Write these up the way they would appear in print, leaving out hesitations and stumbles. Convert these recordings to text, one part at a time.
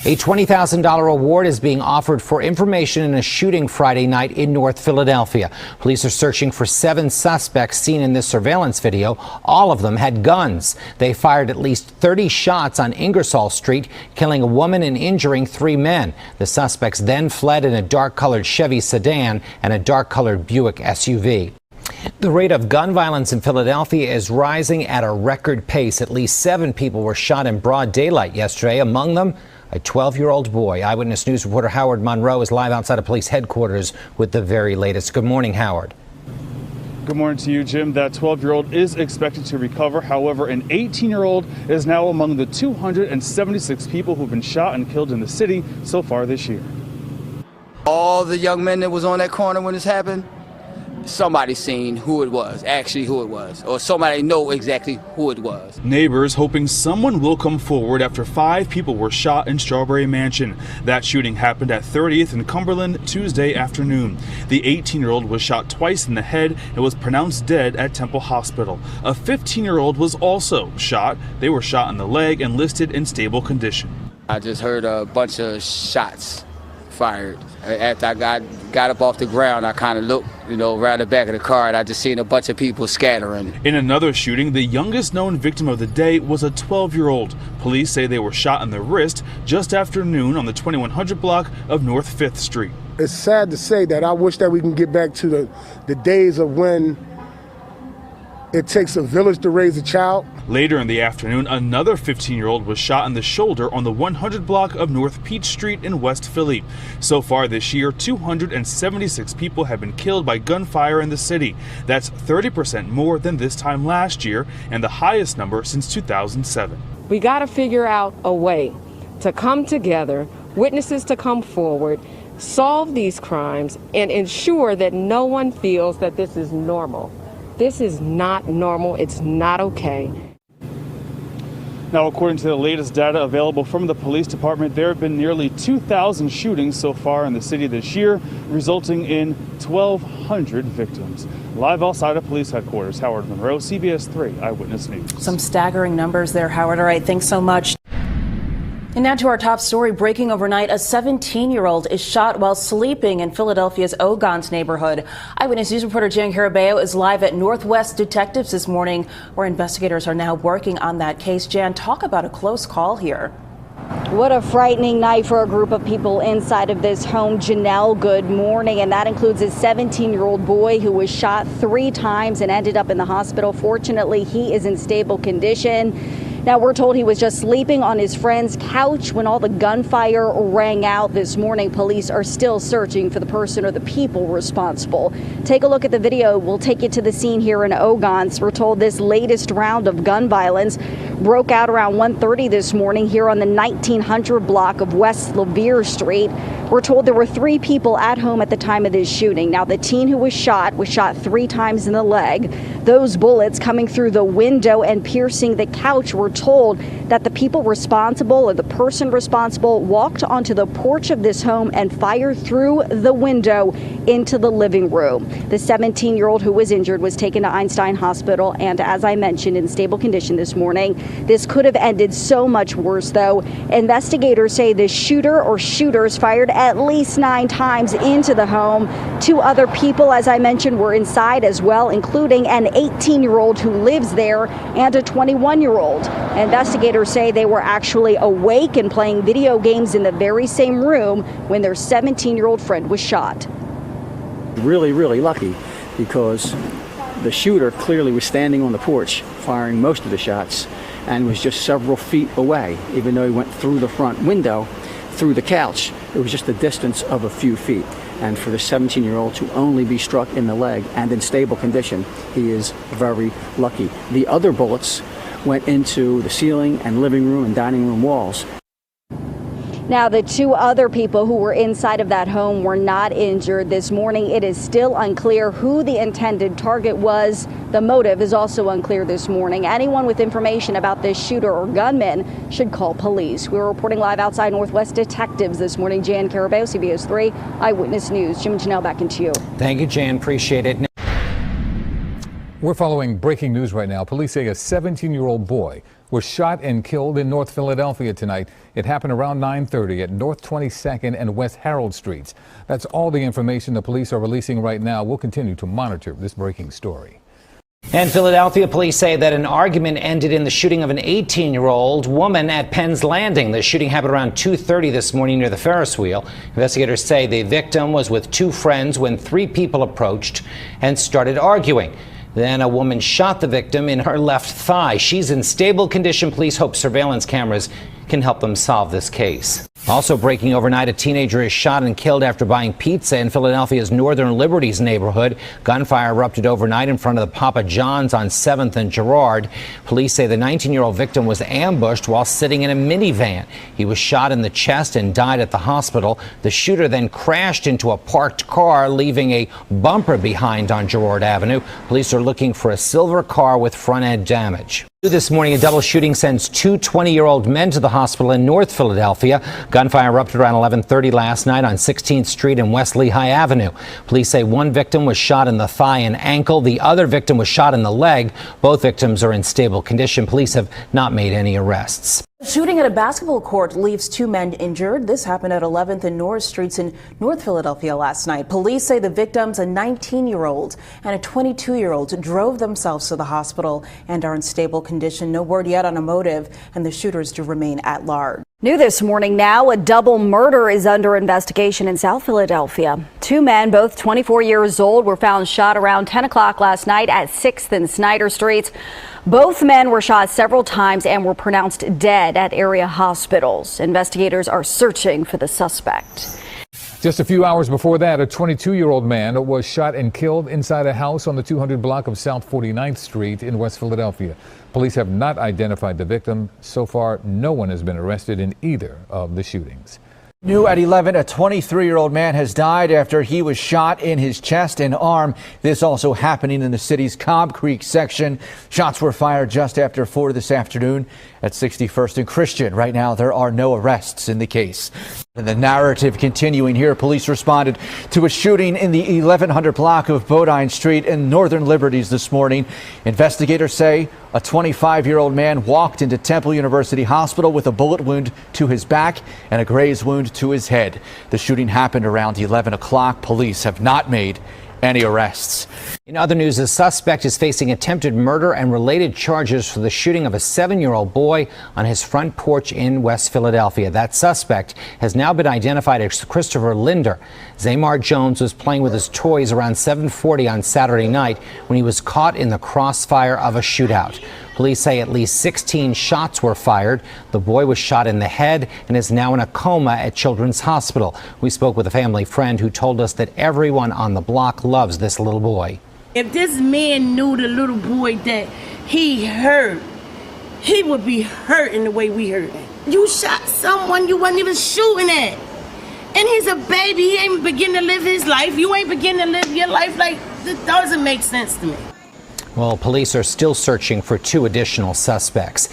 A $20,000 award is being offered for information in a shooting Friday night in North Philadelphia. Police are searching for 7 suspects seen in this surveillance video. All of them had guns. They fired at least 30 shots on Ingersoll Street, killing a woman and injuring 3 men. The suspects then fled in a dark-colored Chevy sedan and a dark-colored Buick SUV. The rate of gun violence in Philadelphia is rising at a record pace. At least 7 people were shot in broad daylight yesterday, among them a 12-year-old boy. Eyewitness News reporter Howard Monroe is live outside of police headquarters with the very latest. Good morning, Howard. Good morning to you, Jim. That 12-year-old is expected to recover. However, an 18-year-old is now among the 276 people who've been shot and killed in the city so far this year. All the young men that was on that corner when this happened, somebody seen who it was, actually who it was, or somebody know exactly who it was. Neighbors hoping someone will come forward after 5 people were shot in Strawberry Mansion. That shooting happened at 30th and Cumberland Tuesday afternoon. The 18-year-old was shot twice in the head and was pronounced dead at Temple Hospital. A 15-year-old was also shot. They were shot in the leg and listed in stable condition. I just heard a bunch of shots fired. After I got up off the ground, I kind of looked, around the back of the car, and I just seen a bunch of people scattering. In another shooting, the youngest known victim of the day was a 12-year-old. Police say they were shot in the wrist just after noon on the 2100 block of North 5th Street. It's sad to say that I wish that we can get back to the days of when it takes a village to raise a child. Later in the afternoon, another 15-year-old was shot in the shoulder on the 100 block of North Peach Street in West Philly. So far this year, 276 people have been killed by gunfire in the city. That's 30% more than this time last year and the highest number since 2007. We got to figure out a way to come together, witnesses to come forward, solve these crimes, and ensure that no one feels that this is normal. This is not normal. It's not okay. Now, according to the latest data available from the police department, there have been nearly 2,000 shootings so far in the city this year, resulting in 1,200 victims. Live outside of police headquarters, Howard Monroe, CBS 3 Eyewitness News. Some staggering numbers there, Howard. All right, thanks so much. And now to our top story. Breaking overnight, a 17-year-old is shot while sleeping in Philadelphia's Ogons neighborhood. Eyewitness News reporter Jan Carabeo is live at Northwest Detectives this morning, where investigators are now working on that case. Jan, talk about a close call here. What a frightening night for a group of people inside of this home. Janelle, good morning. And that includes a 17-year-old boy who was shot 3 times and ended up in the hospital. Fortunately, he is in stable condition. Now, we're told he was just sleeping on his friend's couch when all the gunfire rang out this morning. Police are still searching for the person or the people responsible. Take a look at the video. We'll take you to the scene here in Ogons. We're told this latest round of gun violence broke out around 1:30 this morning here on the 1900 block of West Lavier Street. We're told there were 3 people at home at the time of this shooting. Now, the teen who was shot 3 times in the leg. Those bullets coming through the window and piercing the couch. We're told that the people responsible, or the person responsible, walked onto the porch of this home and fired through the window into the living room. The 17-year-old who was injured was taken to Einstein Hospital and, as I mentioned, in stable condition this morning. This could have ended so much worse, though. Investigators say the shooter or shooters fired at least 9 times into the home. 2 other people, as I mentioned, were inside as well, including an 18-year-old who lives there and a 21-year-old. Investigators say they were actually awake and playing video games in the very same room when their 17-year-old friend was shot. Really, really lucky, because the shooter clearly was standing on the porch firing most of the shots and was just several feet away. Even though he went through the front window, through the couch, it was just a distance of a few feet. And for the 17-year-old to only be struck in the leg and in stable condition, he is very lucky. The other bullets went into the ceiling and living room and dining room walls. Now, the 2 other people who were inside of that home were not injured this morning. It is still unclear who the intended target was. The motive is also unclear this morning. Anyone with information about this shooter or gunman should call police. We're reporting live outside Northwest Detectives this morning. Jan Carabeo, CBS 3 Eyewitness News. Jim and Janelle, back into you. Thank you, Jan. Appreciate it. We're following breaking news right now. Police say a 17-year-old boy was shot and killed in North Philadelphia tonight. It happened around 9:30 at North 22nd and West Harold Streets. That's all the information the police are releasing right now. We'll continue to monitor this breaking story. And Philadelphia police say that an argument ended in the shooting of an 18-year-old woman at Penn's Landing. The shooting happened around 2:30 this morning near the Ferris wheel. Investigators say the victim was with two friends when three people approached and started arguing. Then a woman shot the victim in her left thigh. She's in stable condition. Police hope surveillance cameras can help them solve this case. Also breaking overnight, a teenager is shot and killed after buying pizza in Philadelphia's Northern Liberties neighborhood. Gunfire erupted overnight in front of the Papa John's on 7th and Girard. Police say the 19-year-old victim was ambushed while sitting in a minivan. He was shot in the chest and died at the hospital. The shooter then crashed into a parked car, leaving a bumper behind on Girard Avenue. Police are looking for a silver car with front end damage. This morning, a double shooting sends two 20-year-old men to the hospital in North Philadelphia. Gunfire erupted around 11:30 last night on 16th Street and West Lehigh Avenue. Police say one victim was shot in the thigh and ankle. The other victim was shot in the leg. Both victims are in stable condition. Police have not made any arrests. Shooting at a basketball court leaves two men injured. This happened at 11th and North Streets in North Philadelphia last night. Police say the victims, a 19-year-old and a 22-year-old, drove themselves to the hospital and are in stable condition. No word yet on a motive, and the shooters do remain at large. New this morning now, a double murder is under investigation in South Philadelphia. Two men, both 24 years old, were found shot around 10 o'clock last night at 6th and Snyder Streets. Both men were shot several times and were pronounced dead at area hospitals. Investigators are searching for the suspect. Just a few hours before that, a 22-year-old man was shot and killed inside a house on the 200 block of South 49th Street in West Philadelphia. Police have not identified the victim. So far, no one has been arrested in either of the shootings. New at 11, a 23-year-old man has died after he was shot in his chest and arm. This also happening in the city's Cobb Creek section. Shots were fired just after 4 this afternoon at 61st and Christian. Right now, there are no arrests in the case. And the narrative continuing here, police responded to a shooting in the 1100 block of Bodine Street in Northern Liberties this morning. Investigators say a 25-year-old man walked into Temple University Hospital with a bullet wound to his back and a graze wound to his head. The shooting happened around 11 o'clock. Police have not made any arrests. In other news, a suspect is facing attempted murder and related charges for the shooting of a 7-year-old boy on his front porch in West Philadelphia. That suspect has now been identified as Christopher Linder. Zamar Jones was playing with his toys around 7:40 on Saturday night when he was caught in the crossfire of a shootout. Police say at least 16 shots were fired. The boy was shot in the head and is now in a coma at Children's Hospital. We spoke with a family friend who told us that everyone on the block loves this little boy. If this man knew the little boy that he hurt, he would be hurting the way we hurt him. You shot someone you wasn't even shooting at. And he's a baby. He ain't beginning to live his life. You ain't beginning to live your life. Like, this doesn't make sense to me. Well, police are still searching for two additional suspects.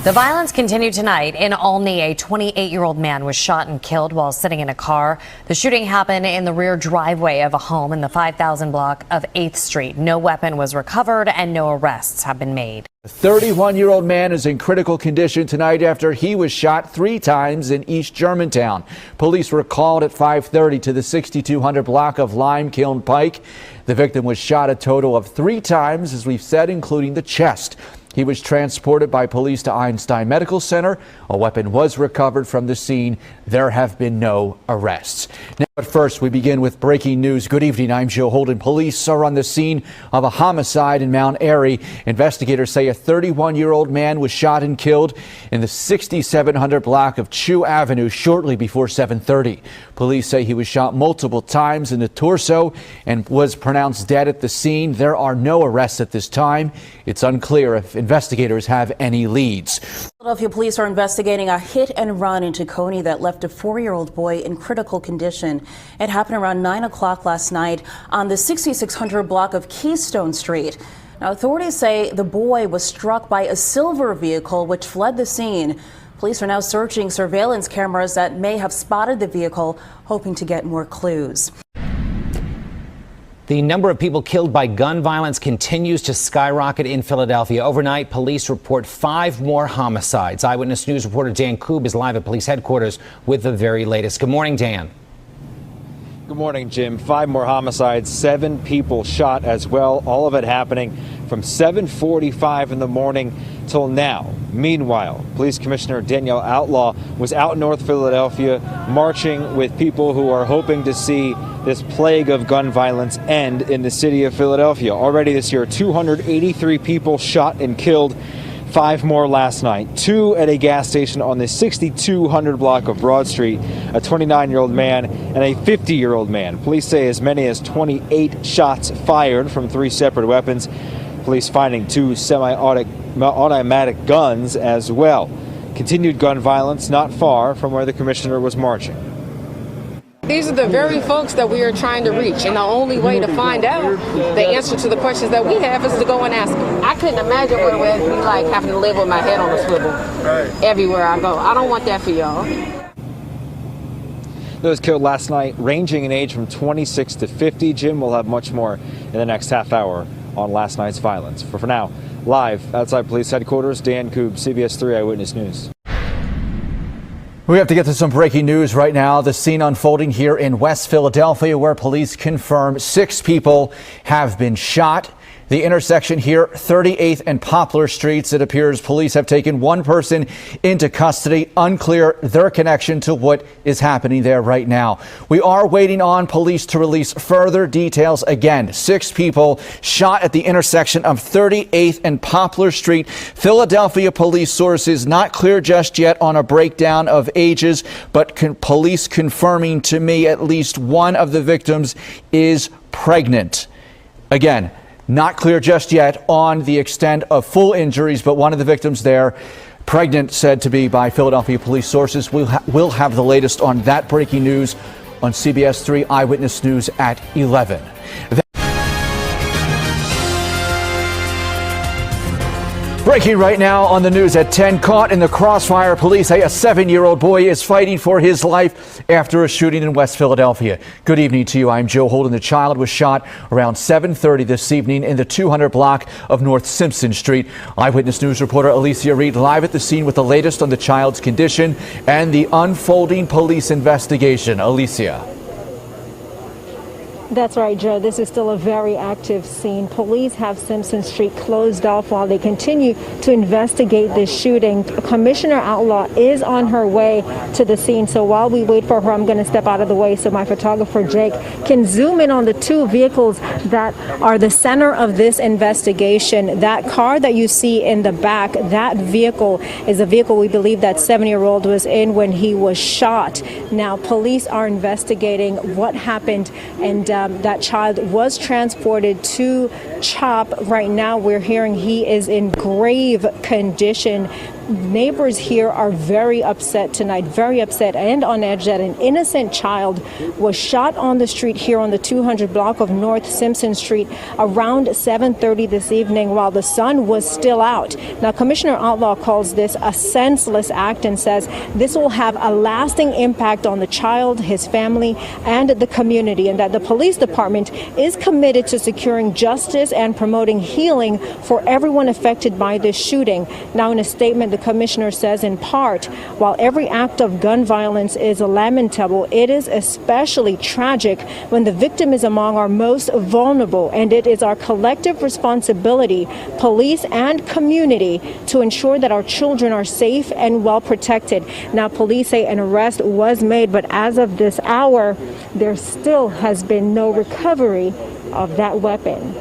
The violence continued tonight in Olney. A 28-year-old man was shot and killed while sitting in a car. The shooting happened in the rear driveway of a home in the 5000 block of 8th Street. No weapon was recovered and no arrests have been made. A 31-year-old man is in critical condition tonight after he was shot 3 times in East Germantown. Police were called at 5:30 to the 6200 block of Lime Kiln Pike. The victim was shot a total of 3 times, as we've said, including the chest. He was transported by police to Einstein Medical Center. A weapon was recovered from the scene. There have been no arrests. Now, at first, we begin with breaking news. Good evening. I'm Joe Holden. Police are on the scene of a homicide in Mount Airy. Investigators say a 31-year-old man was shot and killed in the 6700 block of Chew Avenue shortly before 7:30. Police say he was shot multiple times in the torso and was pronounced dead at the scene. There are no arrests at this time. It's unclear if investigators have any leads. Philadelphia police are investigating a hit and run into Coney that left a 4-year-old boy in critical condition. It happened around 9 o'clock last night on the 6600 block of Keystone Street. Now, authorities say the boy was struck by a silver vehicle which fled the scene. Police are now searching surveillance cameras that may have spotted the vehicle, hoping to get more clues. The number of people killed by gun violence continues to skyrocket in Philadelphia. Overnight, police report 5 more homicides. Eyewitness News reporter Dan Cobbs is live at police headquarters with the very latest. Good morning, Dan. Good morning, Jim. 5 more homicides, 7 people shot as well. All of it happening from 7:45 in the morning till now. Meanwhile, Police Commissioner Danielle Outlaw was out in North Philadelphia marching with people who are hoping to see this plague of gun violence end in the city of Philadelphia. Already this year, 283 people shot and killed. 5 more last night, 2 at a gas station on the 6200 block of Broad Street, a 29-year-old man and a 50-year-old man. Police say as many as 28 shots fired from 3 separate weapons. Police finding 2 semi-automatic guns as well. Continued gun violence not far from where the commissioner was marching. These are the very folks that we are trying to reach, and the only way to find out the answer to the questions that we have is to go and ask them. I couldn't imagine what it would be like having to live with my head on a swivel everywhere I go. I don't want that for y'all. Those killed last night ranging in age from 26 to 50. Jim will have much more in the next half hour on last night's violence. For now, live outside police headquarters, Dan Cobbs, CBS 3 Eyewitness News. We have to get to some breaking news right now. The scene unfolding here in West Philadelphia, where police confirm 6 people have been shot. The intersection here, 38th and Poplar Streets. It appears police have taken 1 person into custody. Unclear their connection to what is happening there right now. We are waiting on police to release further details. Again, 6 people shot at the intersection of 38th and Poplar Street. Philadelphia police sources not clear just yet on a breakdown of ages, but police confirming to me at least one of the victims is pregnant. Again, not clear just yet on the extent of full injuries, but one of the victims there, pregnant, said to be by Philadelphia police sources. We'll have the latest on that breaking news on CBS 3 Eyewitness News at 11. Breaking right now on the news at 10, caught in the crossfire. Police say a 7-year-old boy is fighting for his life after a shooting in West Philadelphia. Good evening to you. I'm Joe Holden. The child was shot around 7:30 this evening in the 200 block of North Simpson Street. Eyewitness News reporter Alicia Reed live at the scene with the latest on the child's condition and the unfolding police investigation. Alicia. That's right, Joe. This is still a very active scene. Police have Simpson Street closed off while they continue to investigate this shooting. Commissioner Outlaw is on her way to the scene. So while we wait for her, I'm going to step out of the way so my photographer Jake can zoom in on the 2 vehicles that are the center of this investigation. That car that you see in the back, that vehicle is a vehicle we believe that 7-year-old was in when he was shot. Now, police are investigating what happened, and that child was transported to CHOP. Right now, we're hearing he is in grave condition. Neighbors here are very upset tonight, very upset and on edge that an innocent child was shot on the street here on the 200 block of North Simpson Street around 7:30 this evening while the sun was still out. Now, Commissioner Outlaw calls this a senseless act and says this will have a lasting impact on the child, his family, and the community, and that the police department is committed to securing justice and promoting healing for everyone affected by this shooting. Now, in a statement, the commissioner says, in part, while every act of gun violence is lamentable, it is especially tragic when the victim is among our most vulnerable, and it is our collective responsibility, police and community, to ensure that our children are safe and well protected. Now, police say an arrest was made, but as of this hour, there still has been no recovery of that weapon.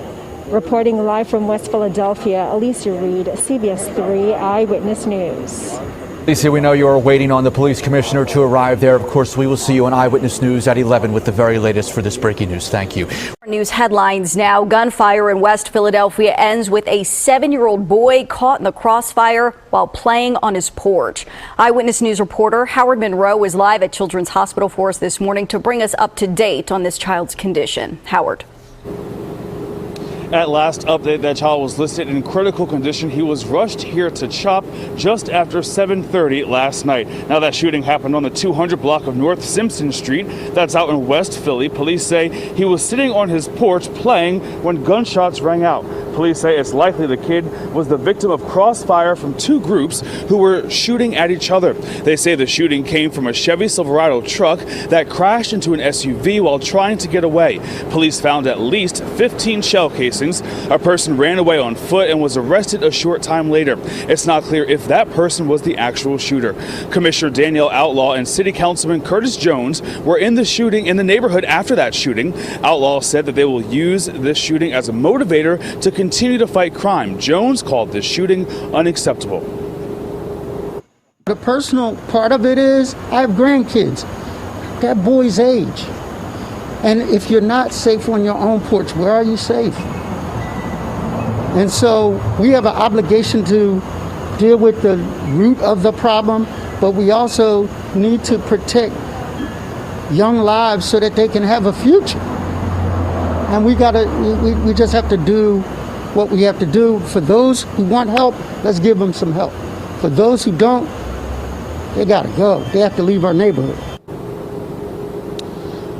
Reporting live from West Philadelphia, Alicia Reed, CBS 3 Eyewitness News. Alicia, we know you are waiting on the police commissioner to arrive there. Of course, we will see you on Eyewitness News at 11 with the very latest for this breaking news. Thank you. News headlines now. Gunfire in West Philadelphia ends with a 7-year-old boy caught in the crossfire while playing on his porch. Eyewitness News reporter Howard Monroe is live at Children's Hospital for us this morning to bring us up to date on this child's condition. Howard. At last update, that child was listed in critical condition. He was rushed here to CHOP just after 7:30 last night. Now, that shooting happened on the 200 block of North Simpson Street. That's out in West Philly. Police say he was sitting on his porch playing when gunshots rang out. Police say it's likely the kid was the victim of crossfire from two groups who were shooting at each other. They say the shooting came from a Chevy Silverado truck that crashed into an SUV while trying to get away. Police found at least 15 shell casings. A person ran away on foot and was arrested a short time later. It's not clear if that person was the actual shooter. Commissioner Danielle Outlaw and City Councilman Curtis Jones were in the neighborhood after that shooting. Outlaw said that they will use this shooting as a motivator to continue to fight crime. Jones called this shooting unacceptable. The personal part of it is I have grandkids that boy's age. And if you're not safe on your own porch, where are you safe? And so we have an obligation to deal with the root of the problem, but we also need to protect young lives so that they can have a future. And we just have to do what we have to do. For those who want help, let's give them some help. For those who don't, they gotta go. They have to leave our neighborhood.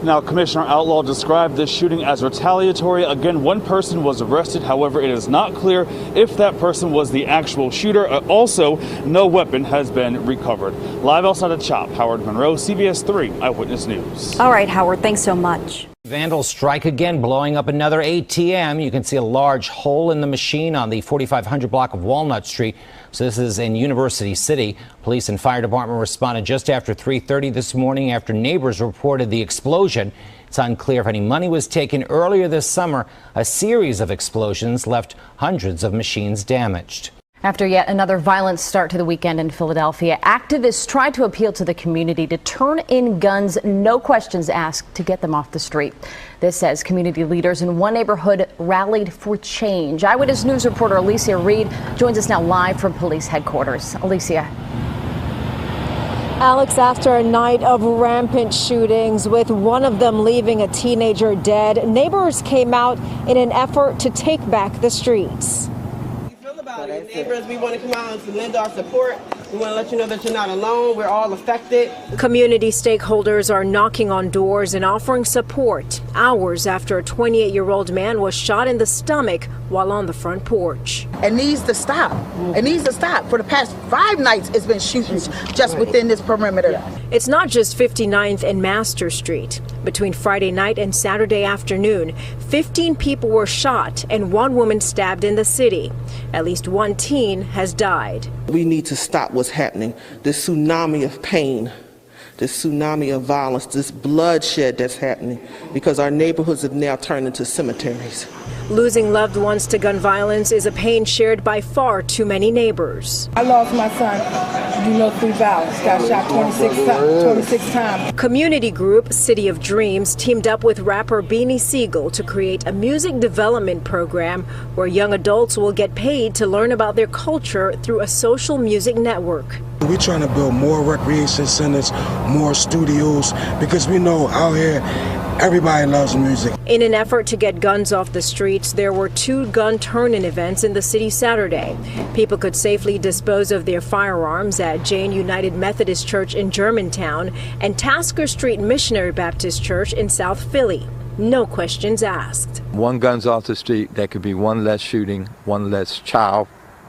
Now, Commissioner Outlaw described this shooting as retaliatory. Again, one person was arrested. However, it is not clear if that person was the actual shooter. Also, no weapon has been recovered. Live outside of CHOP, Howard Monroe, CBS 3 Eyewitness News. All right, Howard, thanks so much. Vandals strike again, blowing up another ATM. You can see a large hole in the machine on the 4500 block of Walnut Street. So this is in University City. Police and fire department responded just after 3:30 this morning after neighbors reported the explosion. It's unclear if any money was taken. Earlier this summer, a series of explosions left hundreds of machines damaged. After yet another violent start to the weekend in Philadelphia, activists tried to appeal to the community to turn in guns, no questions asked, to get them off the street. This says community leaders in one neighborhood rallied for change. Eyewitness News reporter Alicia Reed joins us now live from police headquarters. Alicia. Alex, after a night of rampant shootings, with one of them leaving a teenager dead, neighbors came out in an effort to take back the streets. Neighbors, we want to come out and lend our support. We want to let you know that you're not alone. We're all affected. Community stakeholders are knocking on doors and offering support hours after a 28-year-old man was shot in the stomach while on the front porch. It needs to stop. It needs to stop. For the past 5 nights, it's been shootings just within this perimeter. It's not just 59th and Master Street. Between Friday night and Saturday afternoon, 15 people were shot and one woman stabbed in the city. At least one teen has died. We need to stop what's happening. This tsunami of pain, this tsunami of violence, this bloodshed that's happening, because our neighborhoods have now turned into cemeteries. Losing loved ones to gun violence is a pain shared by far too many neighbors. I lost my son, through violence. Got shot 26 times. Community group City of Dreams teamed up with rapper Beanie Siegel to create a music development program where young adults will get paid to learn about their culture through a social music network. We're trying to build more recreation centers, more studios, because we know out here everybody loves music. In an effort to get guns off the streets, there were 2 gun turn-in events in the city Saturday. People could safely dispose of their firearms at Jane United Methodist Church in Germantown and Tasker Street Missionary Baptist Church in South Philly. No questions asked. One gun's off the street, that could be one less shooting, one less child,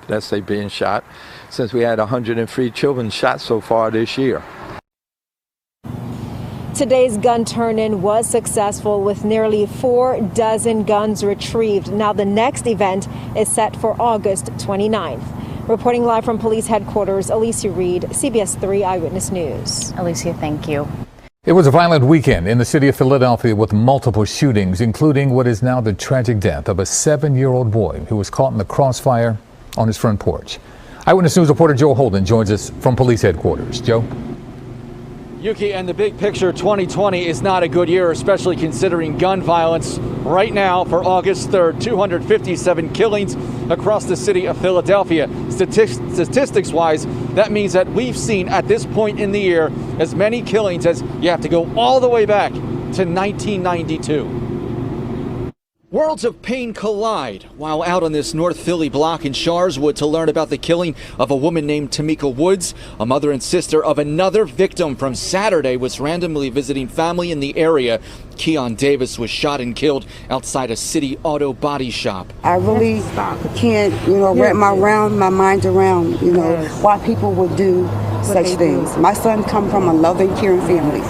let's say, being shot, since we had 103 children shot so far this year. Today's gun turn-in was successful with nearly 4 dozen guns retrieved. Now the next event is set for August 29th. Reporting live from police headquarters, Alicia Reed, CBS 3 Eyewitness News. Alicia, thank you. It was a violent weekend in the city of Philadelphia with multiple shootings, including what is now the tragic death of a 7-year-old boy who was caught in the crossfire on his front porch. Eyewitness News reporter Joe Holden joins us from police headquarters. Joe? Yuki, and the big picture, 2020 is not a good year, especially considering gun violence. Right now, for August 3rd, 257 killings across the city of Philadelphia. Statistics-wise, that means that we've seen at this point in the year as many killings as you have to go all the way back to 1992. Worlds of pain collide while out on this North Philly block in Sharswood to learn about the killing of a woman named Tamika Woods. A mother and sister of another victim from Saturday was randomly visiting family in the area. Keon Davis was shot and killed outside a city auto body shop. I really can't, wrap my mind around, why people would do such things. My son come from a loving, caring family,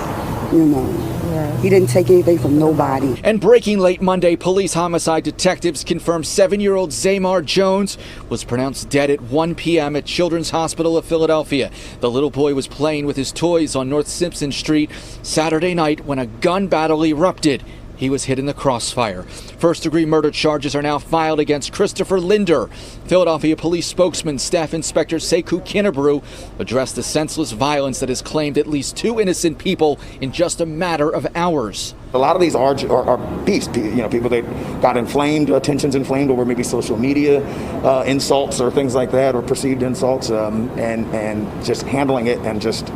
He didn't take anything from nobody. And breaking late Monday, police homicide detectives confirmed 7-year-old Zamar Jones was pronounced dead at 1 p.m. at Children's Hospital of Philadelphia. The little boy was playing with his toys on North Simpson Street Saturday night when a gun battle erupted. He was hit in the crossfire. First-degree murder charges are now filed against Christopher Linder. Philadelphia police spokesman Staff Inspector Sekou Kinnebrew addressed the senseless violence that has claimed at least 2 innocent people in just a matter of hours. A lot of these are beefs, people that got inflamed, tensions inflamed over maybe social media insults or things like that, or perceived insults, and just handling it and just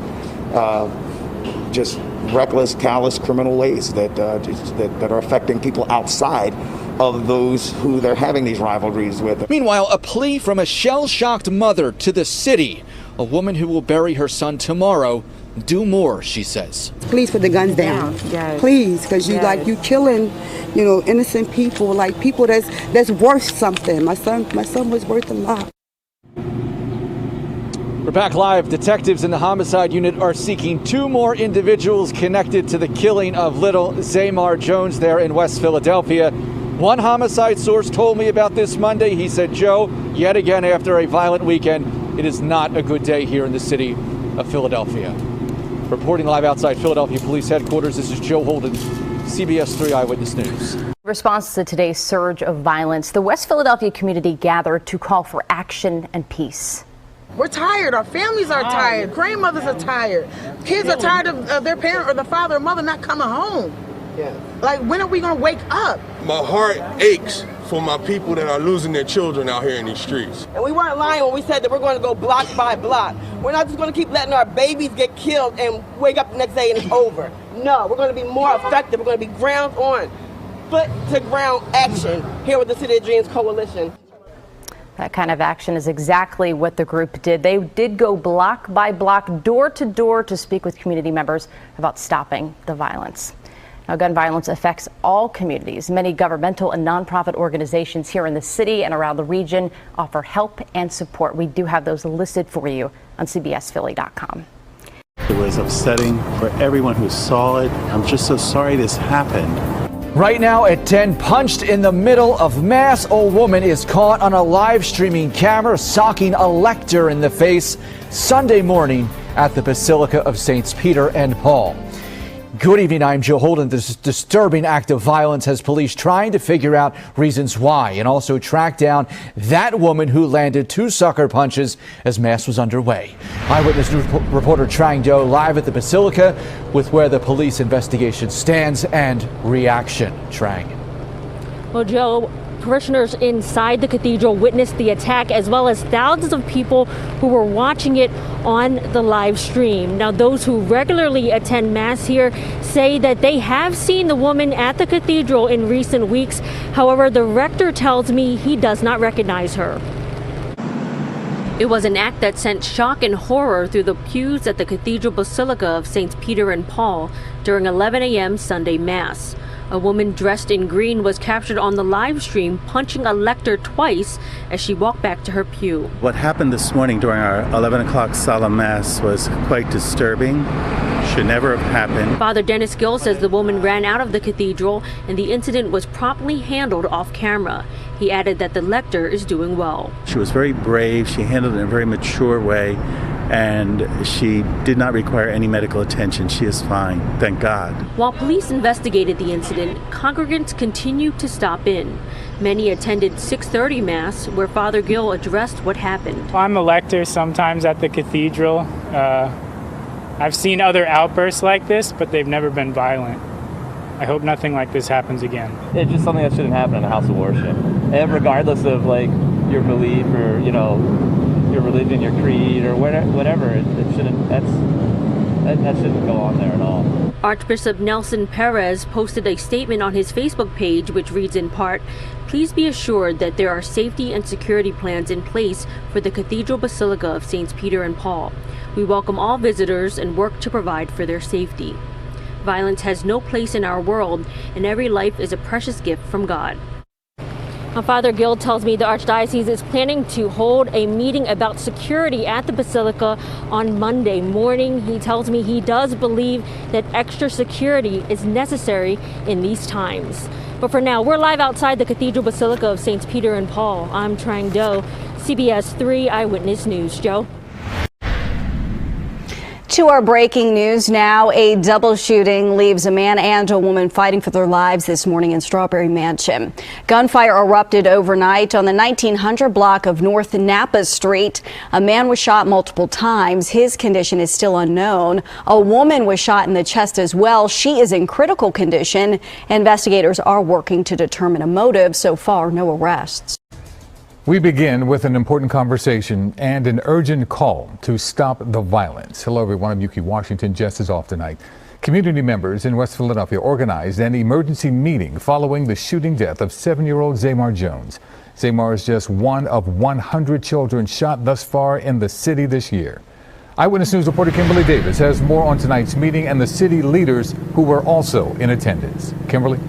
reckless, callous, criminal ways that are affecting people outside of those who they're having these rivalries with. Meanwhile, a plea from a shell-shocked mother to the city. A woman who will bury her son tomorrow. Do more, she says. Please put the guns down. Yes. Please, because you killing, innocent people, like people that's worth something. My son was worth a lot. We're back live. Detectives in the homicide unit are seeking 2 more individuals connected to the killing of little Zamar Jones there in West Philadelphia. One homicide source told me about this Monday. He said, Joe, yet again after a violent weekend, it is not a good day here in the city of Philadelphia. Reporting live outside Philadelphia Police Headquarters, this is Joe Holden, CBS 3 Eyewitness News. In response to today's surge of violence, the West Philadelphia community gathered to call for action and peace. We're tired. Our families are tired. Grandmothers are tired. Kids are tired of their parent or the father or mother not coming home. Yeah. Like, when are we going to wake up? My heart aches for my people that are losing their children out here in these streets. And we weren't lying when we said that we're going to go block by block. We're not just going to keep letting our babies get killed and wake up the next day and it's over. No, we're going to be more effective. We're going to be ground on, foot to ground action here with the City of Dreams Coalition. That kind of action is exactly what the group did. They did go block by block, door to door, to speak with community members about stopping the violence. Now, gun violence affects all communities. Many governmental and nonprofit organizations here in the city and around the region offer help and support. We do have those listed for you on CBSPhilly.com. It was upsetting for everyone who saw it. I'm just so sorry this happened. Right now at 10, punched in the middle of mass, a woman is caught on a live streaming camera socking a lector in the face Sunday morning at the Basilica of Saints Peter and Paul. Good evening, I'm Joe Holden. This disturbing act of violence has police trying to figure out reasons why and also track down that woman who landed 2 sucker punches as mass was underway. Eyewitness News reporter Trang Do live at the Basilica with where the police investigation stands and reaction. Trang. Well, Joe, parishioners inside the cathedral witnessed the attack, as well as thousands of people who were watching it on the live stream. Now, those who regularly attend Mass here say that they have seen the woman at the cathedral in recent weeks. However, the rector tells me he does not recognize her. It was an act that sent shock and horror through the pews at the Cathedral Basilica of Saints Peter and Paul during 11 a.m. Sunday Mass. A woman dressed in green was captured on the live stream punching a lector twice as she walked back to her pew. What happened this morning during our 11 o'clock solemn mass was quite disturbing. Should never have happened. Father Dennis Gill says the woman ran out of the cathedral and the incident was promptly handled off camera. He added that the lector is doing well. She was very brave. She handled it in a very mature way, and she did not require any medical attention. She is fine, thank God. While police investigated the incident, congregants continued to stop in. Many attended 6:30 Mass, where Father Gill addressed what happened. I'm a lector sometimes at the cathedral. I've seen other outbursts like this, but they've never been violent. I hope nothing like this happens again. It's just something that shouldn't happen in a house of worship. And regardless of like your belief or, your religion, your creed or whatever, it shouldn't, That shouldn't go on there at all. Archbishop Nelson Perez posted a statement on his Facebook page which reads in part, "Please be assured that there are safety and security plans in place for the Cathedral Basilica of Saints Peter and Paul. We welcome all visitors and work to provide for their safety. Violence has no place in our world, and every life is a precious gift from God." Now, Father Gill tells me the Archdiocese is planning to hold a meeting about security at the Basilica on Monday morning. He tells me he does believe that extra security is necessary in these times. But for now, we're live outside the Cathedral Basilica of Saints Peter and Paul. I'm Trang Do, CBS 3 Eyewitness News. Joe? To our breaking news now, a double shooting leaves a man and a woman fighting for their lives this morning in Strawberry Mansion. Gunfire erupted overnight on the 1900 block of North Napa Street. A man was shot multiple times. His condition is still unknown. A woman was shot in the chest as well. She is in critical condition. Investigators are working to determine a motive. So far, no arrests. We begin with an important conversation and an urgent call to stop the violence. Hello, everyone. I'm Yuki Washington. Jess is off tonight. Community members in West Philadelphia organized an emergency meeting following the shooting death of 7-year-old Zamar Jones. Zamar is just one of 100 children shot thus far in the city this year. Eyewitness News reporter Kimberly Davis has more on tonight's meeting and the city leaders who were also in attendance. Kimberly?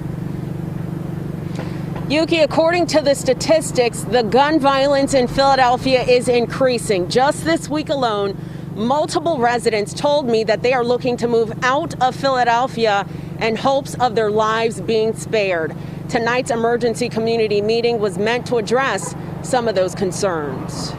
Yuki, according to the statistics, the gun violence in Philadelphia is increasing. Just this week alone, multiple residents told me that they are looking to move out of Philadelphia in hopes of their lives being spared. Tonight's emergency community meeting was meant to address some of those concerns.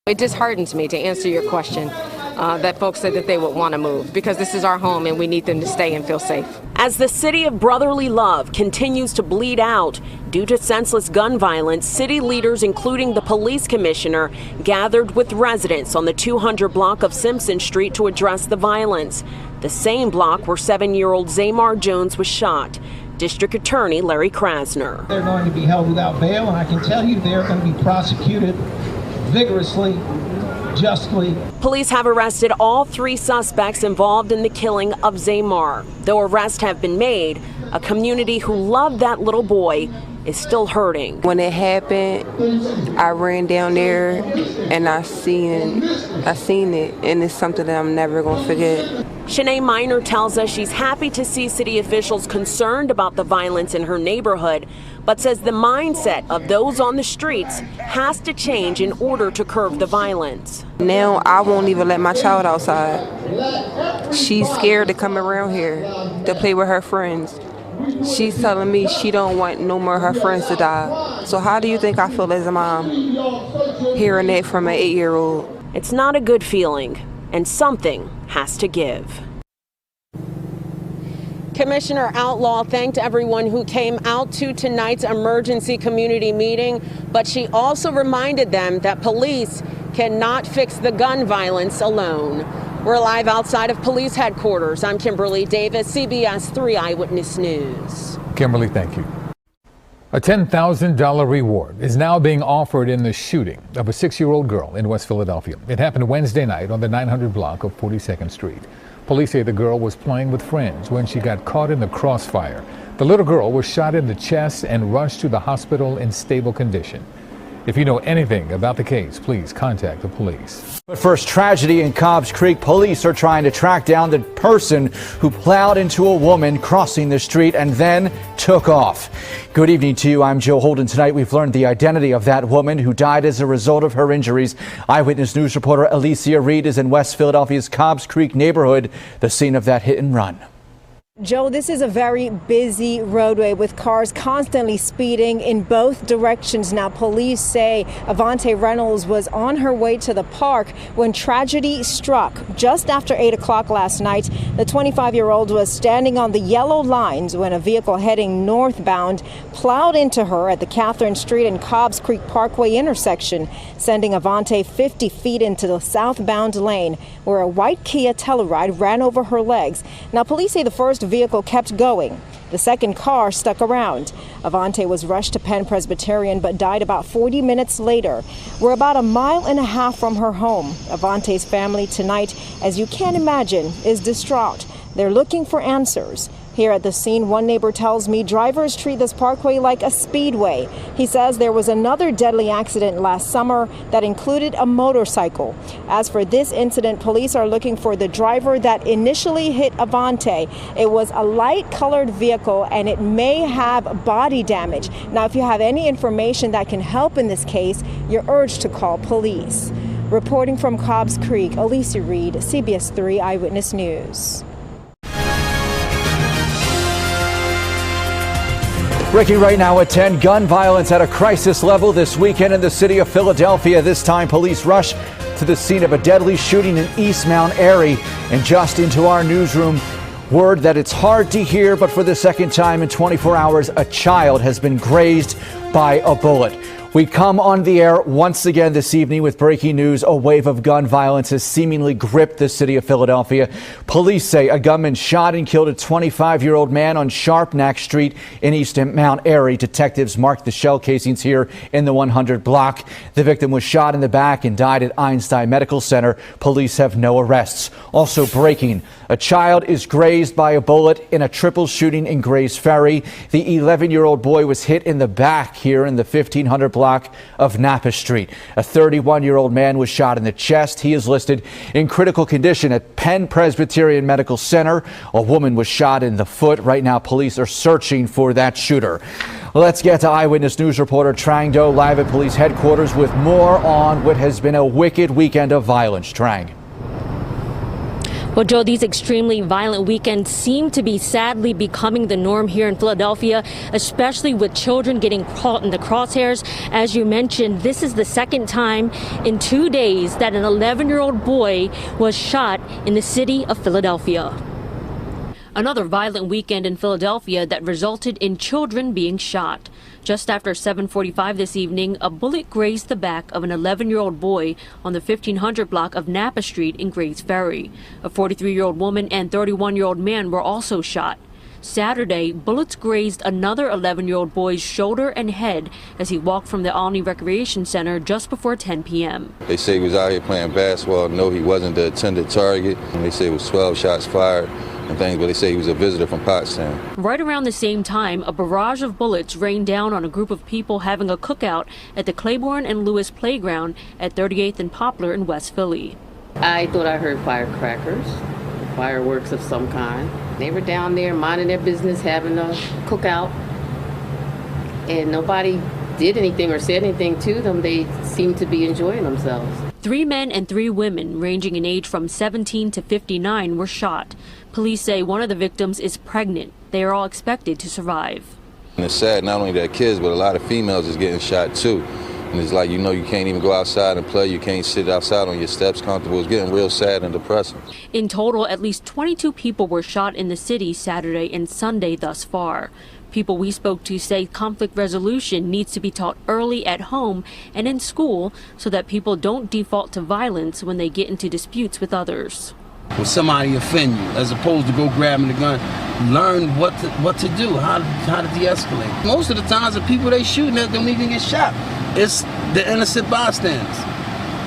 It disheartens me, to answer your question, that folks said that they would want to move, because this is our home and we need them to stay and feel safe. As the city of brotherly love continues to bleed out due to senseless gun violence, city leaders, including the police commissioner, gathered with residents on the 200 block of Simpson Street to address the violence, the same block where 7-year-old Zamar Jones was shot. District Attorney Larry Krasner. They're going to be held without bail, and I can tell you they're going to be prosecuted vigorously, justly. Police have arrested all 3 suspects involved in the killing of Zamar. Though arrests have been made, a community who loved that little boy is still hurting. When it happened, I ran down there and I seen it, and it's something that I'm never going to forget. Shanae Miner tells us she's happy to see city officials concerned about the violence in her neighborhood, but says the mindset of those on the streets has to change in order to curb the violence. Now I won't even let my child outside. She's scared to come around here to play with her friends. She's telling me she don't want no more of her friends to die. So how do you think I feel as a mom hearing that from an 8-year-old? It's not a good feeling, and something has to give. Commissioner Outlaw thanked everyone who came out to tonight's emergency community meeting, but she also reminded them that police cannot fix the gun violence alone. We're live outside of police headquarters. I'm Kimberly Davis, CBS 3 Eyewitness News. Kimberly, thank you. A $10,000 reward is now being offered in the shooting of a 6-year-old girl in West Philadelphia. It happened Wednesday night on the 900 block of 42nd Street. Police say the girl was playing with friends when she got caught in the crossfire. The little girl was shot in the chest and rushed to the hospital in stable condition. If you know anything about the case, please contact the police. But first, tragedy in Cobbs Creek. Police are trying to track down the person who plowed into a woman crossing the street and then took off. Good evening to you. I'm Joe Holden. Tonight we've learned the identity of that woman who died as a result of her injuries. Eyewitness News reporter Alicia Reed is in West Philadelphia's Cobbs Creek neighborhood, the scene of that hit and run. Joe, this is a very busy roadway with cars constantly speeding in both directions. Now, police say Avante Reynolds was on her way to the park when tragedy struck. Just after 8 o'clock last night, the 25-year-old was standing on the yellow lines when a vehicle heading northbound plowed into her at the Catherine Street and Cobbs Creek Parkway intersection, sending Avante 50 feet into the southbound lane where a white Kia Telluride ran over her legs. Now, police say the first vehicle kept going. The second car stuck around. Avante was rushed to Penn Presbyterian but died about 40 minutes later. We're about a mile and a half from her home. Avante's family tonight, as you can imagine, is distraught. They're looking for answers. Here at the scene, one neighbor tells me drivers treat this parkway like a speedway. He says there was another deadly accident last summer that included a motorcycle. As for this incident, police are looking for the driver that initially hit Avante. It was a light-colored vehicle and it may have body damage. Now, if you have any information that can help in this case, you're urged to call police. Reporting from Cobbs Creek, Alicia Reed, CBS 3 Eyewitness News. Breaking right now at 10, gun violence at a crisis level this weekend in the city of Philadelphia. This time, police rush to the scene of a deadly shooting in East Mount Airy. And just into our newsroom, word that it's hard to hear, but for the second time in 24 hours, a child has been grazed by a bullet. We come on the air once again this evening with breaking news. A wave of gun violence has seemingly gripped the city of Philadelphia. Police say a gunman shot and killed a 25-year-old man on Sharpnack Street in East Mount Airy. Detectives marked the shell casings here in the 100 block. The victim was shot in the back and died at Einstein Medical Center. Police have no arrests. Also breaking, a child is grazed by a bullet in a triple shooting in Grays Ferry. The 11-year-old boy was hit in the back here in the 1500 block of Napa Street. A 31-year-old man was shot in the chest. He is listed in critical condition at Penn Presbyterian Medical Center. A woman was shot in the foot. Right now, police are searching for that shooter. Let's get to Eyewitness News reporter Trang Do live at police headquarters with more on what has been a wicked weekend of violence. Trang. Well, Joe, these extremely violent weekends seem to be sadly becoming the norm here in Philadelphia, especially with children getting caught in the crosshairs. As you mentioned, this is the second time in 2 days that an 11-year-old boy was shot in the city of Philadelphia. Another violent weekend in Philadelphia that resulted in children being shot. Just after 7:45 this evening, a bullet grazed the back of an 11-year-old boy on the 1500 block of Napa Street in Grays Ferry. A 43-year-old woman and 31-year-old man were also shot. Saturday, bullets grazed another 11-year-old boy's shoulder and head as he walked from the Alney Recreation Center just before 10 p.m. They say he was out here playing basketball. No, he wasn't the intended target. And they say it was 12 shots fired and things, but they say he was a visitor from Pottstown. Right around the same time, a barrage of bullets rained down on a group of people having a cookout at the Claiborne and Lewis Playground at 38th and Poplar in West Philly. I thought I heard firecrackers, fireworks of some kind. They were down there minding their business, having a cookout, and nobody did anything or said anything to them. They seemed to be enjoying themselves. 3 men and 3 women, ranging in age from 17 to 59, were shot. Police say one of the victims is pregnant. They are all expected to survive. And it's sad, not only that kids, but a lot of females is getting shot too. And it's like, you know, you can't even go outside and play. You can't sit outside on your steps comfortable. It's getting real sad and depressing. In total, at least 22 people were shot in the city Saturday and Sunday thus far. People we spoke to say conflict resolution needs to be taught early at home and in school so that people don't default to violence when they get into disputes with others. When somebody offend you, as opposed to go grabbing the gun, learn what to do, how to de-escalate. Most of the times the people they shooting at don't even get shot. It's the innocent bystanders.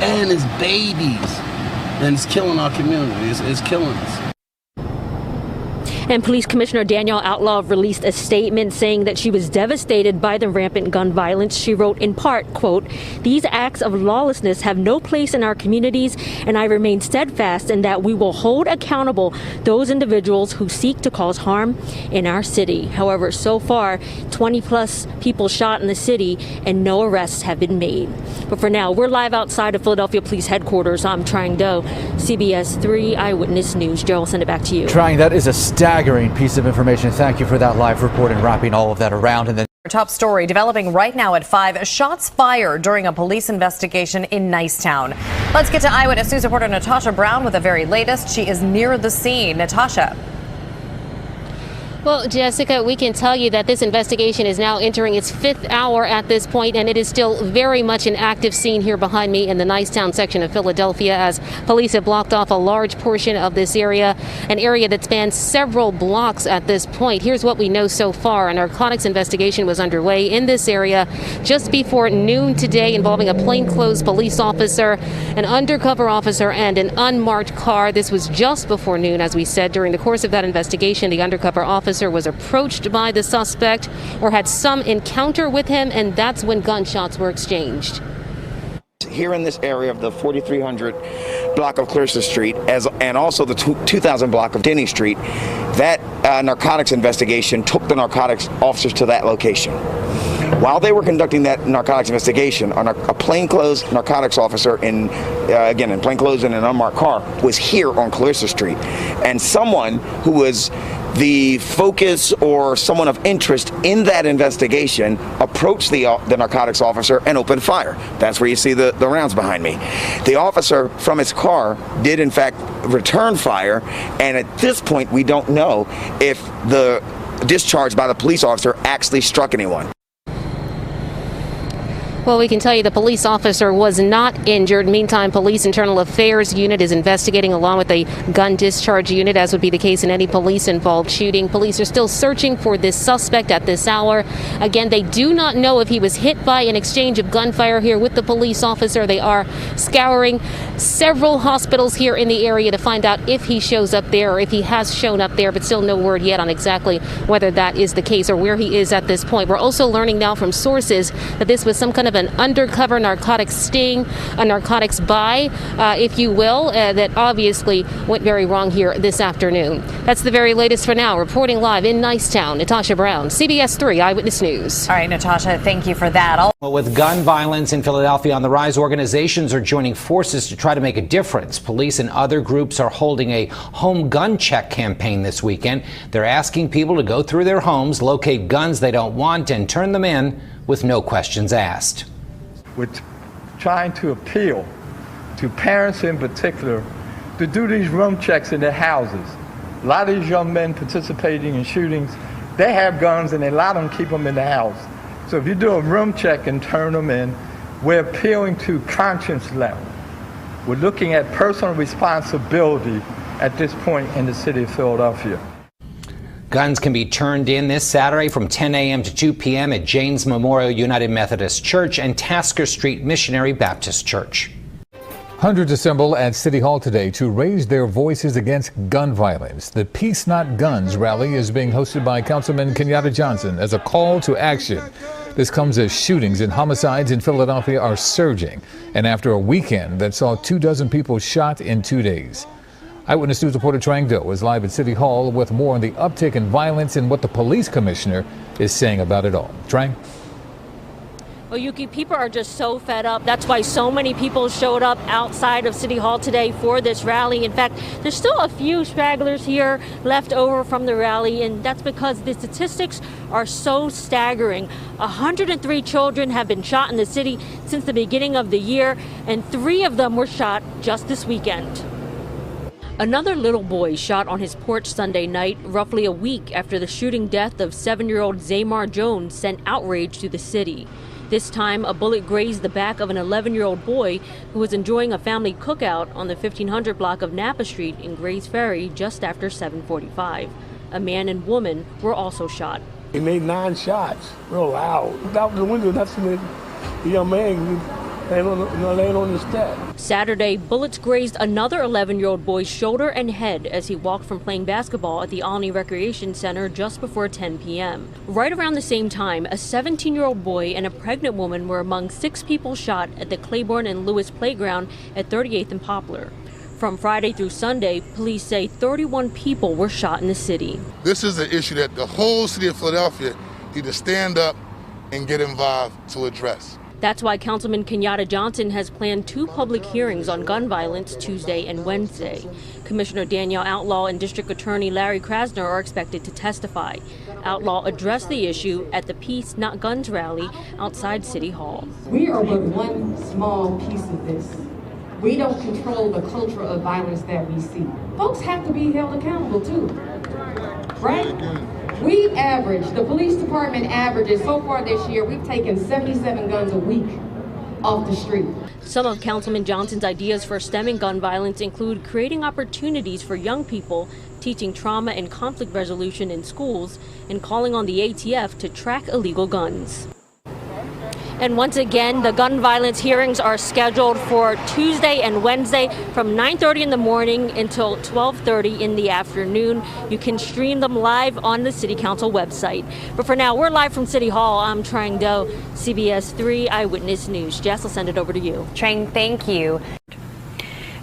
And it's babies. And it's killing our community. It's killing us. And Police Commissioner Danielle Outlaw released a statement saying that she was devastated by the rampant gun violence. She wrote in part, quote, "These acts of lawlessness have no place in our communities, and I remain steadfast in that we will hold accountable those individuals who seek to cause harm in our city." However, so far, 20 plus people shot in the city and no arrests have been made. But for now, we're live outside of Philadelphia Police Headquarters. I'm Trang Do, CBS 3 Eyewitness News. Joe, I'll send it back to you. Trang, that is a staggering piece of information. Thank you for that live report and wrapping all of that around. And then our top story developing right now at 5, shots fired during a police investigation in Nicetown. Let's get to Eyewitness News reporter Natasha Brown with the very latest. She is near the scene. Natasha. Well, Jessica, we can tell you that this investigation is now entering its 5th hour at this point, and it is still very much an active scene here behind me in the Nicetown section of Philadelphia, as police have blocked off a large portion of this area, an area that spans several blocks at this point. Here's what we know so far. A narcotics investigation was underway in this area just before noon today, involving a plainclothes police officer, an undercover officer, and an unmarked car. This was just before noon, as we said. During the course of that investigation, the undercover officer was approached by the suspect or had some encounter with him, and that's when gunshots were exchanged. Here in this area of the 4300 block of Clarissa Street, and also the 2000 block of Denny Street, that narcotics investigation took the narcotics officers to that location. While they were conducting that narcotics investigation, a plainclothes narcotics officer in plainclothes in an unmarked car was here on Clarissa Street, and someone who was the focus or someone of interest in that investigation approached the narcotics officer and opened fire. That's where you see the rounds behind me. The officer from his car did in fact return fire, and at this point we don't know if the discharge by the police officer actually struck anyone. Well, we can tell you the police officer was not injured. Meantime, Police Internal Affairs Unit is investigating along with a gun discharge unit, as would be the case in any police-involved shooting. Police are still searching for this suspect at this hour. Again, they do not know if he was hit by an exchange of gunfire here with the police officer. They are scouring several hospitals here in the area to find out if he shows up there or if he has shown up there, but still no word yet on exactly whether that is the case or where he is at this point. We're also learning now from sources that this was some kind of an undercover narcotics sting, a narcotics buy, if you will, that obviously went very wrong here this afternoon. That's the very latest for now. Reporting live in Nicetown, Natasha Brown, CBS 3 Eyewitness News. All right, Natasha, thank you for that. With gun violence in Philadelphia on the rise, organizations are joining forces to try to make a difference. Police and other groups are holding a home gun check campaign this weekend. They're asking people to go through their homes, locate guns they don't want, and turn them in with no questions asked. We're trying to appeal to parents in particular to do these room checks in their houses. A lot of these young men participating in shootings, they have guns and they allow them to keep them in the house. So if you do a room check and turn them in, we're appealing to conscience level. We're looking at personal responsibility at this point in the city of Philadelphia. Guns can be turned in this Saturday from 10 a.m. to 2 p.m. at James Memorial United Methodist Church and Tasker Street Missionary Baptist Church. Hundreds assemble at City Hall today to raise their voices against gun violence. The Peace Not Guns rally is being hosted by Councilman Kenyatta Johnson as a call to action. This comes as shootings and homicides in Philadelphia are surging, and after a weekend that saw 24 people shot in 2 days. Eyewitness News reporter Trang Do is live at City Hall with more on the uptick in violence and what the police commissioner is saying about it all. Trang? Well, Yuki, people are just so fed up. That's why so many people showed up outside of City Hall today for this rally. In fact, there's still a few stragglers here left over from the rally, and that's because the statistics are so staggering. 103 children have been shot in the city since the beginning of the year, and 3 of them were shot just this weekend. Another little boy shot on his porch Sunday night, roughly a week after the shooting death of 7-year-old Zaymar Jones sent outrage through the city. This time, a bullet grazed the back of an 11-year-old boy who was enjoying a family cookout on the 1500 block of Napa Street in Grays Ferry just after 7:45. A man and woman were also shot. He made 9 shots, real loud. Out the window, that's the young man laying on the step. Saturday, bullets grazed another 11-year-old boy's shoulder and head as he walked from playing basketball at the Alney Recreation Center just before 10 p.m. Right around the same time, a 17-year-old boy and a pregnant woman were among 6 people shot at the Claiborne and Lewis Playground at 38th and Poplar. From Friday through Sunday, police say 31 people were shot in the city. This is an issue that the whole city of Philadelphia need to stand up and get involved to address. That's why Councilman Kenyatta Johnson has planned 2 public hearings on gun violence Tuesday and Wednesday. Commissioner Danielle Outlaw and District Attorney Larry Krasner are expected to testify. Outlaw addressed the issue at the Peace Not Guns rally outside City Hall. We are but one small piece of this. We don't control the culture of violence that we see. Folks have to be held accountable too, right? We average, the police department averages, so far this year, we've taken 77 guns a week off the street. Some of Councilman Johnson's ideas for stemming gun violence include creating opportunities for young people, teaching trauma and conflict resolution in schools, and calling on the ATF to track illegal guns. And once again, the gun violence hearings are scheduled for Tuesday and Wednesday from 9:30 in the morning until 12:30 in the afternoon. You can stream them live on the City Council website. But for now, we're live from City Hall. I'm Trang Do, CBS 3 Eyewitness News. Jess, I'll send it over to you. Trang, thank you.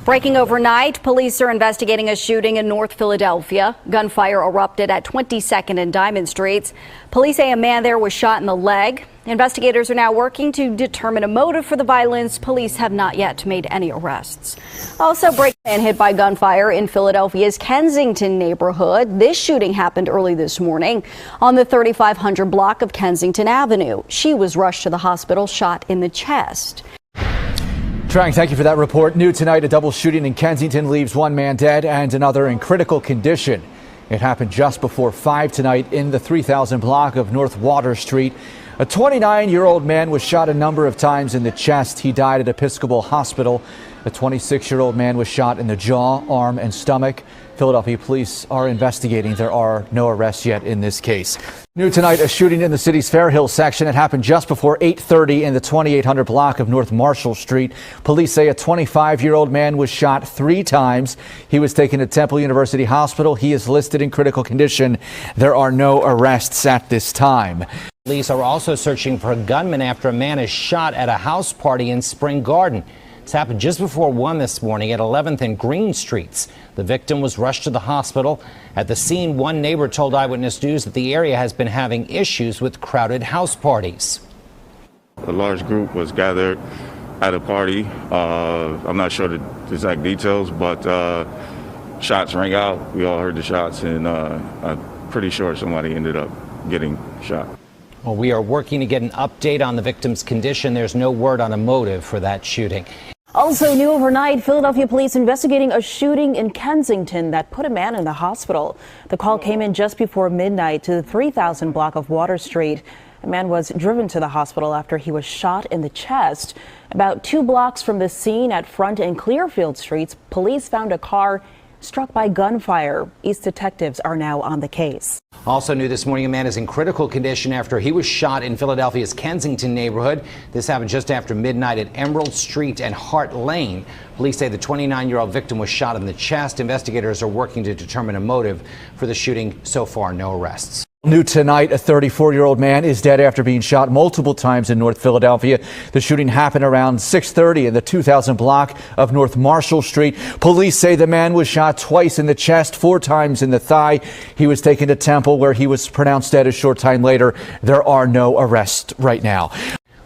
Breaking overnight, police are investigating a shooting in North Philadelphia. Gunfire erupted at 22nd and Diamond Streets. Police say a man there was shot in the leg. Investigators are now working to determine a motive for the violence. Police have not yet made any arrests. Also, breaking man hit by gunfire in Philadelphia's Kensington neighborhood. This shooting happened early this morning on the 3500 block of Kensington Avenue. She was rushed to the hospital, shot in the chest. Trang, thank you for that report. New tonight, a double shooting in Kensington leaves one man dead and another in critical condition. It happened just before 5 tonight in the 3000 block of North Water Street. A 29-year-old man was shot a number of times in the chest. He died at Episcopal Hospital. A 26-year-old man was shot in the jaw, arm, and stomach. Philadelphia police are investigating. There are no arrests yet in this case. New tonight, a shooting in the city's Fairhill section. It happened just before 8:30 in the 2800 block of North Marshall Street. Police say a 25-year-old man was shot 3 times. He was taken to Temple University Hospital. He is listed in critical condition. There are no arrests at this time. Police are also searching for a gunman after a man is shot at a house party in Spring Garden. This happened just before 1 this morning at 11th and Green Streets. The victim was rushed to the hospital. At the scene, one neighbor told Eyewitness News that the area has been having issues with crowded house parties. A large group was gathered at a party. I'm not sure the exact details, but shots rang out. We all heard the shots, and I'm pretty sure somebody ended up getting shot. Well, we are working to get an update on the victim's condition. There's no word on a motive for that shooting. Also new overnight, Philadelphia police investigating a shooting in Kensington that put a man in the hospital. The call came in just before midnight to the 3000 block of Water Street. A man was driven to the hospital after he was shot in the chest. About 2 blocks from the scene at Front and Clearfield Streets, police found a car struck by gunfire. East detectives are now on the case. Also new this morning, a man is in critical condition after he was shot in Philadelphia's Kensington neighborhood. This happened just after midnight at Emerald Street and Hart Lane. Police say the 29-year-old victim was shot in the chest. Investigators are working to determine a motive for the shooting. So far, no arrests. New tonight, a 34-year-old man is dead after being shot multiple times in North Philadelphia. The shooting happened around 6:30 in the 2000 block of North Marshall Street. Police say the man was shot twice in the chest, 4 times in the thigh. He was taken to Temple, where he was pronounced dead a short time later. There are no arrests right now.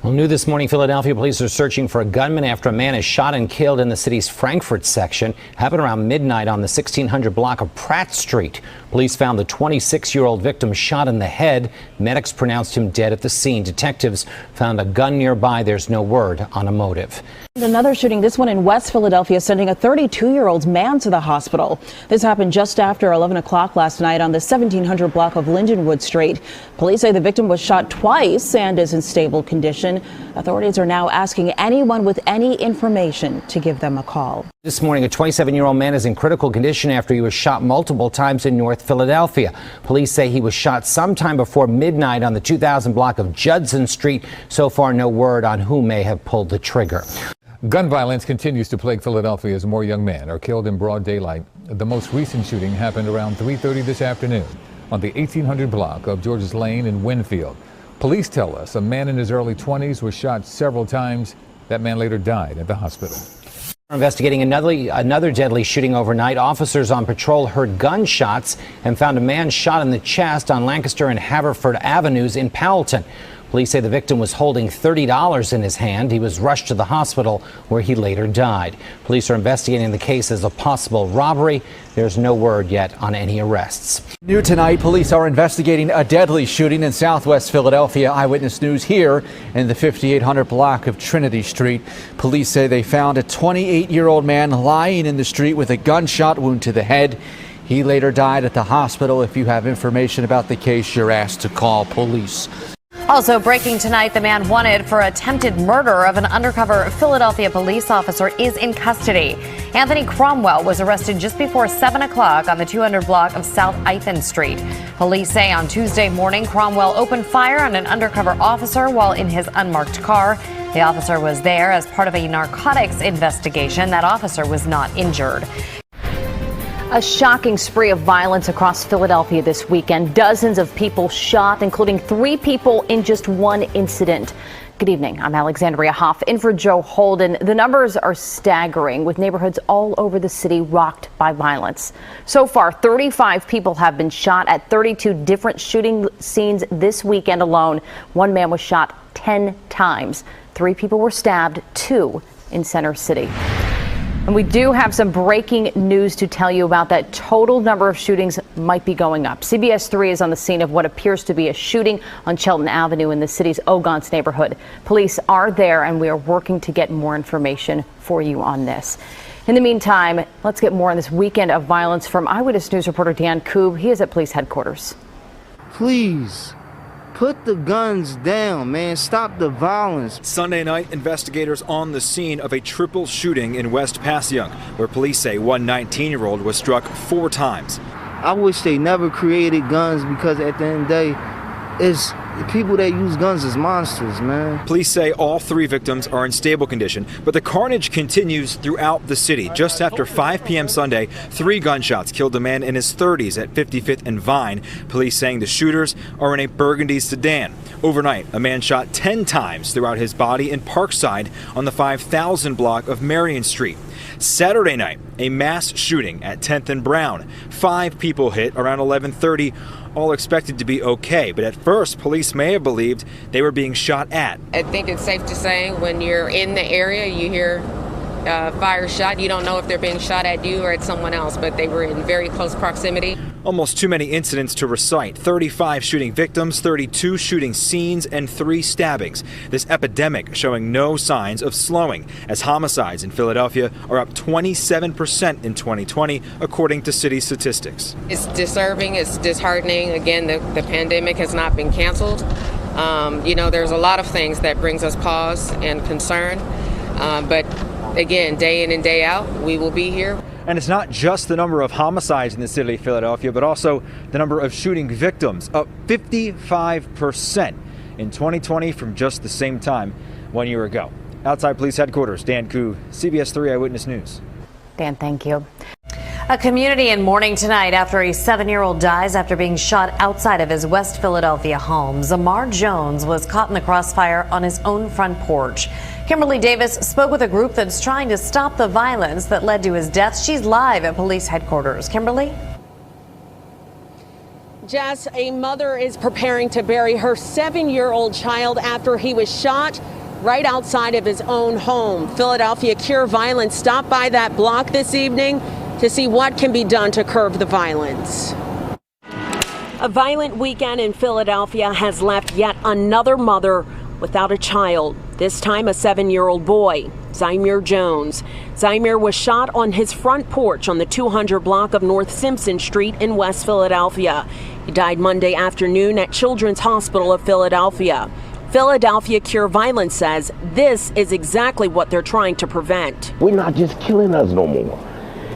Well, new this morning, Philadelphia police are searching for a gunman after a man is shot and killed in the city's Frankfurt section. Happened around midnight on the 1600 block of Pratt Street. Police found the 26-year-old victim shot in the head. Medics pronounced him dead at the scene. Detectives found a gun nearby. There's no word on a motive. Another shooting, this one in West Philadelphia, sending a 32-year-old man to the hospital. This happened just after 11 o'clock last night on the 1700 block of Lindenwood Street. Police say the victim was shot twice and is in stable condition. Authorities are now asking anyone with any information to give them a call. This morning, a 27-year-old man is in critical condition after he was shot multiple times in North Philadelphia. Police say he was shot sometime before midnight on the 2000 block of Judson Street. So far, no word on who may have pulled the trigger. Gun violence continues to plague Philadelphia as more young men are killed in broad daylight. The most recent shooting happened around 3:30 this afternoon on the 1800 block of George's Lane in Winfield. Police tell us a man in his early 20s was shot several times. That man later died at the hospital. Investigating another deadly shooting overnight. Officers on patrol heard gunshots and found a man shot in the chest on Lancaster and Haverford Avenues in Powelton. Police say the victim was holding $30 in his hand. He was rushed to the hospital where he later died. Police are investigating the case as a possible robbery. There's no word yet on any arrests. New tonight, police are investigating a deadly shooting in Southwest Philadelphia. Eyewitness News here in the 5800 block of Trinity Street. Police say they found a 28-year-old man lying in the street with a gunshot wound to the head. He later died at the hospital. If you have information about the case, you're asked to call police. Also breaking tonight, the man wanted for attempted murder of an undercover Philadelphia police officer is in custody. Anthony Cromwell was arrested just before 7 o'clock on the 200 block of South Ithan Street. Police say on Tuesday morning, Cromwell opened fire on an undercover officer while in his unmarked car. The officer was there as part of a narcotics investigation. That officer was not injured. A shocking spree of violence across Philadelphia this weekend. Dozens of people shot, including 3 people in just one incident. Good evening. I'm Alexandria Hoff in for Joe Holden. The numbers are staggering, with neighborhoods all over the city rocked by violence. So far, 35 people have been shot at 32 different shooting scenes this weekend alone. One man was shot 10 times. 3 people were stabbed, 2 in Center City. And we do have some breaking news to tell you about. That total number of shootings might be going up. CBS 3 is on the scene of what appears to be a shooting on Chelton Avenue in the city's Ogons neighborhood. Police are there, and we are working to get more information for you on this. In the meantime, let's get more on this weekend of violence from Eyewitness News reporter Dan Koob. He is at police headquarters. Please. Put the guns down, man. Stop the violence. Sunday night, investigators on the scene of a triple shooting in West Passyunk, where police say one 19-year-old was struck 4 times. I wish they never created guns, because at the end of the day, it's the people that use guns as monsters, man. Police say all 3 victims are in stable condition, but the carnage continues throughout the city. Just after 5 p.m. Sunday, 3 gunshots killed a man in his 30s at 55th and Vine. Police saying the shooters are in a burgundy sedan. Overnight, a man shot 10 times throughout his body in Parkside on the 5000 block of Marion Street. Saturday night, a mass shooting at 10th and Brown. 5 people hit around 11:30. All expected to be okay, but at first police may have believed they were being shot at. I think it's safe to say when you're in the area, you hear fire shot. You don't know if they're being shot at you or at someone else, but they were in very close proximity. Almost too many incidents to recite. 35 shooting victims, 32 shooting scenes, and 3 stabbings. This epidemic showing no signs of slowing, as homicides in Philadelphia are up 27% in 2020, according to city statistics. It's disturbing, it's disheartening. Again, the pandemic has not been canceled. There's a lot of things that brings us pause and concern, but again, day in and day out, we will be here. And it's not just the number of homicides in the city of Philadelphia, but also the number of shooting victims, up 55% in 2020 from just the same time 1 year ago. Outside police headquarters, Dan Koob, CBS 3 Eyewitness News. Dan, thank you. A community in mourning tonight after a 7-year-old dies after being shot outside of his West Philadelphia home. Zamar Jones was caught in the crossfire on his own front porch. Kimberly Davis spoke with a group that's trying to stop the violence that led to his death. She's live at police headquarters. Kimberly? Jess, a mother is preparing to bury her 7-year-old child after he was shot right outside of his own home. Philadelphia Cure Violence stopped by that block this evening to see what can be done to curb the violence. A violent weekend in Philadelphia has left yet another mother without a child, this time a 7-year-old boy, Zamar Jones. Zamar was shot on his front porch on the 200 block of North Simpson Street in West Philadelphia. He died Monday afternoon at Children's Hospital of Philadelphia. Philadelphia Cure Violence says this is exactly what they're trying to prevent. We're not just killing us no more.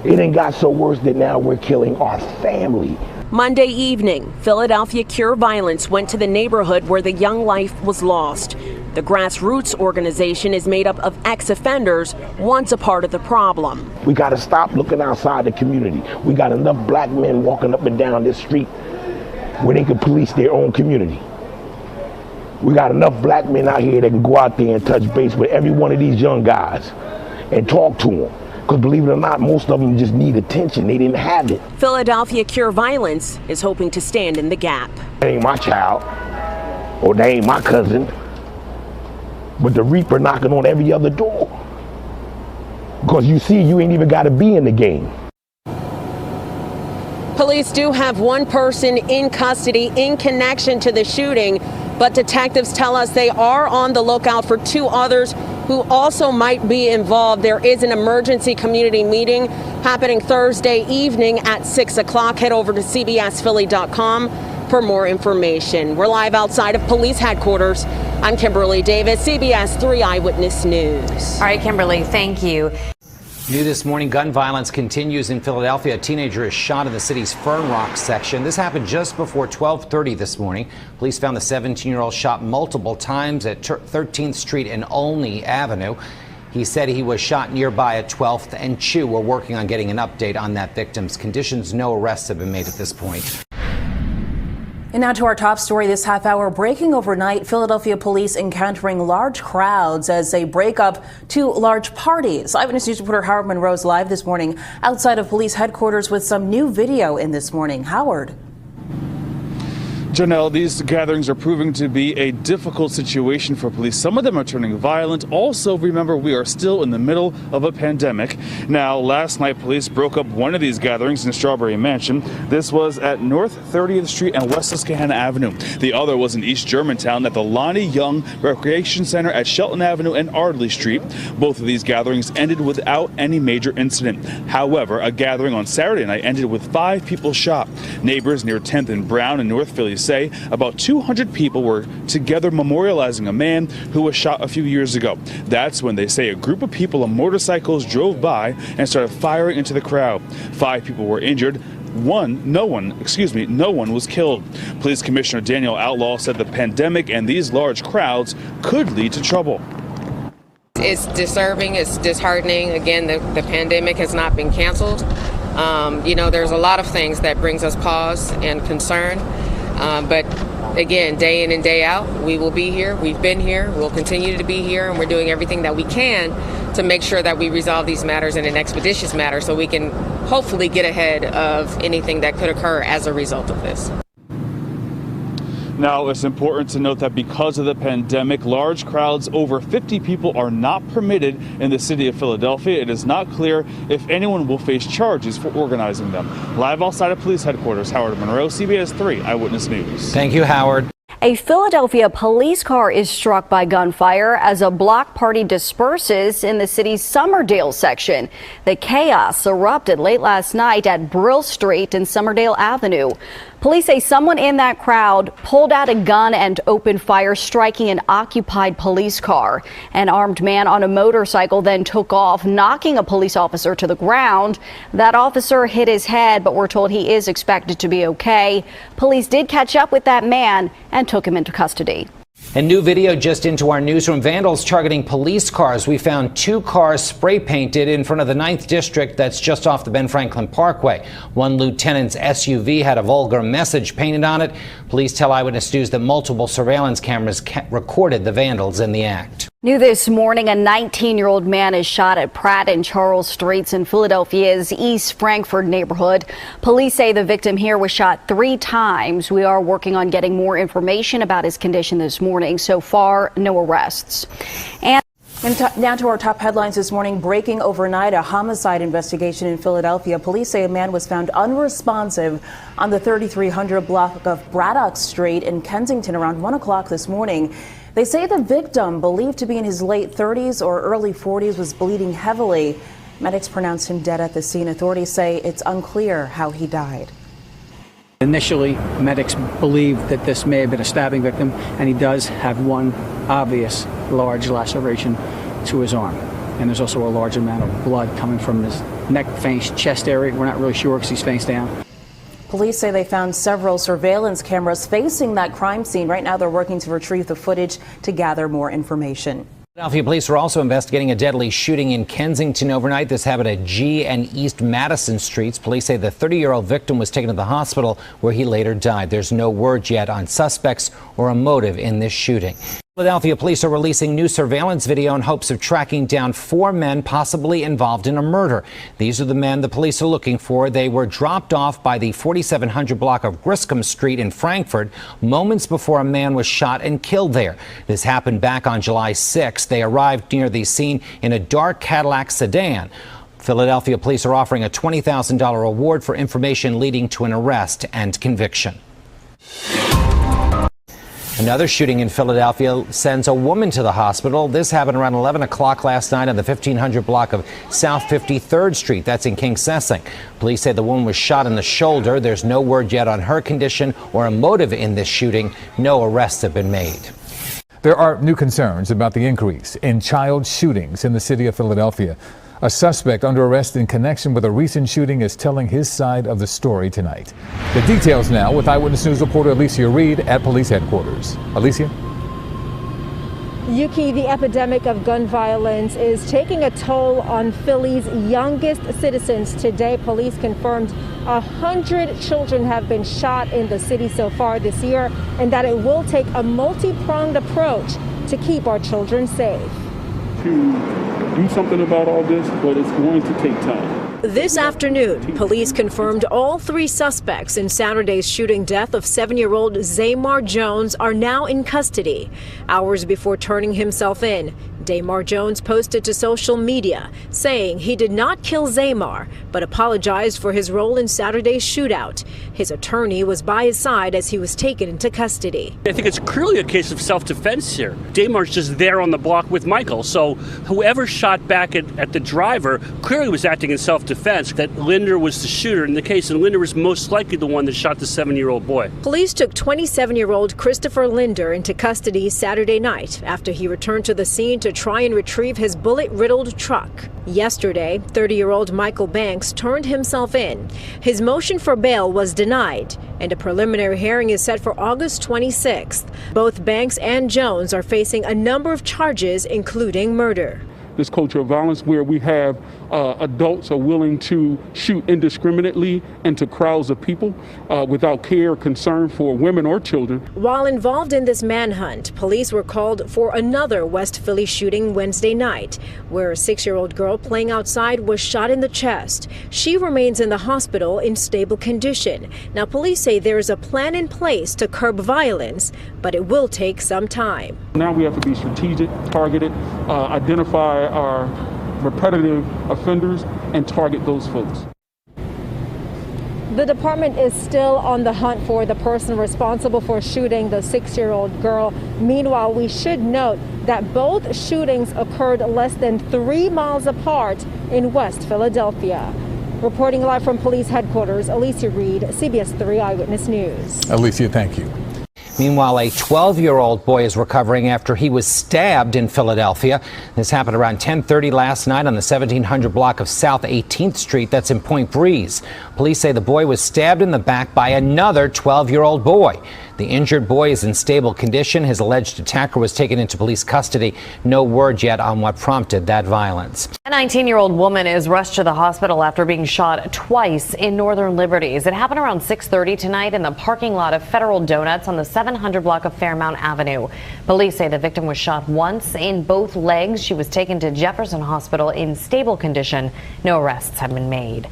It ain't got so worse that now we're killing our family. Monday evening, Philadelphia Cure Violence went to the neighborhood where the young life was lost. The grassroots organization is made up of ex-offenders, once a part of the problem. We got to stop looking outside the community. We got enough black men walking up and down this street where they can police their own community. We got enough black men out here that can go out there and touch base with every one of these young guys and talk to them. Because believe it or not, most of them just need attention. They didn't have it. Philadelphia Cure Violence is hoping to stand in the gap. That ain't my child, or that ain't my cousin, but the Reaper knocking on every other door. Because you see, you ain't even got to be in the game. Police do have one person in custody in connection to the shooting, but detectives tell us they are on the lookout for 2 others who also might be involved. There is an emergency community meeting happening Thursday evening at 6 o'clock. Head over to cbsphilly.com for more information. We're live outside of police headquarters. I'm Kimberly Davis, CBS 3 Eyewitness News. All right, Kimberly, thank you. New this morning, gun violence continues in Philadelphia. A teenager is shot in the city's Fern Rock section. This happened just before 12:30 this morning. Police found the 17-year-old shot multiple times at 13th Street and Olney Avenue. He said he was shot nearby at 12th and Chew. We're working on getting an update on that victim's conditions. No arrests have been made at this point. And now to our top story this half hour. Breaking overnight, Philadelphia police encountering large crowds as they break up two large parties. Eyewitness News reporter Howard Monroe is live this morning outside of police headquarters with some new video in this morning. Howard. Janelle, these gatherings are proving to be a difficult situation for police. Some of them are turning violent. Also, remember, we are still in the middle of a pandemic. Now, last night, police broke up one of these gatherings in Strawberry Mansion. This was at North 30th Street and West Susquehanna Avenue. The other was in East Germantown at the Lonnie Young Recreation Center at Shelton Avenue and Ardley Street. Both of these gatherings ended without any major incident. However, a gathering on Saturday night ended with 5 people shot. Neighbors near 10th and Brown in North Philly say about 200 people were together memorializing a man who was shot a few years ago. That's when they say a group of people on motorcycles drove by and started firing into the crowd. 5 people were injured. No one was killed. Police Commissioner Daniel Outlaw said the pandemic and these large crowds could lead to trouble. It's disturbing, it's disheartening. Again, the pandemic has not been canceled. There's a lot of things that brings us pause and concern. But again, day in and day out, we will be here. We've been here. We'll continue to be here. And we're doing everything that we can to make sure that we resolve these matters in an expeditious manner so we can hopefully get ahead of anything that could occur as a result of this. Now, it's important to note that because of the pandemic, large crowds over 50 people are not permitted in the city of Philadelphia. It is not clear if anyone will face charges for organizing them. Live outside of police headquarters, Howard Monroe, CBS 3 Eyewitness News. Thank you, Howard. A Philadelphia police car is struck by gunfire as a block party disperses in the city's Summerdale section. The chaos erupted late last night at Brill Street and Summerdale Avenue. Police say someone in that crowd pulled out a gun and opened fire, striking an occupied police car. An armed man on a motorcycle then took off, knocking a police officer to the ground. That officer hit his head, but we're told he is expected to be okay. Police did catch up with that man and took him into custody. And new video just into our newsroom. Vandals targeting police cars. We found 2 cars spray painted in front of the 9th District that's just off the Ben Franklin Parkway. One lieutenant's SUV had a vulgar message painted on it. Police tell Eyewitness News that multiple surveillance cameras recorded the vandals in the act. New this morning, a 19-year-old man is shot at Pratt and Charles Streets in Philadelphia's East Frankford neighborhood. Police say the victim here was shot 3 times. We are working on getting more information about his condition this morning. So far, no arrests. And now to our top headlines this morning. Breaking overnight, a homicide investigation in Philadelphia. Police say a man was found unresponsive on the 3300 block of Braddock Street in Kensington around 1 o'clock this morning. They say the victim, believed to be in his late 30s or early 40s, was bleeding heavily. Medics pronounced him dead at the scene. Authorities say it's unclear how he died. Initially, medics believe that this may have been a stabbing victim, and he does have one obvious large laceration to his arm. And there's also a large amount of blood coming from his neck, face, chest area. We're not really sure because he's face down. Police say they found several surveillance cameras facing that crime scene. Right now, they're working to retrieve the footage to gather more information. Philadelphia police are also investigating a deadly shooting in Kensington overnight. This happened at G and East Madison Streets. Police say the 30-year-old victim was taken to the hospital where he later died. There's no word yet on suspects or a motive in this shooting. Philadelphia police are releasing new surveillance video in hopes of tracking down 4 men possibly involved in a murder. These are the men the police are looking for. They were dropped off by the 4700 block of Griscom Street in Frankford moments before a man was shot and killed there. This happened back on July 6th. They arrived near the scene in a dark Cadillac sedan. Philadelphia police are offering a $20,000 reward for information leading to an arrest and conviction. Another shooting in Philadelphia sends a woman to the hospital. This happened around 11 o'clock last night on the 1500 block of South 53rd Street. That's in King Sessing. Police say the woman was shot in the shoulder. There's no word yet on her condition or a motive in this shooting. No arrests have been made. There are new concerns about the increase in child shootings in the city of Philadelphia. A suspect under arrest in connection with a recent shooting is telling his side of the story tonight. The details now with Eyewitness News reporter Alicia Reed at police headquarters. Alicia? Yuki, the epidemic of gun violence is taking a toll on Philly's youngest citizens. Today, police confirmed 100 children have been shot in the city so far this year, and that it will take a multi-pronged approach to keep our children safe. To do something about all this, but it's going to take time. This afternoon, police confirmed all 3 suspects in Saturday's shooting death of 7-year-old Zamar Jones are now in custody. Hours before turning himself in, Damar Jones posted to social media saying he did not kill Zamar, but apologized for his role in Saturday's shootout. His attorney was by his side as he was taken into custody. I think it's clearly a case of self-defense here. Damar's just there on the block with Michael, so whoever shot back at the driver clearly was acting in self-defense, that Linder was the shooter in the case, and Linder was most likely the one that shot the 7-year-old boy. Police took 27-year-old Christopher Linder into custody Saturday night after he returned to the scene to try and retrieve his bullet-riddled truck. Yesterday, 30-year-old Michael Banks turned himself in. His motion for bail was denied, and a preliminary hearing is set for August 26th. Both Banks and Jones are facing a number of charges, including murder. This culture of violence where we have adults are willing to shoot indiscriminately into crowds of people without care or concern for women or children. While involved in this manhunt, police were called for another West Philly shooting Wednesday night, where a 6-year-old girl playing outside was shot in the chest. She remains in the hospital in stable condition. Now, police say there is a plan in place to curb violence, but it will take some time. Now we have to be strategic, targeted, identify our repetitive offenders and target those folks. The department is still on the hunt for the person responsible for shooting the 6-year-old girl. Meanwhile, we should note that both shootings occurred less than 3 miles apart in West Philadelphia. Reporting live from police headquarters, Alicia Reed, CBS 3 Eyewitness News. Alicia, thank you. Meanwhile, a 12-year-old boy is recovering after he was stabbed in Philadelphia. This happened around 10:30 last night on the 1700 block of South 18th Street. That's in Point Breeze. Police say the boy was stabbed in the back by another 12-year-old boy. The injured boy is in stable condition. His alleged attacker was taken into police custody. No word yet on what prompted that violence. A 19-year-old woman is rushed to the hospital after being shot twice in Northern Liberties. It happened around 6:30 tonight in the parking lot of Federal Donuts on the 700 block of Fairmount Avenue. Police say the victim was shot once in both legs. She was taken to Jefferson Hospital in stable condition. No arrests have been made.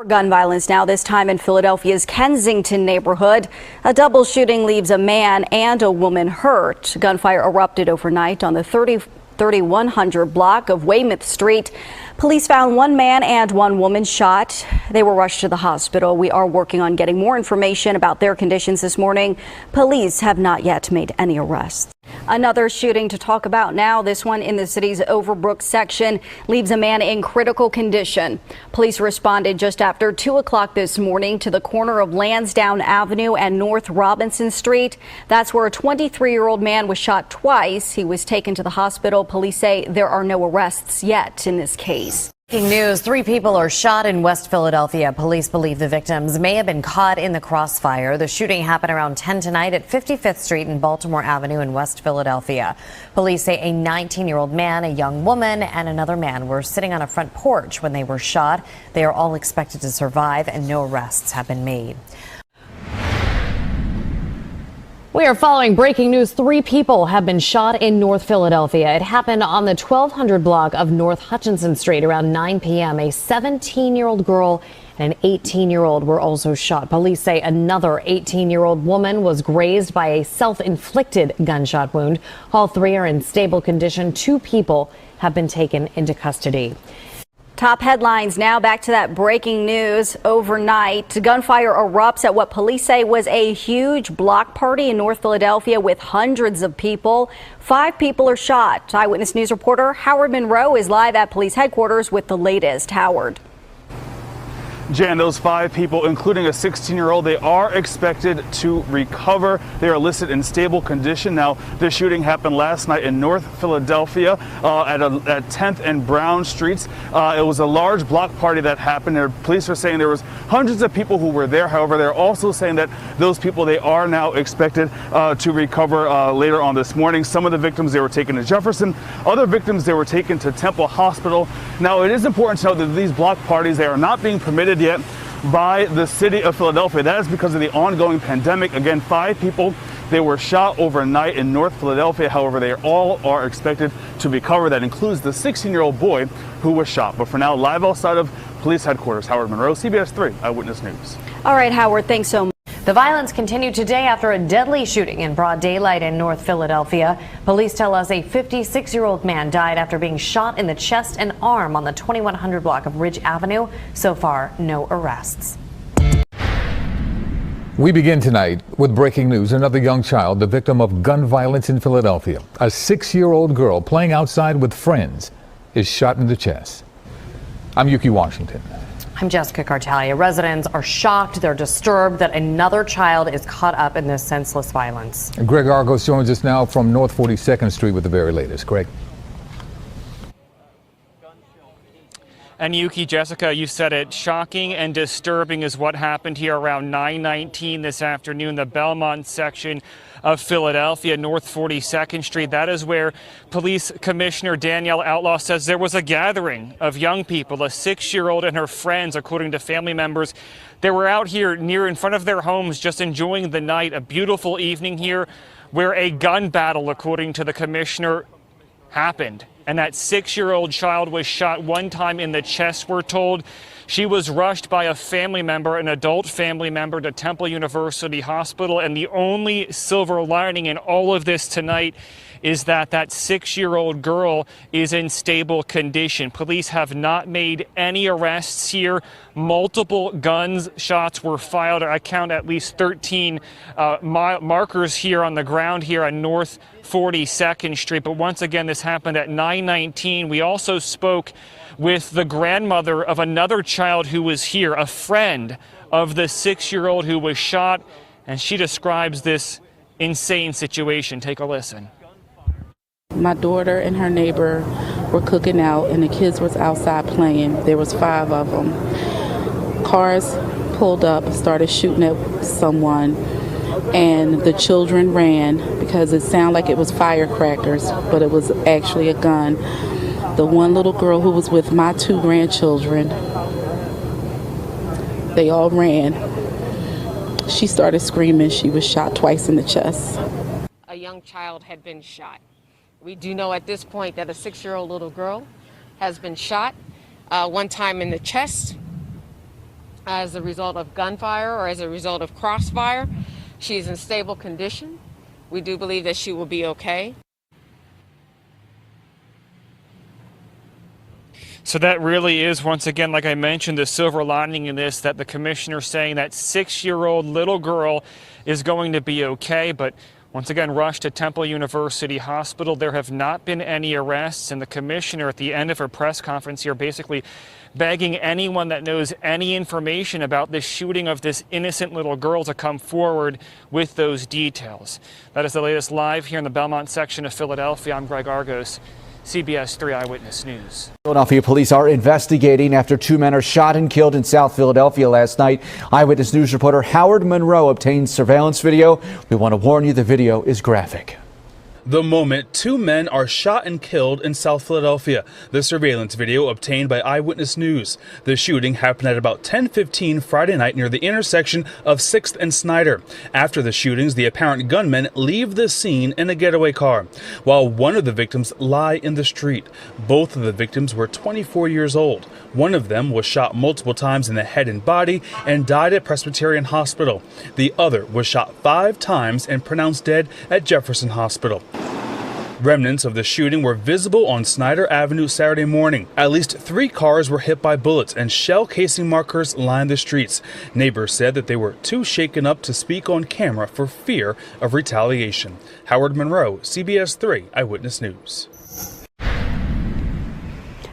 Gun violence now, this time in Philadelphia's Kensington neighborhood. A double shooting leaves a man and a woman hurt. Gunfire erupted overnight on the 3100 block of Weymouth Street. Police found 1 man and 1 woman shot. They were rushed to the hospital. We are working on getting more information about their conditions this morning. Police have not yet made any arrests. Another shooting to talk about now, this one in the city's Overbrook section, leaves a man in critical condition. Police responded just after 2 o'clock this morning to the corner of Lansdowne Avenue and North Robinson Street. That's where a 23-year-old man was shot twice. He was taken to the hospital. Police say there are no arrests yet in this case. Breaking news, 3 people are shot in West Philadelphia. Police believe the victims may have been caught in the crossfire. The shooting happened around 10 tonight at 55th Street and Baltimore Avenue in West Philadelphia. Police say a 19-year-old man, a young woman, and another man were sitting on a front porch when they were shot. They are all expected to survive, and no arrests have been made. We are following breaking news. 3 people have been shot in North Philadelphia. It happened on the 1200 block of North Hutchinson Street around 9 p.m. A 17-year-old girl and an 18-year-old were also shot. Police say another 18-year-old woman was grazed by a self-inflicted gunshot wound. All 3 are in stable condition. 2 people have been taken into custody. Top headlines now. Back to that breaking news overnight. Gunfire erupts at what police say was a huge block party in North Philadelphia with hundreds of people. 5 people are shot. Eyewitness News reporter Howard Monroe is live at police headquarters with the latest. Howard. Jan, those 5 people, including a 16-year-old, they are expected to recover. They are listed in stable condition. Now, this shooting happened last night in North Philadelphia at 10th and Brown Streets. It was a large block party that happened. Police are saying there was hundreds of people who were there. However, they're also saying that those people, they are now expected to recover later on this morning. Some of the victims, they were taken to Jefferson. Other victims, they were taken to Temple Hospital. Now, it is important to note that these block parties, they are not being permitted yet by the city of Philadelphia. That is because of the ongoing pandemic. Again, 5 people, they were shot overnight in North Philadelphia. However, they all are expected to recover. That includes the 16-year-old boy who was shot. But for now, live outside of police headquarters, Howard Monroe, CBS 3 Eyewitness News. All right, Howard, thanks so much. The violence continued today after a deadly shooting in broad daylight in North Philadelphia. Police tell us a 56-year-old man died after being shot in the chest and arm on the 2100 block of Ridge Avenue. So far, no arrests. We begin tonight with breaking news. Another young child, the victim of gun violence in Philadelphia. A 6-year-old girl playing outside with friends is shot in the chest. I'm Yuki Washington. I'm Jessica Cartalia. Residents are shocked. They're disturbed that another child is caught up in this senseless violence. Greg Argos joins us now from North 42nd Street with the very latest. Greg. And Yuki, Jessica, you said it. Shocking and disturbing is what happened here around 9:19 this afternoon, the Belmont section of Philadelphia, North 42nd Street. That is where Police Commissioner Danielle Outlaw says there was a gathering of young people, a 6-year-old and her friends, according to family members. They were out here near in front of their homes just enjoying the night, a beautiful evening here where a gun battle, according to the commissioner, happened. And that 6-year-old child was shot one time in the chest, we're told. She was rushed by a family member, an adult family member, to Temple University Hospital. And the only silver lining in all of this tonight is that that 6-year-old girl is in stable condition. Police have not made any arrests here. Multiple gunshots were fired. I count at least 13 markers here on the ground here on North 42nd Street. But once again, this happened at 9:19. We also spoke with the grandmother of another child who was here, a friend of the 6-year-old who was shot, and she describes this insane situation. Take a listen. My daughter and her neighbor were cooking out, and the kids was outside playing. There was 5 of them. Cars pulled up, started shooting at someone, and the children ran because it sounded like it was firecrackers, but it was actually a gun. The one little girl who was with my 2 grandchildren, they all ran. She started screaming. She was shot twice in the chest. A young child had been shot. We do know at this point that a 6-year-old little girl has been shot one time in the chest as a result of gunfire or as a result of crossfire. She's in stable condition. We do believe that she will be okay. So that really is, once again, like I mentioned, the silver lining in this, that the commissioner saying that 6-year-old little girl is going to be okay, but once again, rushed to Temple University Hospital. There have not been any arrests, and the commissioner at the end of her press conference here basically begging anyone that knows any information about this shooting of this innocent little girl to come forward with those details. That is the latest live here in the Belmont section of Philadelphia. I'm Greg Argos, CBS 3 Eyewitness News. Philadelphia police are investigating after 2 men are shot and killed in South Philadelphia last night. Eyewitness News reporter Howard Monroe obtained surveillance video. We want to warn you, the video is graphic. The moment 2 men are shot and killed in South Philadelphia. The surveillance video obtained by Eyewitness News. The shooting happened at about 10:15 Friday night near the intersection of 6th and Snyder. After the shootings, the apparent gunmen leave the scene in a getaway car, while one of the victims lie in the street. Both of the victims were 24 years old. One of them was shot multiple times in the head and body and died at Presbyterian Hospital. The other was shot 5 times and pronounced dead at Jefferson Hospital. Remnants of the shooting were visible on Snyder Avenue Saturday morning. At least 3 cars were hit by bullets and shell casing markers lined the streets. Neighbors said that they were too shaken up to speak on camera for fear of retaliation. Howard Monroe, CBS 3 Eyewitness News.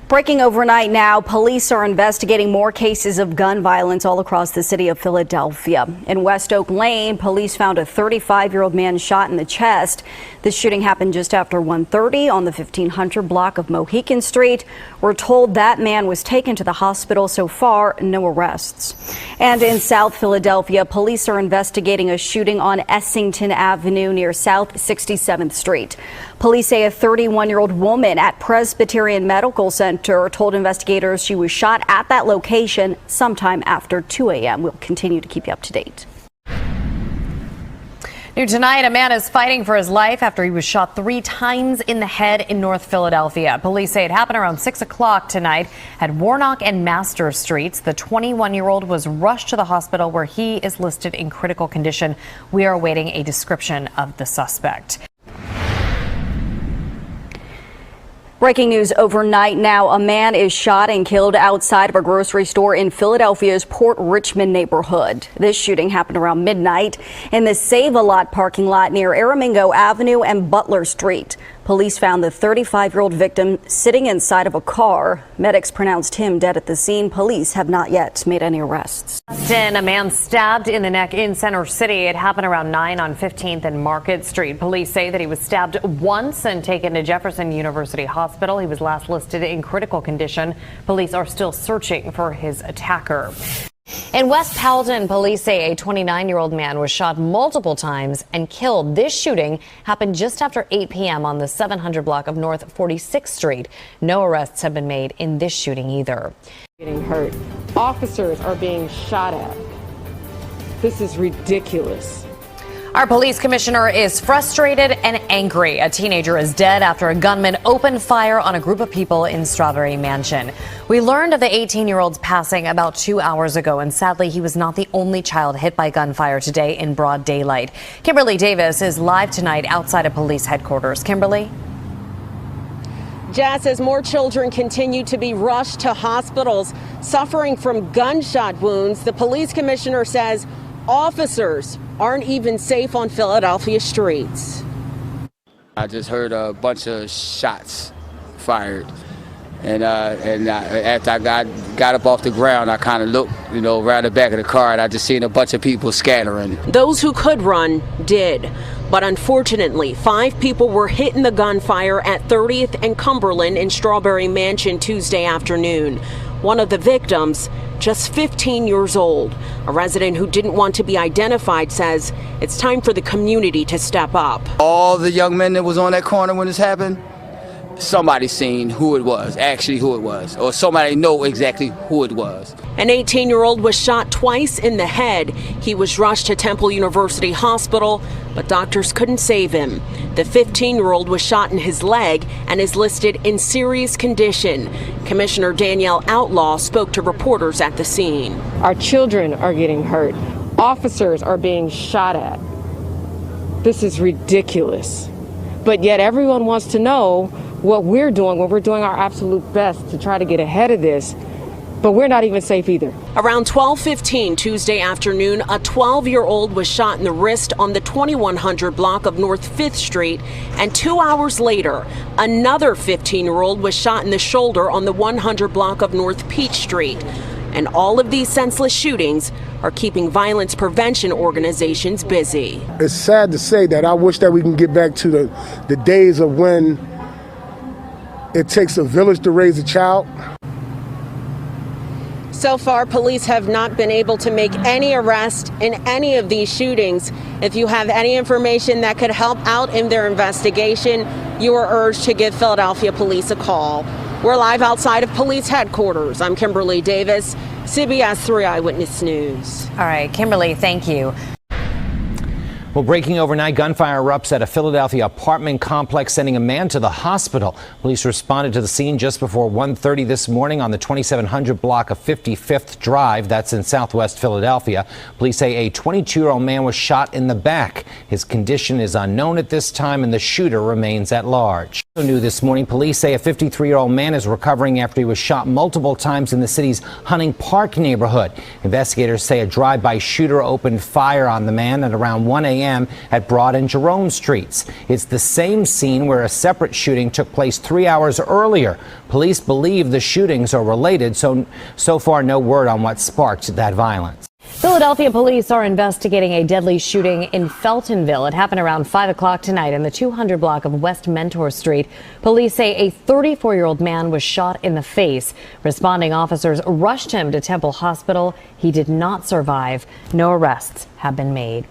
Breaking overnight now, police are investigating more cases of gun violence all across the city of Philadelphia. In West Oak Lane, police found a 35-year-old man shot in the chest. This shooting happened just after 1:30 on the 1500 block of Mohican Street. We're told that man was taken to the hospital. So far, no arrests. And in South Philadelphia, police are investigating a shooting on Essington Avenue near South 67th Street. Police say a 31-year-old woman at Presbyterian Medical Center told investigators she was shot at that location sometime after 2 a.m. We'll continue to keep you up to date. New tonight, a man is fighting for his life after he was shot 3 times in the head in North Philadelphia. Police say it happened around 6 o'clock tonight at Warnock and Master Streets. The 21-year-old was rushed to the hospital where he is listed in critical condition. We are awaiting a description of the suspect. Breaking news overnight now, a man is shot and killed outside of a grocery store in Philadelphia's Port Richmond neighborhood. This shooting happened around midnight in the Save-A-Lot parking lot near Aramingo Avenue and Butler Street. Police found the 35-year-old victim sitting inside of a car. Medics pronounced him dead at the scene. Police have not yet made any arrests. Then a man stabbed in the neck in Center City. It happened around 9 on 15th and Market Street. Police say that he was stabbed once and taken to Jefferson University Hospital. He was last listed in critical condition. Police are still searching for his attacker. In West Powelton, police say a 29-year-old man was shot multiple times and killed. This shooting happened just after 8 p.m. on the 700 block of North 46th Street. No arrests have been made in this shooting either. Getting hurt. Officers are being shot at. This is ridiculous. Our police commissioner is frustrated and angry. A teenager is dead after a gunman opened fire on a group of people in Strawberry Mansion. We learned of the 18-year-old's passing about 2 hours ago, and sadly, he was not the only child hit by gunfire today in broad daylight. Kimberly Davis is live tonight outside of police headquarters. Kimberly? Jess, as more children continue to be rushed to hospitals suffering from gunshot wounds, the police commissioner says officers aren't even safe on Philadelphia streets. I just heard a bunch of shots fired. And after I got up off the ground, I kind of looked, around the back of the car, and I just seen a bunch of people scattering. Those who could run did. But unfortunately, 5 people were hit in the gunfire at 30th and Cumberland in Strawberry Mansion Tuesday afternoon. One of the victims, just 15 years old. A resident who didn't want to be identified says it's time for the community to step up. All the young men that was on that corner when this happened, somebody seen who it was, or somebody know exactly who it was. An 18-year-old was shot twice in the head. He was rushed to Temple University Hospital, but doctors couldn't save him. The 15-year-old was shot in his leg and is listed in serious condition. Commissioner Danielle Outlaw spoke to reporters at the scene. Our children are getting hurt. Officers are being shot at. This is ridiculous. But yet everyone wants to know what we're doing, when we're doing our absolute best to try to get ahead of this. But we're not even safe either. Around 12:15 Tuesday afternoon, a 12-year-old was shot in the wrist on the 2100 block of North 5th Street. And 2 hours later, another 15-year-old was shot in the shoulder on the 100 block of North Peach Street. And all of these senseless shootings are keeping violence prevention organizations busy. It's sad to say that I wish that we can get back to the days of when it takes a village to raise a child. So far, police have not been able to make any arrest in any of these shootings. If you have any information that could help out in their investigation, you are urged to give Philadelphia police a call. We're live outside of police headquarters. I'm Kimberly Davis, CBS 3 Eyewitness News. All right, Kimberly, thank you. Well, breaking overnight, gunfire erupts at a Philadelphia apartment complex, sending a man to the hospital. Police responded to the scene just before 1:30 this morning on the 2700 block of 55th Drive. That's in southwest Philadelphia. Police say a 22-year-old man was shot in the back. His condition is unknown at this time, and the shooter remains at large. New this morning, police say a 53-year-old man is recovering after he was shot multiple times in the city's Hunting Park neighborhood. Investigators say a drive-by shooter opened fire on the man at around 1 a.m. at Broad and Jerome Streets. It's the same scene where a separate shooting took place 3 hours earlier. Police believe the shootings are related, so far no word on what sparked that violence. Philadelphia police are investigating a deadly shooting in Feltonville. It happened around 5 o'clock tonight in the 200 block of West Mentor Street. Police say a 34-year-old man was shot in the face. Responding officers rushed him to Temple Hospital. He did not survive. No arrests have been made.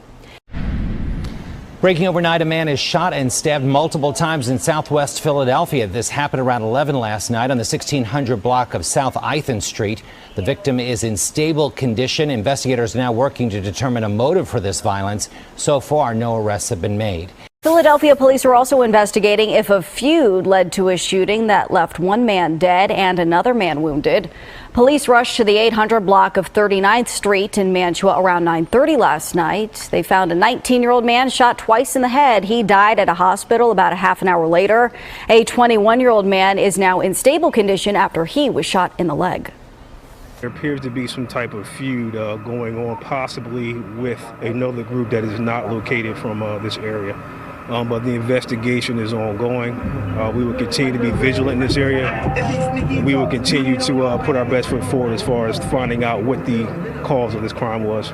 Breaking overnight, a man is shot and stabbed multiple times in southwest Philadelphia. This happened around 11 last night on the 1600 block of South Ithan Street. The victim is in stable condition. Investigators are now working to determine a motive for this violence. So far, no arrests have been made. Philadelphia police are also investigating if a feud led to a shooting that left one man dead and another man wounded. Police rushed to the 800 block of 39th Street in Mantua around 9:30 last night. They found a 19-year-old man shot twice in the head. He died at a hospital about a half an hour later. A 21-year-old man is now in stable condition after he was shot in the leg. There appears to be some type of feud going on, possibly with another group that is not located from this area. But the investigation is ongoing. We will continue to be vigilant in this area. We will continue to put our best foot forward as far as finding out what the cause of this crime was.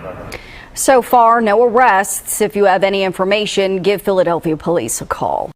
So far, no arrests. If you have any information, give Philadelphia police a call.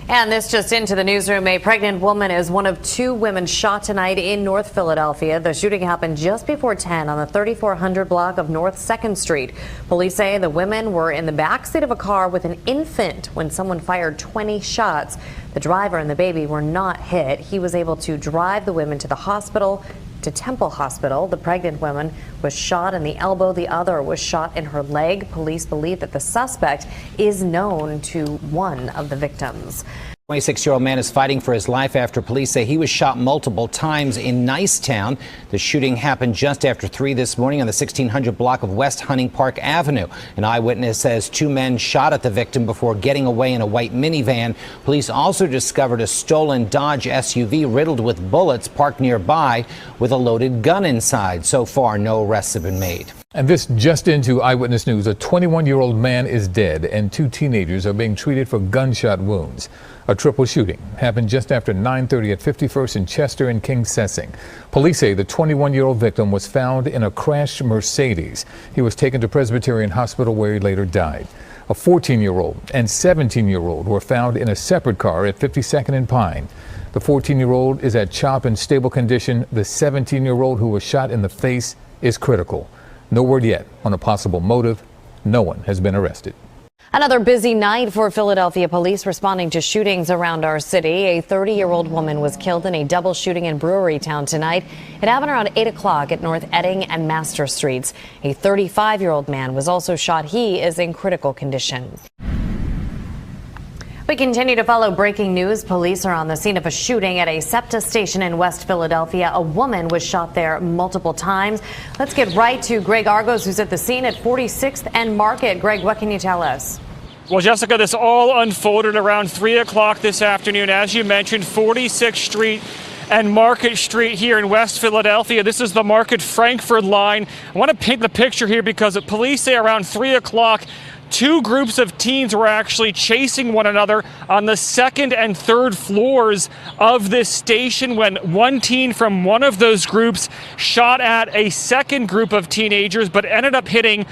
And this just into the newsroom. A pregnant woman is one of 2 women shot tonight in North Philadelphia. The shooting happened just before 10 on the 3400 block of North 2nd Street. Police say the women were in the backseat of a car with an infant when someone fired 20 shots. The driver and the baby were not hit. He was able to drive the women to the hospital, to Temple Hospital. The pregnant woman was shot in the elbow. The other was shot in her leg. Police believe that the suspect is known to one of the victims. 26-year-old man is fighting for his life after police say he was shot multiple times in Nicetown. The shooting happened just after 3 this morning on the 1600 block of West Hunting Park Avenue. An eyewitness says 2 men shot at the victim before getting away in a white minivan. Police also discovered a stolen Dodge SUV riddled with bullets parked nearby with a loaded gun inside. So far, no arrests have been made. And this just into Eyewitness News. A 21-year-old man is dead and 2 teenagers are being treated for gunshot wounds. A triple shooting happened just after 9:30 at 51st and Chester and King Sessing. Police say the 21-year-old victim was found in a crashed Mercedes. He was taken to Presbyterian Hospital where he later died. A 14-year-old and 17-year-old were found in a separate car at 52nd and Pine. The 14-year-old is at CHOP in stable condition. The 17-year-old who was shot in the face is critical. No word yet on a possible motive. No one has been arrested. Another busy night for Philadelphia police responding to shootings around our city. A 30-year-old woman was killed in a double shooting in Brewery Town tonight. It happened around 8 o'clock at North Edding and Master Streets. A 35-year-old man was also shot. He is in critical condition. We continue to follow breaking news. Police are on the scene of a shooting at a SEPTA station in West Philadelphia. A woman was shot there multiple times. Let's get right to Greg Argos, who's at the scene at 46th and Market. Greg, what can you tell us? Well, Jessica, this all unfolded around 3 o'clock this afternoon. As you mentioned, 46th Street and Market Street here in West Philadelphia. This is the Market Frankford line. I want to paint the picture here because police say around 3 o'clock, 2 groups of teens were actually chasing one another on the 2nd and 3rd floors of this station when one teen from one of those groups shot at a second group of teenagers but ended up hitting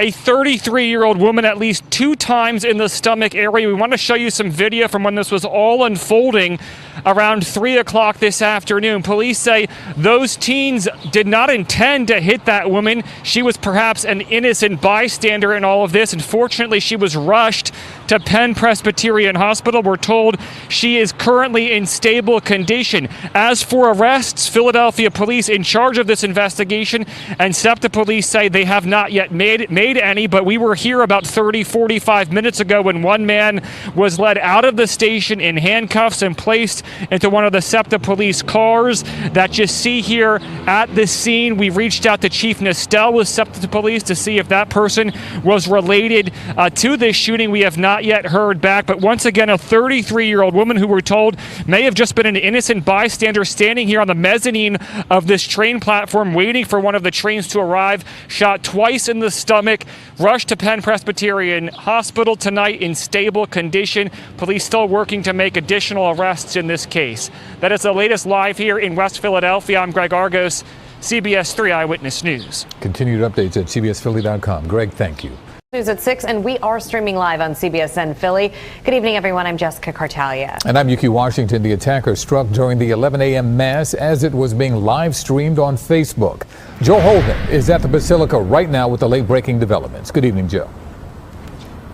a 33-year-old woman at least 2 times in the stomach area. We want to show you some video from when this was all unfolding around 3 o'clock this afternoon. Police say those teens did not intend to hit that woman. She was perhaps an innocent bystander in all of this. Unfortunately, she was rushed to Penn Presbyterian Hospital. We're told she is currently in stable condition. As for arrests, Philadelphia police in charge of this investigation and SEPTA police say they have not yet made made any, but we were here about 30-45 minutes ago when one man was led out of the station in handcuffs and placed into one of the SEPTA police cars that you see here at this scene. We reached out to Chief Nestel with SEPTA police to see if that person was related to this shooting. We have not yet heard back, but once again, a 33-year-old woman who we're told may have just been an innocent bystander standing here on the mezzanine of this train platform waiting for one of the trains to arrive, shot twice in the stomach, rushed to Penn Presbyterian Hospital tonight in stable condition. Police still working to make additional arrests in this case. That is the latest live here in West Philadelphia. I'm Greg Argos, CBS 3 Eyewitness News. Continued updates at CBSPhilly.com. Greg, thank you. News at 6, and we are streaming live on CBSN Philly. Good evening, everyone. I'm Jessica Cartalia. And I'm Yuki Washington. The attacker struck during the 11 a.m. Mass as it was being live streamed on Facebook. Joe Holden is at the Basilica right now with the late-breaking developments. Good evening, Joe.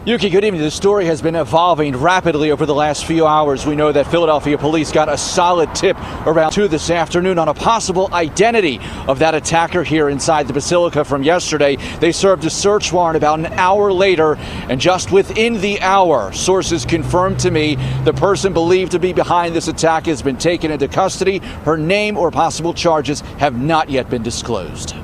Yuki, good evening. The story has been evolving rapidly over the last few hours. We know that Philadelphia police got a solid tip around 2 this afternoon on a possible identity of that attacker here inside the Basilica from yesterday. They served a search warrant about an hour later, and just within the hour, sources confirmed to me the person believed to be behind this attack has been taken into custody. Her name or possible charges have not yet been disclosed.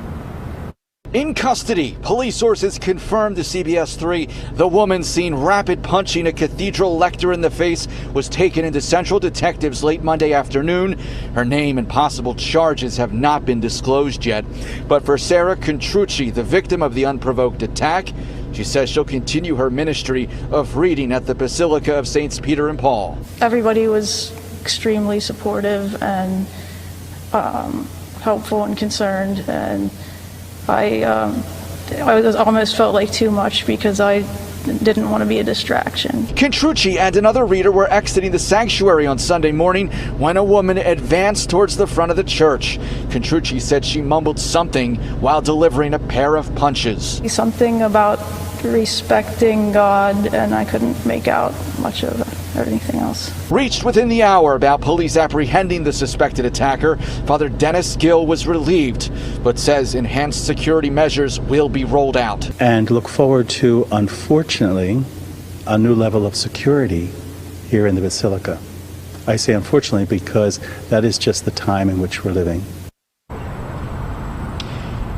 In custody, police sources confirmed to CBS 3 the woman seen rapid punching a cathedral lector in the face was taken into Central Detectives late Monday afternoon. Her name and possible charges have not been disclosed yet. But for Sarah Contrucci, the victim of the unprovoked attack, she says she'll continue her ministry of reading at the Basilica of Saints Peter and Paul. Everybody was extremely supportive and helpful and concerned, and I almost felt like too much because I didn't want to be a distraction. Contrucci and another reader were exiting the sanctuary on Sunday morning when a woman advanced towards the front of the church. Contrucci said she mumbled something while delivering a pair of punches. Something about respecting God, and I couldn't make out much of anything else. Reached within the hour about police apprehending the suspected attacker, Father Dennis Gill was relieved, but says enhanced security measures will be rolled out. And look forward to, unfortunately, a new level of security here in the Basilica. I say unfortunately because that is just the time in which we're living.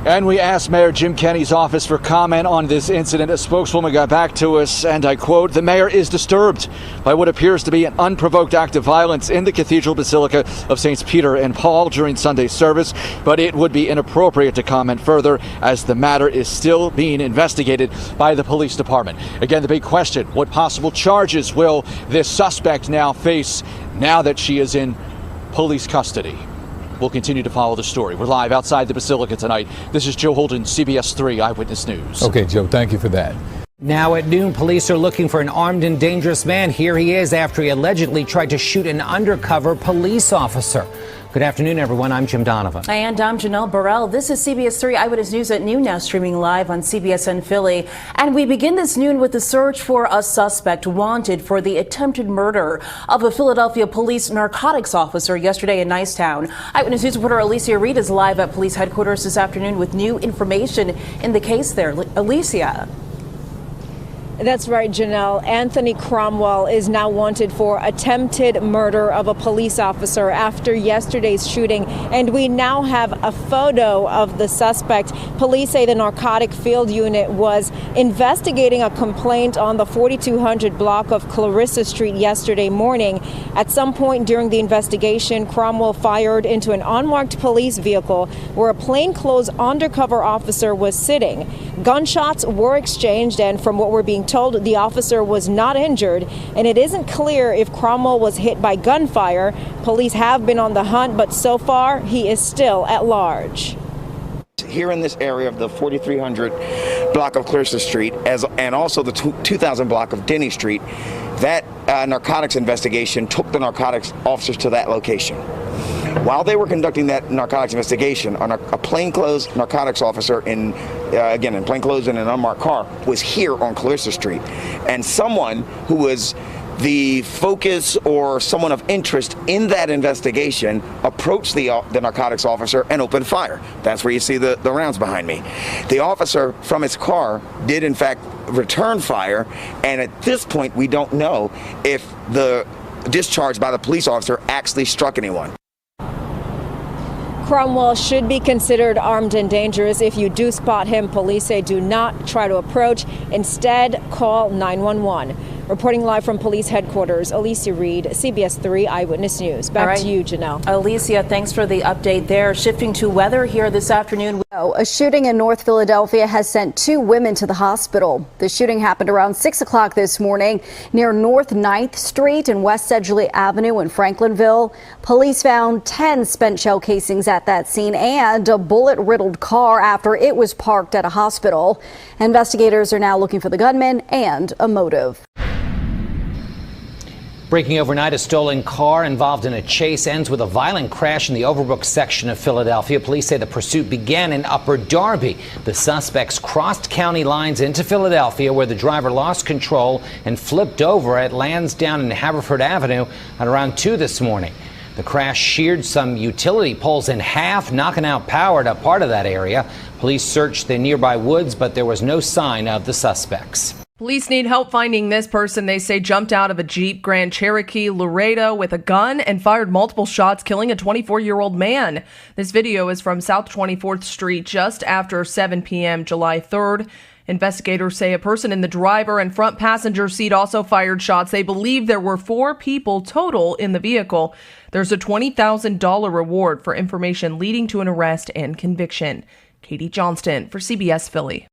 And we asked Mayor Jim Kenney's office for comment on this incident. A spokeswoman got back to us, and I quote, "The mayor is disturbed by what appears to be an unprovoked act of violence in the Cathedral Basilica of Saints Peter and Paul during Sunday's service, but it would be inappropriate to comment further as the matter is still being investigated by the police department." Again, the big question, what possible charges will this suspect now face now that she is in police custody? We'll continue to follow the story. We're live outside the Basilica tonight. This is Joe Holden, CBS 3 Eyewitness News. Okay, Joe, thank you for that. Now at noon, police are looking for an armed and dangerous man. Here he is after he allegedly tried to shoot an undercover police officer. Good afternoon, everyone. I'm Jim Donovan. And I'm Janelle Burrell. This is CBS 3 Eyewitness News at noon, now streaming live on CBSN Philly. And we begin this noon with the search for a suspect wanted for the attempted murder of a Philadelphia police narcotics officer yesterday in Nicetown. Eyewitness News reporter Alicia Reed is live at police headquarters this afternoon with new information in the case there. Alicia. That's right, Janelle. Anthony Cromwell is now wanted for attempted murder of a police officer after yesterday's shooting. And we now have a photo of the suspect. Police say the narcotic field unit was investigating a complaint on the 4200 block of Clarissa Street yesterday morning. At some point during the investigation, Cromwell fired into an unmarked police vehicle where a plainclothes undercover officer was sitting. Gunshots were exchanged, and from what we're being told, the officer was not injured, and it isn't clear if Cromwell was hit by gunfire. Police have been on the hunt, but so far he is still at large. Here in this area of the 4300 block of Clarissa Street, and also the 2000 block of Denny Street, that narcotics investigation took the narcotics officers to that location. While they were conducting that narcotics investigation, a plainclothes narcotics officer in plainclothes in an unmarked car was here on Clarissa Street, and someone who was the focus or someone of interest in that investigation approached the narcotics officer and opened fire. That's where you see the rounds behind me. The officer from his car did in fact return fire, and at this point we don't know if the discharge by the police officer actually struck anyone. Cromwell should be considered armed and dangerous. If you do spot him, police say do not try to approach. Instead, call 911. Reporting live from police headquarters, Alicia Reed, CBS 3 Eyewitness News. Back to you, Janelle. Alicia, thanks for the update there. Shifting to weather here this afternoon. A shooting in North Philadelphia has sent 2 women to the hospital. The shooting happened around 6 o'clock this morning near North 9th Street and West Sedgley Avenue in Franklinville. Police found 10 spent shell casings at that scene and a bullet-riddled car after it was parked at a hospital. Investigators are now looking for the gunman and a motive. Breaking overnight, a stolen car involved in a chase ends with a violent crash in the Overbrook section of Philadelphia. Police say the pursuit began in Upper Darby. The suspects crossed county lines into Philadelphia, where the driver lost control and flipped over at Lansdowne and Haverford Avenue at around 2 this morning. The crash sheared some utility poles in half, knocking out power to part of that area. Police searched the nearby woods, but there was no sign of the suspects. Police need help finding this person they say jumped out of a Jeep Grand Cherokee Laredo with a gun and fired multiple shots, killing a 24-year-old man. This video is from South 24th Street just after 7 p.m. July 3rd. Investigators say a person in the driver and front passenger seat also fired shots. They believe there were 4 people total in the vehicle. There's a $20,000 reward for information leading to an arrest and conviction. Katie Johnston for CBS Philly.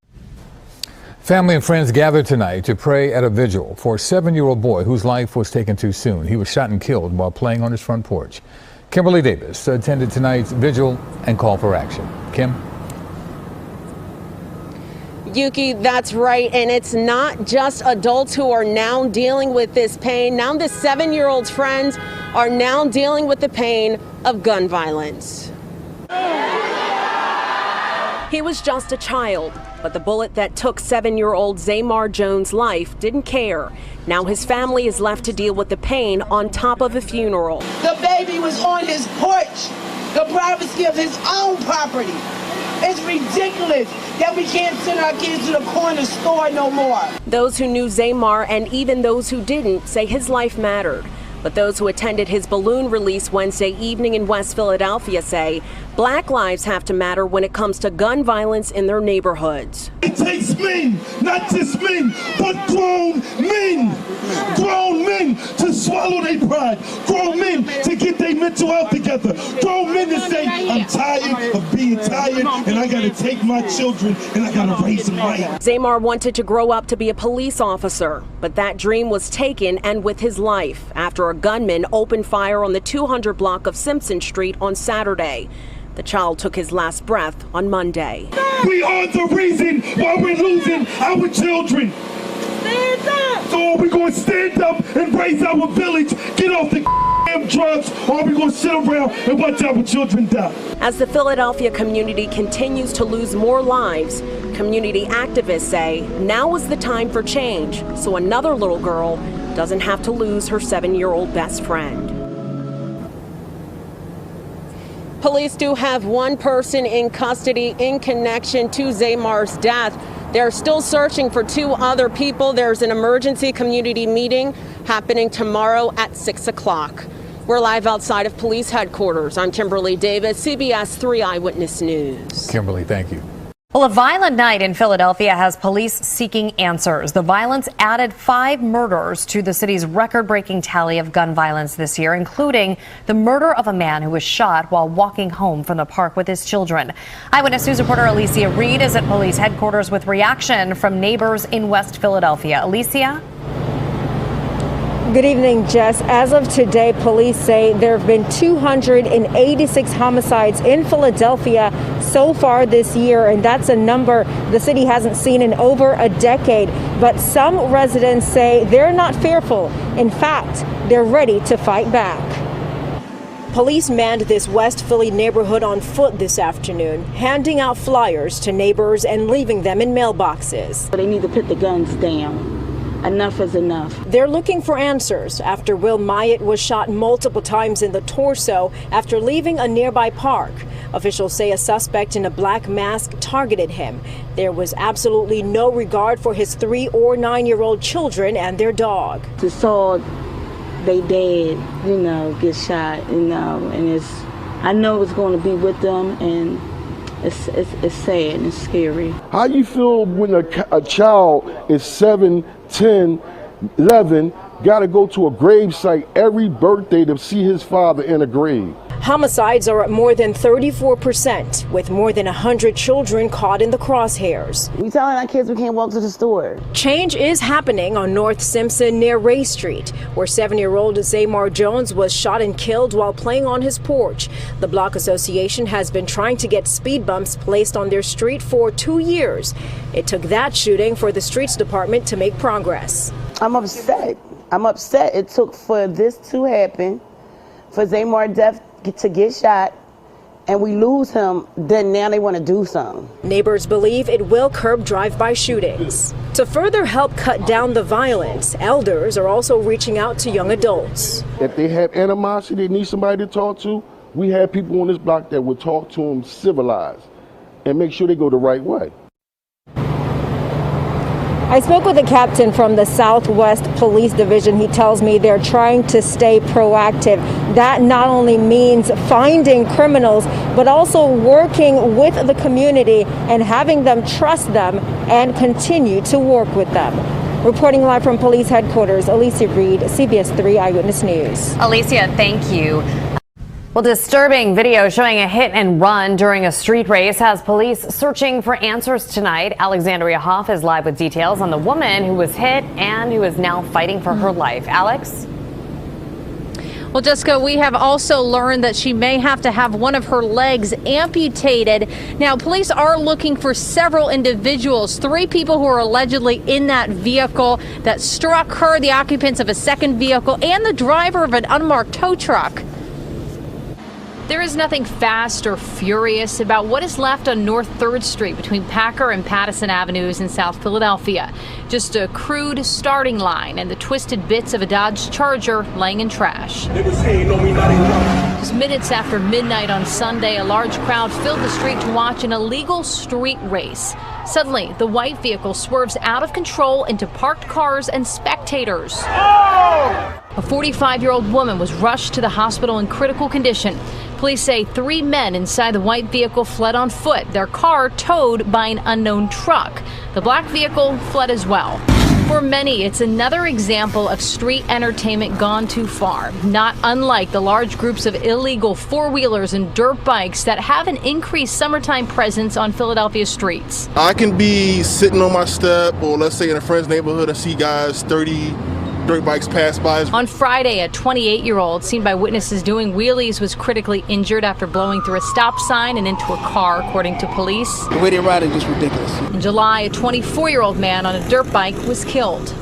Family and friends gathered tonight to pray at a vigil for a 7-year-old boy whose life was taken too soon. He was shot and killed while playing on his front porch. Kimberly Davis attended tonight's vigil and called for action. Kim? Yuki, that's right. And it's not just adults who are now dealing with this pain. Now this 7-year-old's friends are now dealing with the pain of gun violence. He was just a child, but the bullet that took 7-year-old Zamar Jones' life didn't care. Now his family is left to deal with the pain on top of a funeral. The baby was on his porch, the privacy of his own property. It's ridiculous that we can't send our kids to the corner store no more. Those who knew Zamar and even those who didn't say his life mattered. But those who attended his balloon release Wednesday evening in West Philadelphia say Black lives have to matter when it comes to gun violence in their neighborhoods. It takes men, not just men, but grown men to swallow their pride, grown men to get their mental health together, grown men to say, I'm tired of being tired and I gotta take my children and I gotta raise them right. Zamar wanted to grow up to be a police officer, but that dream was taken and with his life after a gunman opened fire on the 200 block of Simpson Street on Saturday. The child took his last breath on Monday. We are the reason why we're losing our children. Stand up! So are we going to stand up and raise our village, get off the damn drugs, or are we going to sit around and watch our children die? As the Philadelphia community continues to lose more lives, community activists say now is the time for change so another little girl doesn't have to lose her 7-year-old best friend. Police do have one person in custody in connection to Zamar's death. They're still searching for 2 other people. There's an emergency community meeting happening tomorrow at 6 o'clock. We're live outside of police headquarters. I'm Kimberly Davis, CBS 3 Eyewitness News. Kimberly, thank you. Well, a violent night in Philadelphia has police seeking answers. The violence added 5 murders to the city's record-breaking tally of gun violence this year, including the murder of a man who was shot while walking home from the park with his children. Eyewitness News reporter Alicia Reed is at police headquarters with reaction from neighbors in West Philadelphia. Alicia? Good evening, Jess. As of today, police say there have been 286 homicides in Philadelphia so far this year, and that's a number the city hasn't seen in over a decade. But some residents say they're not fearful. In fact, they're ready to fight back. Police manned this West Philly neighborhood on foot this afternoon, handing out flyers to neighbors and leaving them in mailboxes. They need to put the guns down. enough is enough. They're looking for answers after Will Myatt was shot multiple times in the torso after leaving a nearby park. Officials say a suspect in a black mask targeted him. There was absolutely no regard for his 3 or 9-year-old children and their dog. To saw they dead, get shot, and I know it's going to be with them, and it's sad and it's scary. How you feel when a child is 7, 10, 11, got to go to a grave site every birthday to see his father in a grave? Homicides are at more than 34%, with more than 100 children caught in the crosshairs. We telling our kids we can't walk to the store. Change is happening on North Simpson near Ray Street, where 7-year-old Zaymar Jones was shot and killed while playing on his porch. The Block Association has been trying to get speed bumps placed on their street for 2 years. It took that shooting for the Streets Department to make progress. I'm upset. It took for this to happen, for Zaymar death to get shot, and we lose him, then now they want to do something. Neighbors believe it will curb drive-by shootings. To further help cut down the violence, elders are also reaching out to young adults. If they have animosity, they need somebody to talk to, we have people on this block that will talk to them civilized and make sure they go the right way. I spoke with a captain from the Southwest Police Division. He tells me they're trying to stay proactive. That not only means finding criminals, but also working with the community and having them trust them and continue to work with them. Reporting live from police headquarters, Alicia Reed, CBS 3 Eyewitness News. Alicia, thank you. Well, disturbing video showing a hit and run during a street race has police searching for answers tonight. Alexandria Hoff is live with details on the woman who was hit and who is now fighting for her life. Alex? Well, Jessica, we have also learned that she may have to have one of her legs amputated. Now, police are looking for several individuals, 3 people who are allegedly in that vehicle that struck her, the occupants of a second vehicle, and the driver of an unmarked tow truck. There is nothing fast or furious about what is left on North 3rd Street between Packer and Pattison Avenues in South Philadelphia. Just a crude starting line and the twisted bits of a Dodge Charger laying in trash. Just minutes after midnight on Sunday, a large crowd filled the street to watch an illegal street race. Suddenly, the white vehicle swerves out of control into parked cars and spectators. A 45-year-old woman was rushed to the hospital in critical condition. Police say 3 men inside the white vehicle fled on foot, their car towed by an unknown truck. The black vehicle fled as well. For many, it's another example of street entertainment gone too far, not unlike the large groups of illegal four-wheelers and dirt bikes that have an increased summertime presence on Philadelphia streets. I can be sitting on my step, or let's say in a friend's neighborhood, and see guys 30 dirt bikes pass by. On Friday, a 28-year-old seen by witnesses doing wheelies was critically injured after blowing through a stop sign and into a car, according to police. The way they ride is just ridiculous. In July, a 24-year-old man on a dirt bike was killed.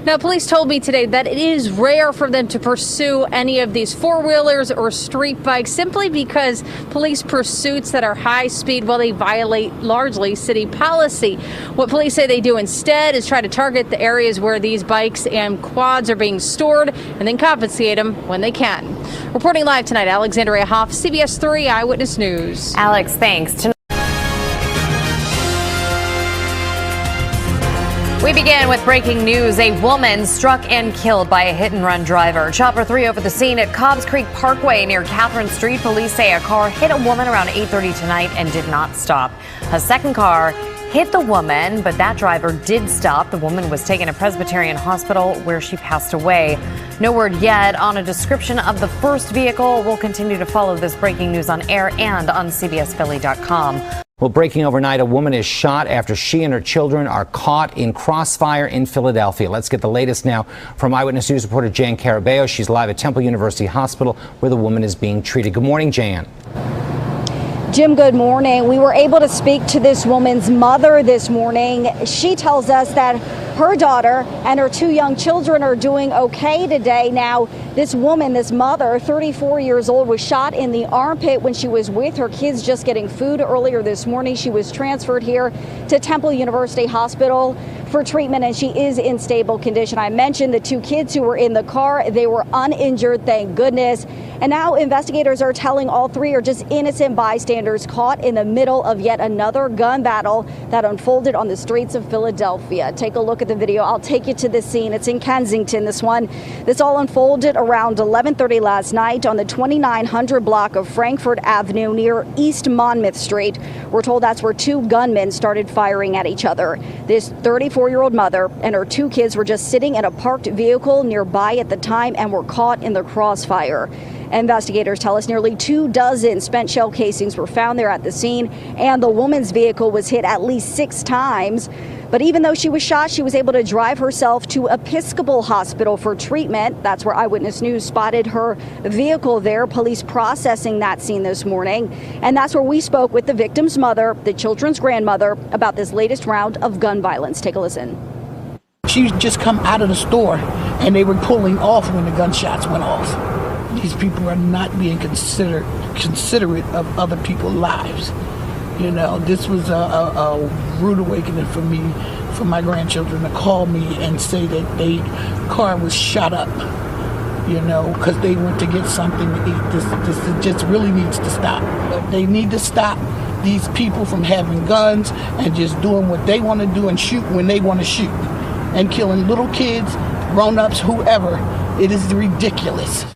Now, police told me today that it is rare for them to pursue any of these four-wheelers or street bikes simply because police pursuits that are high speed, well, they violate largely city policy. What police say they do instead is try to target the areas where these bikes and quads are being stored and then confiscate them when they can. Reporting live tonight, Alexandria Hoff, CBS 3 Eyewitness News. Alex, thanks. We begin with breaking news. A woman struck and killed by a hit-and-run driver. Chopper 3 over the scene at Cobbs Creek Parkway near Catherine Street. Police say a car hit a woman around 8:30 tonight and did not stop. A second car hit the woman, but that driver did stop. The woman was taken to Presbyterian Hospital where she passed away. No word yet on a description of the first vehicle. We'll continue to follow this breaking news on air and on CBSPhilly.com. Well, breaking overnight, a woman is shot after she and her children are caught in crossfire in Philadelphia. Let's get the latest now from Eyewitness News reporter Jan Carabeo. She's live at Temple University Hospital where the woman is being treated. Good morning, Jan. Jim, good morning. We were able to speak to this woman's mother this morning. She tells us that Her daughter and her 2 young children are doing okay today. Now, this woman, this mother, 34 years old, was shot in the armpit when she was with her kids just getting food earlier this morning. She was transferred here to Temple University Hospital for treatment, and she is in stable condition. I mentioned the 2 kids who were in the car. They were uninjured, thank goodness. And now investigators are telling all 3 are just innocent bystanders caught in the middle of yet another gun battle that unfolded on the streets of Philadelphia. Take a look at the video. I'll take you to the scene. It's in Kensington, this one. This all unfolded around 11:30 last night on the 2900 block of Frankfort Avenue near East Monmouth Street. We're told that's where 2 gunmen started firing at each other. This 34-year-old mother and her 2 kids were just sitting in a parked vehicle nearby at the time and were caught in the crossfire. Investigators tell us nearly 24 spent shell casings were found there at the scene, and the woman's vehicle was hit at least 6 times. But even though she was shot, she was able to drive herself to Episcopal Hospital for treatment. That's where Eyewitness News spotted her vehicle there, police processing that scene this morning. And that's where we spoke with the victim's mother, the children's grandmother, about this latest round of gun violence. Take a listen. She just come out of the store and they were pulling off when the gunshots went off. These people are not being considerate of other people's lives. You know, this was a rude awakening for me, for my grandchildren to call me and say that their car was shot up, you know, because they went to get something to eat. This just really needs to stop. They need to stop these people from having guns and just doing what they want to do and shoot when they want to shoot. And killing little kids, grown-ups, whoever. It is ridiculous.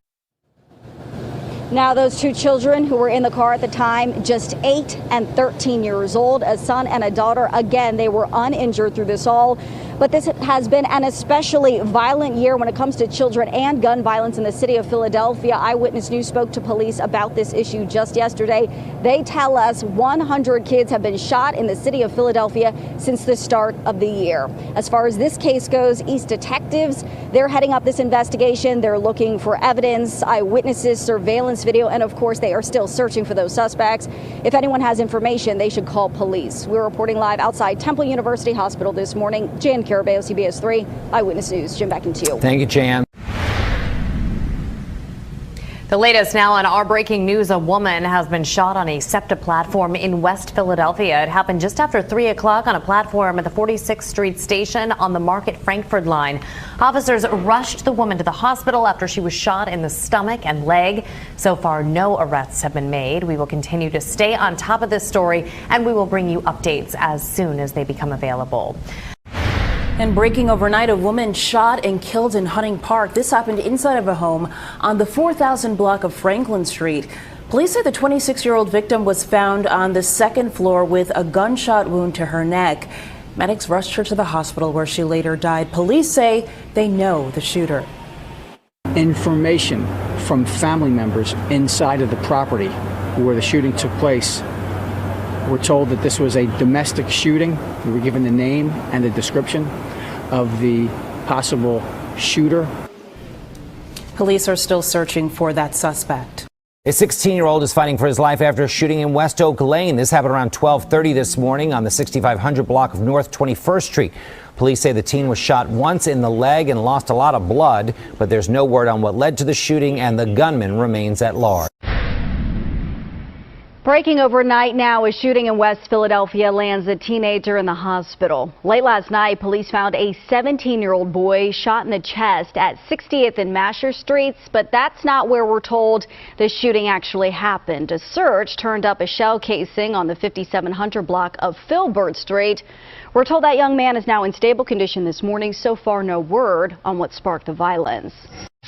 Now, those 2 children who were in the car at the time, just 8 and 13 years old, a son and a daughter. Again, they were uninjured through this all. But this has been an especially violent year when it comes to children and gun violence in the city of Philadelphia. Eyewitness News spoke to police about this issue just yesterday. They tell us 100 kids have been shot in the city of Philadelphia since the start of the year. As far as this case goes, East detectives, they're heading up this investigation. They're looking for evidence, eyewitnesses, surveillance video, and of course, they are still searching for those suspects. If anyone has information, they should call police. We're reporting live outside Temple University Hospital this morning. Jan Carabeo, CBS 3 Eyewitness News. Jim, back into you. Thank you, Jan. The latest now on our breaking news. A woman has been shot on a SEPTA platform in West Philadelphia. It happened just after 3 o'clock on a platform at the 46th Street station on the Market Frankford line. Officers rushed the woman to the hospital after she was shot in the stomach and leg. So far, no arrests have been made. We will continue to stay on top of this story, and we will bring you updates as soon as they become available. And breaking overnight, a woman shot and killed in Hunting Park. This happened inside of a home on the 4000 block of Franklin Street. Police say the 26-year-old victim was found on the 2nd floor with a gunshot wound to her neck. Medics rushed her to the hospital where she later died. Police say they know the shooter. Information from family members inside of the property where the shooting took place. We're told that this was a domestic shooting. We were given the name and the description of the possible shooter. Police are still searching for that suspect. A 16-year-old is fighting for his life after a shooting in West Oak Lane. This happened around 12:30 this morning on the 6500 block of North 21st Street. Police say the teen was shot once in the leg and lost a lot of blood, but there's no word on what led to the shooting, and the gunman remains at large. Breaking overnight now, a shooting in West Philadelphia lands a teenager in the hospital. Late last night, police found a 17-year-old boy shot in the chest at 60th and Masher Streets, but that's not where we're told the shooting actually happened. A search turned up a shell casing on the 5700 block of Filbert Street. We're told that young man is now in stable condition this morning. So far, no word on what sparked the violence.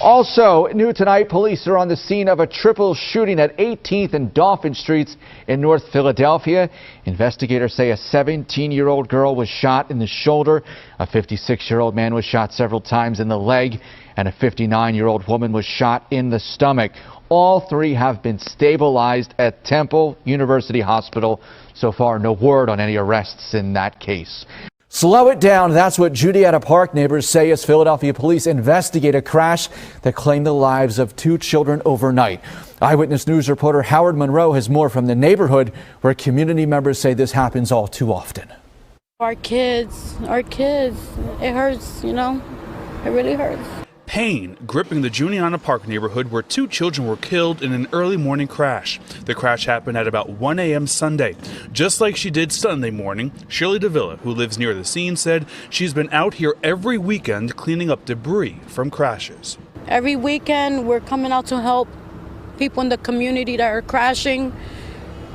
Also new tonight, police are on the scene of a triple shooting at 18th and Dauphin Streets in North Philadelphia. Investigators say a 17-year-old girl was shot in the shoulder, a 56-year-old man was shot several times in the leg, and a 59-year-old woman was shot in the stomach. All 3 have been stabilized at Temple University Hospital. So far, no word on any arrests in that case. Slow it down. That's what Julietta Park neighbors say as Philadelphia police investigate a crash that claimed the lives of 2 children overnight. Eyewitness News reporter Howard Monroe has more from the neighborhood, where community members say this happens all too often. Our kids, it hurts, you know, it really hurts. Pain gripping the Juniata Park neighborhood where 2 children were killed in an early morning crash. The crash happened at about 1 a.m. Sunday. Just like she did Sunday morning, Shirley Davila, who lives near the scene, said she's been out here every weekend cleaning up debris from crashes. Every weekend we're coming out to help people in the community that are crashing,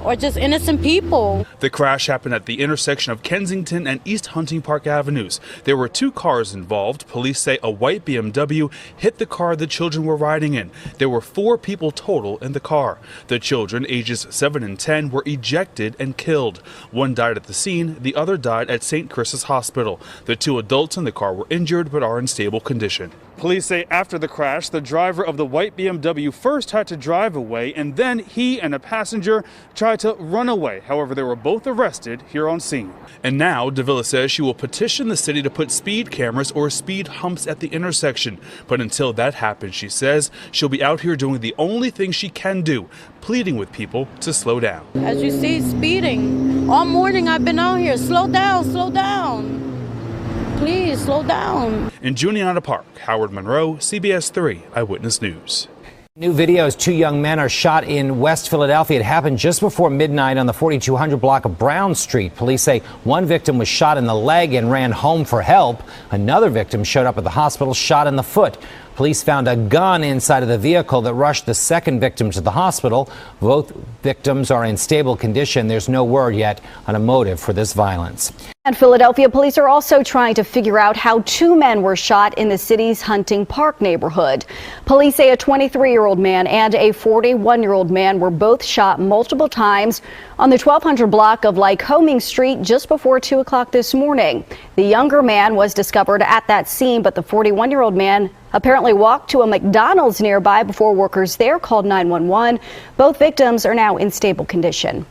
or just innocent people. The crash happened at the intersection of Kensington and East Hunting Park Avenues. There were 2 cars involved. Police say a white BMW hit the car the children were riding in. There were 4 people total in the car. The children, ages 7 and 10, were ejected and killed. One died at the scene, the other died at St. Chris's Hospital. The 2 adults in the car were injured but are in stable condition. Police say after the crash, the driver of the white BMW first had to drive away, and then he and a passenger tried to run away. However, they were both arrested here on scene. And now, Davila says she will petition the city to put speed cameras or speed humps at the intersection. But until that happens, she says, she'll be out here doing the only thing she can do, pleading with people to slow down. As you see, speeding. All morning I've been out here. Slow down, slow down. Please, slow down. In Juniata Park, Howard Monroe, CBS 3 Eyewitness News. New videos, 2 young men are shot in West Philadelphia. It happened just before midnight on the 4200 block of Brown Street. Police say one victim was shot in the leg and ran home for help. Another victim showed up at the hospital shot in the foot. Police found a gun inside of the vehicle that rushed the second victim to the hospital. Both victims are in stable condition. There's no word yet on a motive for this violence. And Philadelphia police are also trying to figure out how 2 men were shot in the city's Hunting Park neighborhood. Police say a 23-year-old man and a 41-year-old man were both shot multiple times on the 1200 block of Lycoming Street just before 2 o'clock this morning. The younger man was discovered at that scene, but the 41-year-old man apparently walked to a McDonald's nearby before workers there called 911. Both victims are now in stable condition.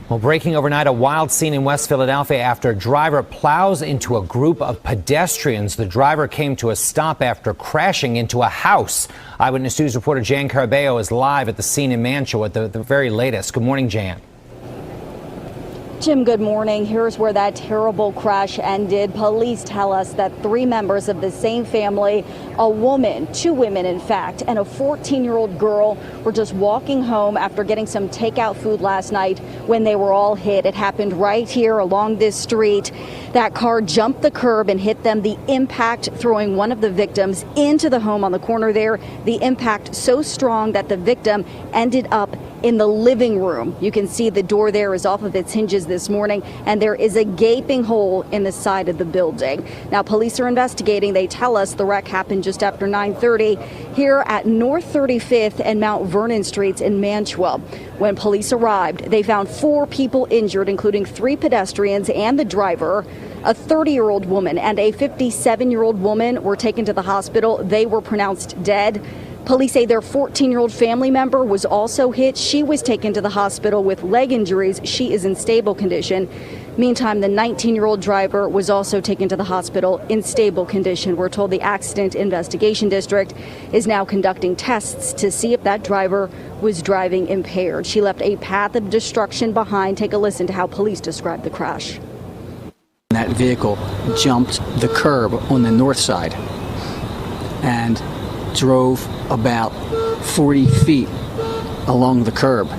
Well, breaking overnight, a wild scene in West Philadelphia after a driver plows into a group of pedestrians. The driver came to a stop after crashing into a house. Eyewitness News reporter Jan Carabeo is live at the scene in Mantua at the very latest. Good morning, Jan. Jim, good morning. Here's where that terrible crash ended. Police tell us that 3 members of the same family, a woman, 2 women in fact, and a 14-year-old girl were just walking home after getting some takeout food last night when they were all hit. It happened right here along this street. That car jumped the curb and hit them. The impact throwing one of the victims into the home on the corner there. The impact so strong that the victim ended up in the living room. You can see the door there is off of its hinges this morning, and there is a gaping hole in the side of the building. Now, police are investigating. They tell us the wreck happened just after 9:30 here at North 35th and Mount Vernon Streets in Mantua. When police arrived, they found 4 people injured, including 3 pedestrians and the driver. A 30-year-old woman and a 57-year-old woman were taken to the hospital. They were pronounced dead. Police say their 14-year-old family member was also hit. She was taken to the hospital with leg injuries. She is in stable condition. Meantime, the 19-year-old driver was also taken to the hospital in stable condition. We're told the Accident Investigation District is now conducting tests to see if that driver was driving impaired. She left a path of destruction behind. Take a listen to how police described the crash. That vehicle jumped the curb on the north side and drove about 40 feet along the curb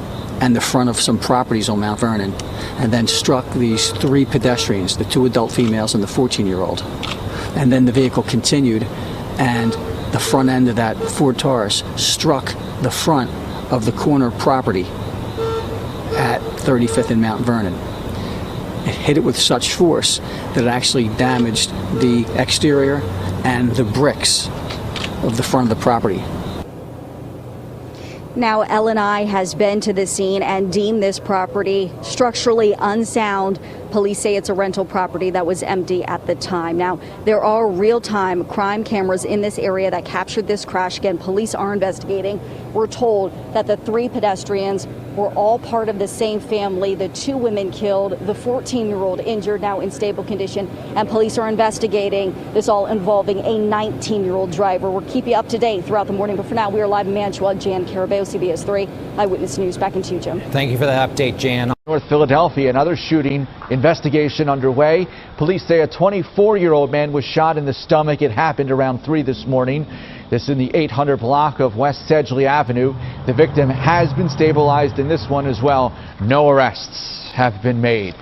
and the front of some properties on Mount Vernon, and then struck these 3 pedestrians, the 2 adult females and the 14-year-old. And then the vehicle continued, and the front end of that Ford Taurus struck the front of the corner property at 35th and Mount Vernon. It hit it with such force that it actually damaged the exterior and the bricks of the front of the property. Now, LNI has been to the scene and deemed this property structurally unsound. Police say it's a rental property that was empty at the time. Now, there are real-time crime cameras in this area that captured this crash. Again, police are investigating. We're told that the 3 pedestrians were all part of the same family. The 2 women killed, the 14-year-old injured, now in stable condition, and police are investigating this, all involving a 19-year-old driver. We'll keep you up to date throughout the morning, but for now, we are live in Mantua. Jan Carabeo, CBS 3 Eyewitness News. Back into you, Jim. Thank you for that update, Jan. North Philadelphia, another shooting investigation underway. Police say a 24-year-old man was shot in the stomach. It happened around 3 this morning. This in the 800 block of West Sedgley Avenue. The victim has been stabilized in this one as well. No arrests have been made.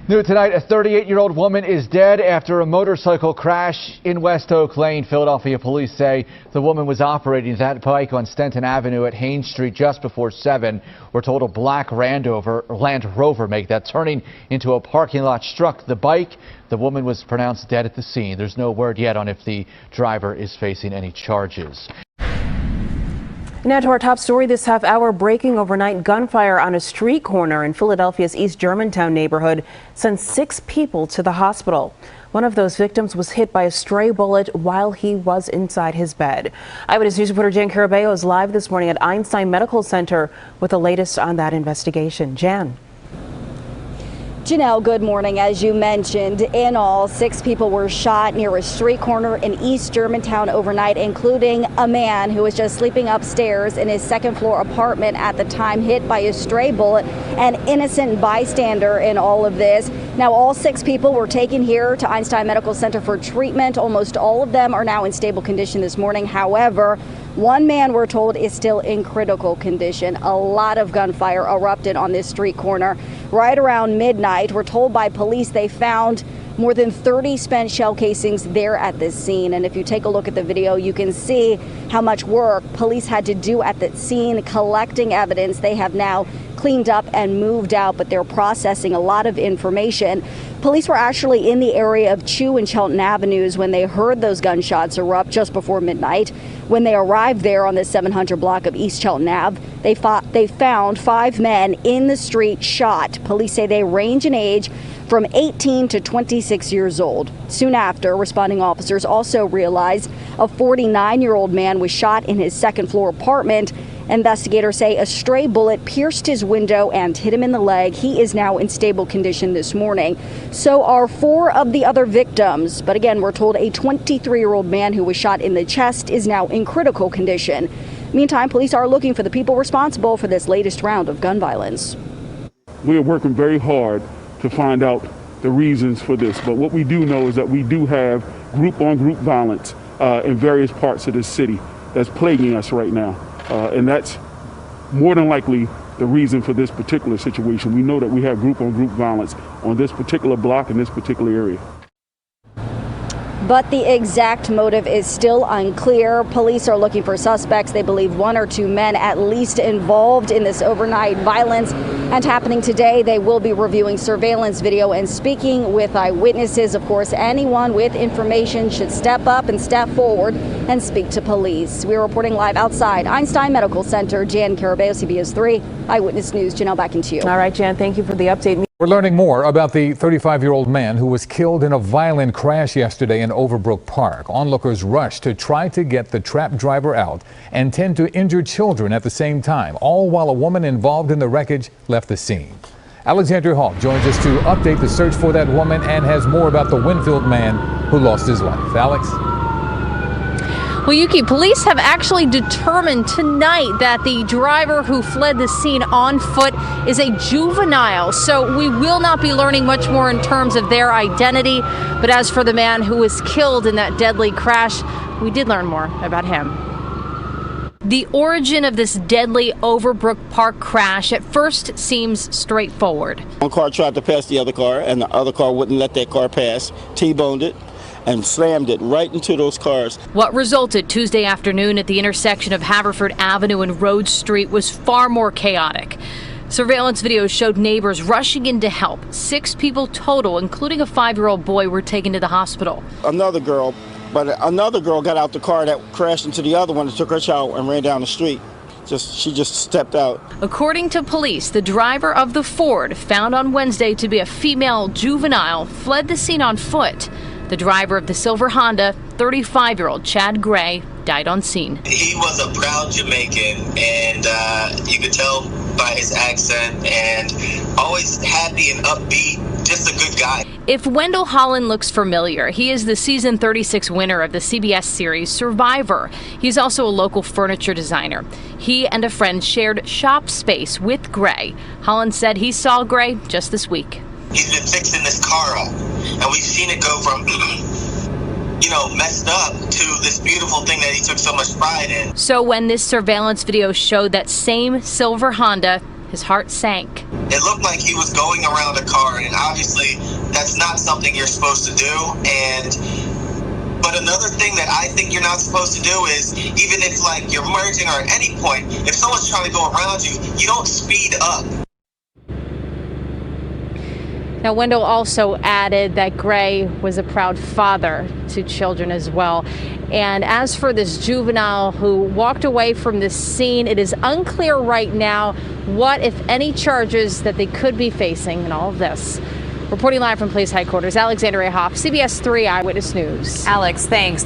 New tonight, a 38-year-old woman is dead after a motorcycle crash in West Oak Lane. Philadelphia police say the woman was operating that bike on Stenton Avenue at Haynes Street just before 7. We're told a black Land Rover make that turning into a parking lot struck the bike. The woman was pronounced dead at the scene. There's no word yet on if the driver is facing any charges. Now to our top story this half hour. Breaking overnight gunfire on a street corner in Philadelphia's East Germantown neighborhood sent 6 people to the hospital. One of those victims was hit by a stray bullet while he was inside his bed. Eyewitness News reporter Jan Carabeo is live this morning at Einstein Medical Center with the latest on that investigation. Jan. Janelle, good morning. As you mentioned, in all, 6 people were shot near a street corner in East Germantown overnight, including a man who was just sleeping upstairs in his second-floor apartment at the time, hit by a stray bullet. An innocent bystander in all of this. Now, all 6 people were taken here to Einstein Medical Center for treatment. Almost all of them are now in stable condition this morning. However, one man, we're told, is still in critical condition. A lot of gunfire erupted on this street corner right around midnight. We're told by police they found more than 30 spent shell casings there at this scene. And if you take a look at the video, you can see how much work police had to do at the scene collecting evidence. They have now cleaned up and moved out, but they're processing a lot of information. Police were actually in the area of Chew and Chelton Avenues when they heard those gunshots erupt just before midnight. When they arrived there on the 700 block of East Chelton Ave, they found 5 men in the street shot. Police say they range in age from 18 to 26 years old. Soon after, responding officers also realized a 49-year-old man was shot in his second-floor apartment. Investigators say a stray bullet pierced his window and hit him in the leg. He is now in stable condition this morning. So are 4 of the other victims. But again, we're told a 23-year-old man who was shot in the chest is now in critical condition. Meantime, police are looking for the people responsible for this latest round of gun violence. We are working very hard to find out the reasons for this. But what we do know is that we do have group-on-group violence in various parts of this city that's plaguing us right now. And that's more than likely the reason for this particular situation. We know that we have group-on-group violence on this particular block in this particular area. But the exact motive is still unclear. Police are looking for suspects. They believe 1 or 2 men at least involved in this overnight violence. And happening today, they will be reviewing surveillance video and speaking with eyewitnesses. Of course, anyone with information should step up and step forward and speak to police. We're reporting live outside Einstein Medical Center. Jan Carabeo, CBS 3 Eyewitness News. Janelle, back into you. All right, Jan, thank you for the update. We're learning more about the 35-year-old man who was killed in a violent crash yesterday in Overbrook Park. Onlookers rushed to try to get the trapped driver out and tend to injure children at the same time, all while a woman involved in the wreckage left the scene. Alexandria Hall joins us to update the search for that woman and has more about the Winfield man who lost his life. Alex? Well, Yuki, police have actually determined tonight that the driver who fled the scene on foot is a juvenile. So we will not be learning much more in terms of their identity. But as for the man who was killed in that deadly crash, we did learn more about him. The origin of this deadly Overbrook Park crash at first seems straightforward. One car tried to pass the other car, and the other car wouldn't let that car pass, T-boned it, and slammed it right into those cars. What resulted Tuesday afternoon at the intersection of Haverford Avenue and Rhodes Street was far more chaotic. Surveillance video showed neighbors rushing in to help. 6 people total, including a 5-year-old boy, were taken to the hospital. Another girl got out the car that crashed into the other one and took her child and ran down the street. She just stepped out. According to police, the driver of the Ford, found on Wednesday to be a female juvenile, fled the scene on foot. The driver of the silver Honda 35-year-old Chad Gray died on scene. He was a proud Jamaican, and you could tell by his accent, and always happy and upbeat, just a good guy. If Wendell Holland looks familiar, he is the season 36 winner of the CBS series Survivor. He's also a local furniture designer. He and a friend shared shop space with Gray. Holland said he saw Gray just this week. He's been fixing this car up, and we've seen it go from messed up to this beautiful thing that he took so much pride in. So when this surveillance video showed that same silver Honda, his heart sank. It looked like he was going around a car, and obviously that's not something you're supposed to do. But another thing that I think you're not supposed to do is, even if you're merging or at any point, if someone's trying to go around you, you don't speed up. Now, Wendell also added that Gray was a proud father to children as well. And as for this juvenile who walked away from this scene, it is unclear right now what, if any, charges that they could be facing in all of this. Reporting live from police headquarters, Alexandria Hoff, CBS 3 Eyewitness News. Alex, thanks.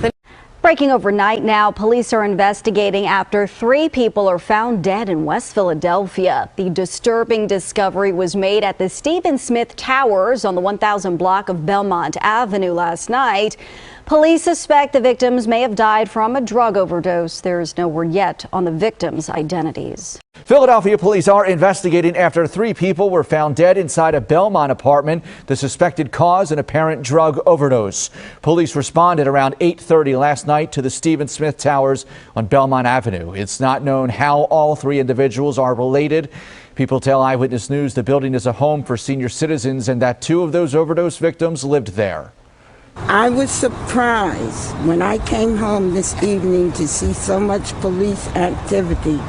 Breaking overnight now, police are investigating after 3 people are found dead in West Philadelphia. The disturbing discovery was made at the Stephen Smith Towers on the 1000 block of Belmont Avenue last night. Police suspect the victims may have died from a drug overdose. There is no word yet on the victims' identities. Philadelphia police are investigating after 3 people were found dead inside a Belmont apartment. The suspected cause, an apparent drug overdose. Police responded around 8:30 last night to the Stephen Smith Towers on Belmont Avenue. It's not known how all 3 individuals are related. People tell Eyewitness News the building is a home for senior citizens and that 2 of those overdose victims lived there. I was surprised when I came home this evening to see so much police activity.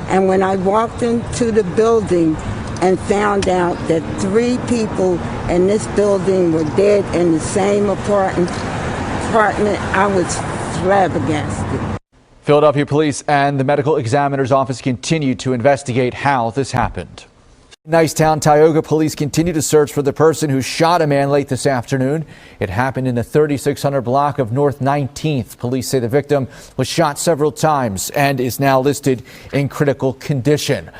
And when I walked into the building and found out that 3 people in this building were dead in the same apartment, I was flabbergasted. Philadelphia police and the medical examiner's office continue to investigate how this happened. Nicetown, Tioga police continue to search for the person who shot a man late this afternoon. It happened in the 3600 block of North 19th. Police say the victim was shot several times and is now listed in critical condition.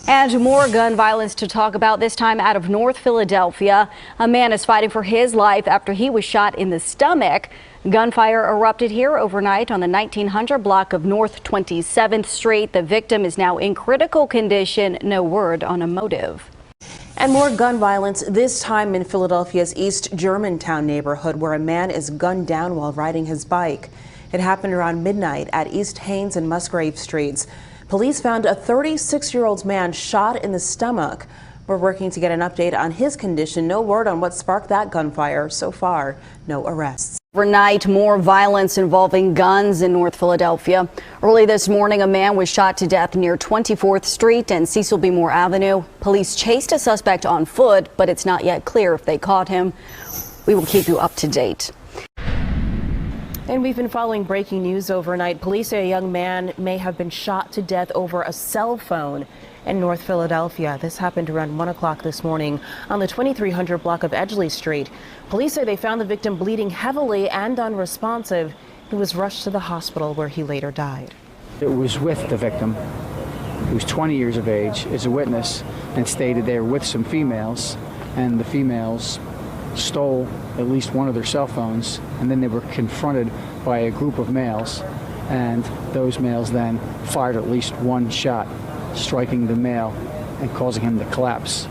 And more gun violence to talk about, this time out of North Philadelphia. A man is fighting for his life after he was shot in the stomach. Gunfire erupted here overnight on the 1900 block of North 27th Street. The victim is now in critical condition. No word on a motive. And more gun violence, this time in Philadelphia's East Germantown neighborhood, where a man is gunned down while riding his bike. It happened around midnight at East Haynes and Musgrave Streets. Police found a 36-year-old man shot in the stomach. We're working to get an update on his condition. No word on what sparked that gunfire. So far, no arrests. Overnight, more violence involving guns in North Philadelphia. Early this morning, a man was shot to death near 24th Street and Cecil B. Moore Avenue. Police chased a suspect on foot, but it's not yet clear if they caught him. We will keep you up to date. And we've been following breaking news overnight. Police say a young man may have been shot to death over a cell phone in North Philadelphia. This happened around 1 o'clock this morning on the 2300 block of Edgeley Street. Police say they found the victim bleeding heavily and unresponsive. He was rushed to the hospital where he later died. It was with the victim, who was 20 years of age, is a witness, and stated they were with some females, and the females stole at least one of their cell phones, and then they were confronted by a group of males, and those males then fired at least 1 shot, striking the male and causing him to collapse.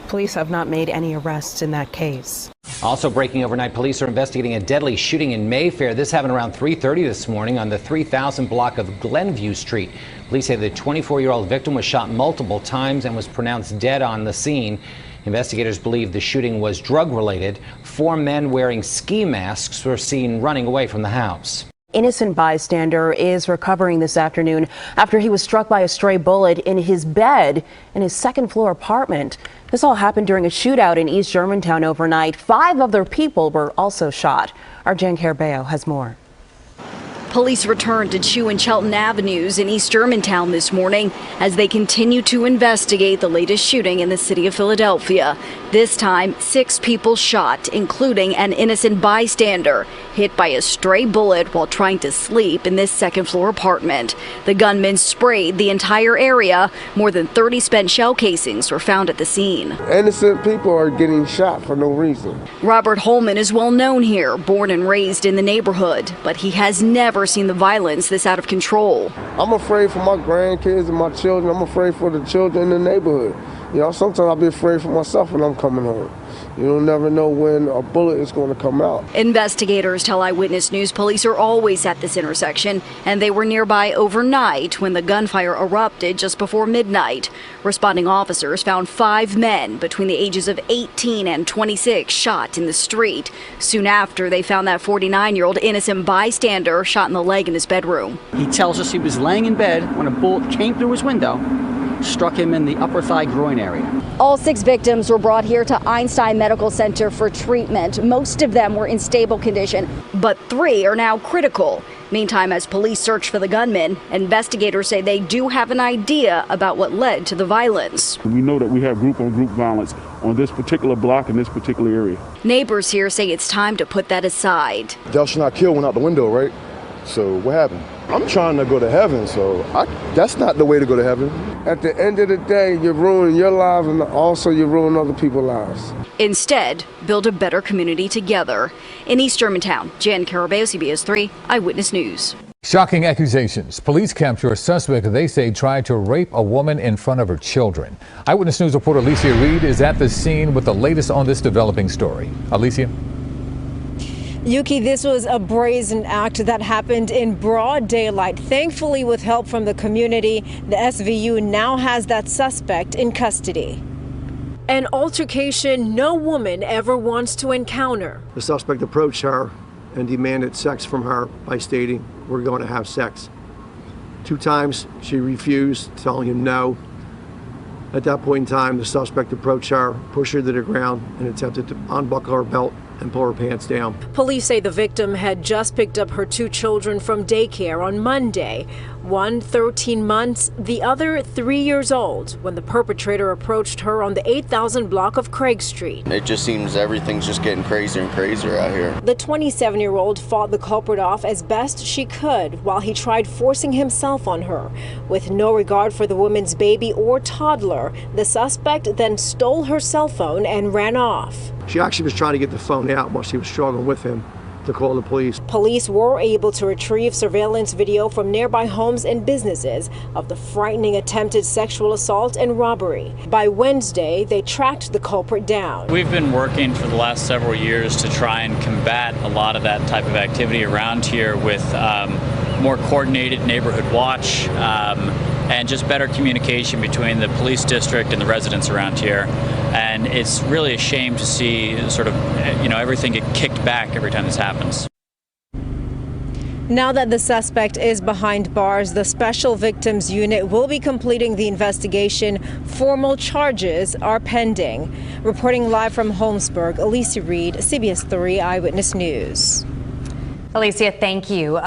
Police have not made any arrests in that case. Also breaking overnight, police are investigating a deadly shooting in Mayfair. This happened around 3:30 this morning on the 3000 block of Glenview Street. Police say the 24-year-old victim was shot multiple times and was pronounced dead on the scene. Investigators believe the shooting was drug-related. 4 men wearing ski masks were seen running away from the house. Innocent bystander is recovering this afternoon after he was struck by a stray bullet in his bed in his second-floor apartment. This all happened during a shootout in East Germantown overnight. 5 other people were also shot. Our Jen Carbeo has more. Police returned to Chew and Chelton Avenues in East Germantown this morning as they continue to investigate the latest shooting in the city of Philadelphia. This time, 6 people shot, including an innocent bystander, hit by a stray bullet while trying to sleep in this second-floor apartment. The gunman sprayed the entire area. More than 30 spent shell casings were found at the scene. Innocent people are getting shot for no reason. Robert Holman is well known here, born and raised in the neighborhood, but he has never seen the violence this out of control. I'm afraid for my grandkids and my children. I'm afraid for the children in the neighborhood. You know, sometimes I'll be afraid for myself when I'm coming home. You'll never know when a bullet is going to come out. Investigators tell Eyewitness News police are always at this intersection, and they were nearby overnight when the gunfire erupted just before midnight. Responding officers found 5 men between the ages of 18 and 26 shot in the street. Soon after, they found that 49-year-old innocent bystander shot in the leg in his bedroom. He tells us he was laying in bed when a bullet came through his window, struck him in the upper thigh groin area. All 6 victims were brought here to Einstein Medical Center for treatment. Most of them were in stable condition, but 3 are now critical. Meantime, as police search for the gunman, investigators say they do have an idea about what led to the violence. We know that we have group-on-group violence on this particular block in this particular area. Neighbors here say it's time to put that aside. Thou shalt not kill went out the window, right? So what happened? I'm trying to go to heaven, so that's not the way to go to heaven. At the end of the day, you ruin your life and also you ruin other people's lives. Instead, build a better community together. In East Germantown, Jan Carabeo, CBS 3 Eyewitness News. Shocking accusations. Police capture a suspect they say tried to rape a woman in front of her children. Eyewitness News reporter Alicia Reed is at the scene with the latest on this developing story. Alicia? Yuki, this was a brazen act that happened in broad daylight. Thankfully, with help from the community, the SVU now has that suspect in custody. An altercation no woman ever wants to encounter. The suspect approached her and demanded sex from her by stating, "We're going to have sex." 2 times she refused, telling him no. At that point in time, the suspect approached her, pushed her to the ground, and attempted to unbuckle her belt and pull her pants down. Police say the victim had just picked up her 2 children from daycare on Monday. One 13 months, the other 3 years old, when the perpetrator approached her on the 8000 block of Craig Street. It just seems everything's just getting crazier and crazier out here. The 27-year-old fought the culprit off as best she could while he tried forcing himself on her. With no regard for the woman's baby or toddler, the suspect then stole her cell phone and ran off. She actually was trying to get the phone out while she was struggling with him to call the police. Police were able to retrieve surveillance video from nearby homes and businesses of the frightening attempted sexual assault and robbery. By Wednesday, they tracked the culprit down. We've been working for the last several years to try and combat a lot of that type of activity around here with more coordinated neighborhood watch and just better communication between the police district and the residents around here. And it's really a shame to see sort of, everything get kicked back every time this happens. Now that the suspect is behind bars, the Special Victims Unit will be completing the investigation. Formal charges are pending. Reporting live from Holmesburg, Alicia Reed, CBS 3 Eyewitness News. Alicia, thank you.